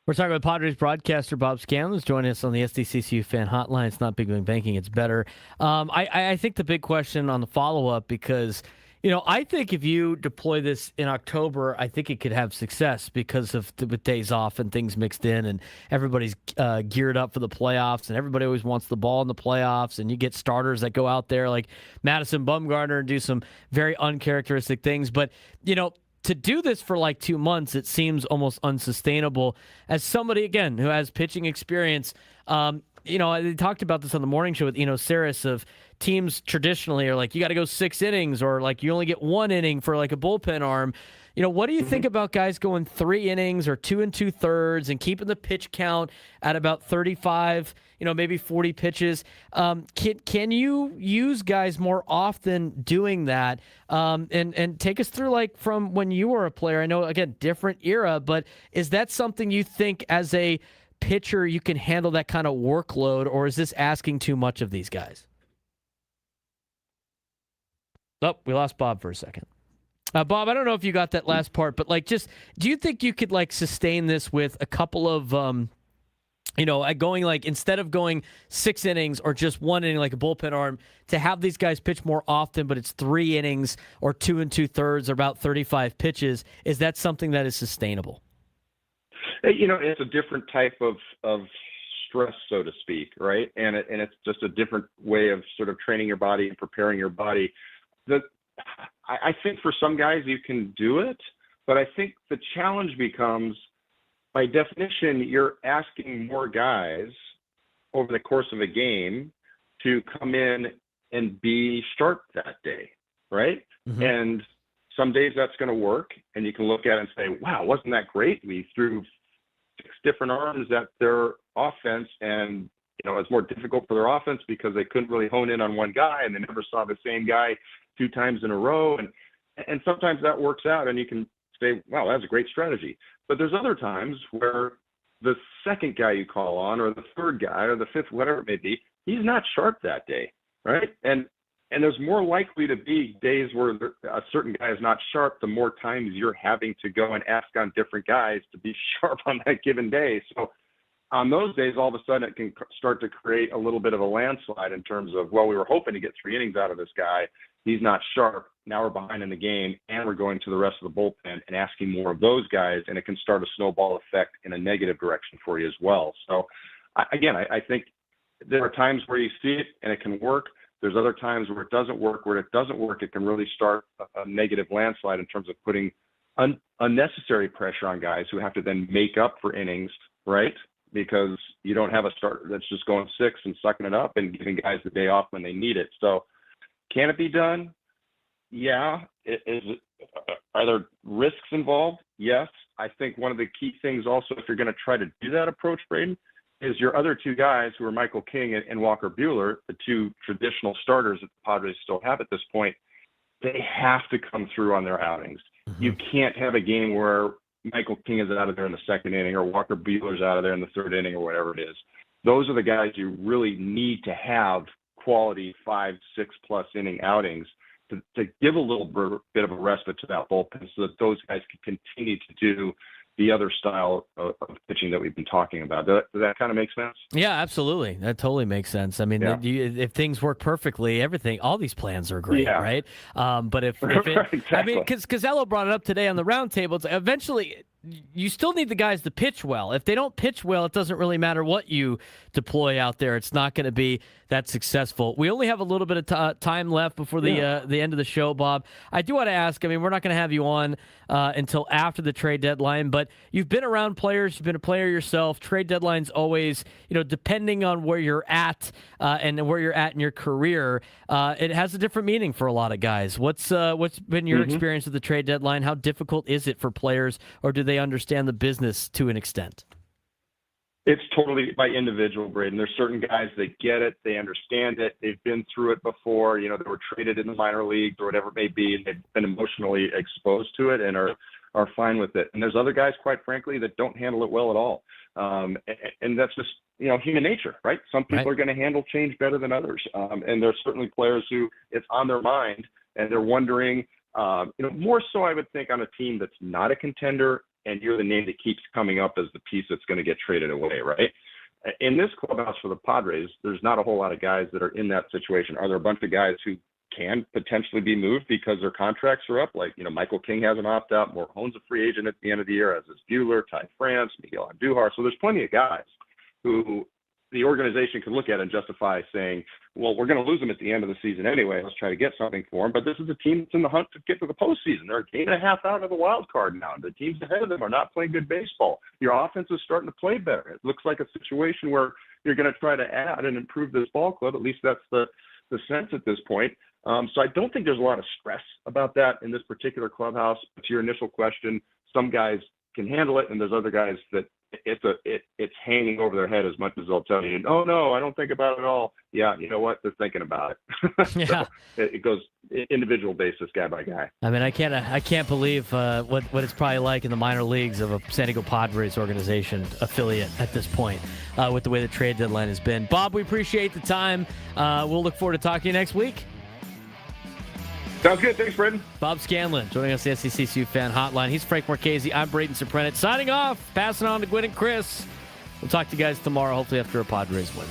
We're talking with Padres broadcaster Bob Scanlan, who's joining us on the SDCCU fan hotline. It's not Big Wing Banking, it's better. I think the big question on the follow-up, because, I think if you deploy this in October, I think it could have success because with days off and things mixed in and everybody's geared up for the playoffs and everybody always wants the ball in the playoffs, and you get starters that go out there like Madison Bumgarner and do some very uncharacteristic things. But, to do this for like 2 months, it seems almost unsustainable. As somebody, again, who has pitching experience, I talked about this on the morning show with Saris, of teams traditionally are like, you got to go 6 innings, or like you only get 1 inning for like a bullpen arm. What do you think about guys going 3 innings or 2 2/3 and keeping the pitch count at about 35, maybe 40 pitches? Can you use guys more often doing that? And take us through, like, from when you were a player. I know, again, different era, but is that something you think as a pitcher you can handle that kind of workload, or is this asking too much of these guys? Oh, we lost Bob for a second. Bob, I don't know if you got that last part, but do you think you could sustain this with a couple of, going instead of going 6 innings or just 1 inning like a bullpen arm, to have these guys pitch more often, but it's 3 innings or 2 2/3 or about 35 pitches? Is that something that is sustainable? It's a different type of stress, so to speak, right? And it's just a different way of sort of training your body and preparing your body. I think for some guys you can do it, but I think the challenge becomes, by definition, you're asking more guys over the course of a game to come in and be sharp that day, right? Mm-hmm. And some days that's going to work, and you can look at it and say, wow, wasn't that great? We threw 6 different arms at their offense, and it's more difficult for their offense because they couldn't really hone in on one guy, and they never saw the same guy 2 times in a row. And sometimes that works out, and you can say, wow, that's a great strategy. But there's other times where the second guy you call on, or the third guy, or the fifth, whatever it may be, he's not sharp that day, right? And there's more likely to be days where a certain guy is not sharp, the more times you're having to go and ask on different guys to be sharp on that given day. So on those days, all of a sudden it can start to create a little bit of a landslide in terms of, well, we were hoping to get 3 innings out of this guy. He's not sharp. Now we're behind in the game, and we're going to the rest of the bullpen and asking more of those guys, and it can start a snowball effect in a negative direction for you as well. So, I think there are times where you see it and it can work. There's other times where it doesn't work. Where it doesn't work, it can really start a negative landslide in terms of putting unnecessary pressure on guys who have to then make up for innings, right? Because you don't have a starter that's just going 6 and sucking it up and giving guys the day off when they need it. So can it be done? Yeah. Are there risks involved? Yes. I think one of the key things also, if you're going to try to do that approach, Braden, is your other 2 guys who are Michael King and Walker Buehler, the 2 traditional starters that the Padres still have at this point. They have to come through on their outings. Mm-hmm. You can't have a game where Michael King is out of there in the 2nd inning, or Walker Buehler's out of there in the 3rd inning, or whatever it is. Those are the guys you really need to have quality 5, 6+ inning outings. to give a little bit of a respite to that bullpen so that those guys can continue to do the other style of pitching that we've been talking about. Does that kind of make sense? Yeah, absolutely. That totally makes sense. I mean, if things work perfectly, all these plans are great, right? But if exactly. I mean, because Cazzello brought it up today on the roundtable, it's eventually you still need the guys to pitch well. If they don't pitch well, it doesn't really matter what you deploy out there. It's not going to be that successful. We only have a little bit of time left before the end of the show, Bob. I do want to ask, I mean, we're not going to have you on until after the trade deadline, but you've been around players. You've been a player yourself. Trade deadline's always, depending on where you're at and where you're at in your career, it has a different meaning for a lot of guys. What's been your experience with the trade deadline? How difficult is it for players, or do they understand the business to an extent? It's totally by individual, Braden. There's certain guys that get it, they understand it, they've been through it before, they were traded in the minor leagues or whatever it may be, and they've been emotionally exposed to it and are fine with it. And there's other guys, quite frankly, that don't handle it well at all. And that's just, human nature, right? Some people are going to handle change better than others. And there's certainly players who it's on their mind and they're wondering, more so I would think on a team that's not a contender and you're the name that keeps coming up as the piece that's going to get traded away, right? In this clubhouse for the Padres, there's not a whole lot of guys that are in that situation. Are there a bunch of guys who can potentially be moved because their contracts are up? Like, Michael King has an opt-out, Morejon's a free agent at the end of the year, as is Buehler, Ty France, Miguel Andujar. So there's plenty of guys who the organization can look at and justify saying, well, we're going to lose them at the end of the season anyway. Let's try to get something for them. But this is a team that's in the hunt to get to the postseason. They're a game and a half out of the wild card now. The teams ahead of them are not playing good baseball. Your offense is starting to play better. It looks like a situation where you're going to try to add and improve this ball club. At least that's the sense at this point. So I don't think there's a lot of stress about that in this particular clubhouse. But to your initial question, some guys can handle it, and there's other guys that it's hanging over their head as much as they'll tell you, oh no, I don't think about it at all. Yeah, you know what? They're thinking about it. Yeah, so it goes individual basis, guy by guy. I mean, I can't believe what it's probably like in the minor leagues of a San Diego Padres organization affiliate at this point with the way the trade deadline has been. Bob, we appreciate the time. We'll look forward to talking to you next week. Sounds good. Thanks, Braden. Bob Scanlan joining us, the SECCU Fan Hotline. He's Frank Marchese. I'm Braden Surprenant. Signing off. Passing on to Gwen and Chris. We'll talk to you guys tomorrow, hopefully after a Padres win.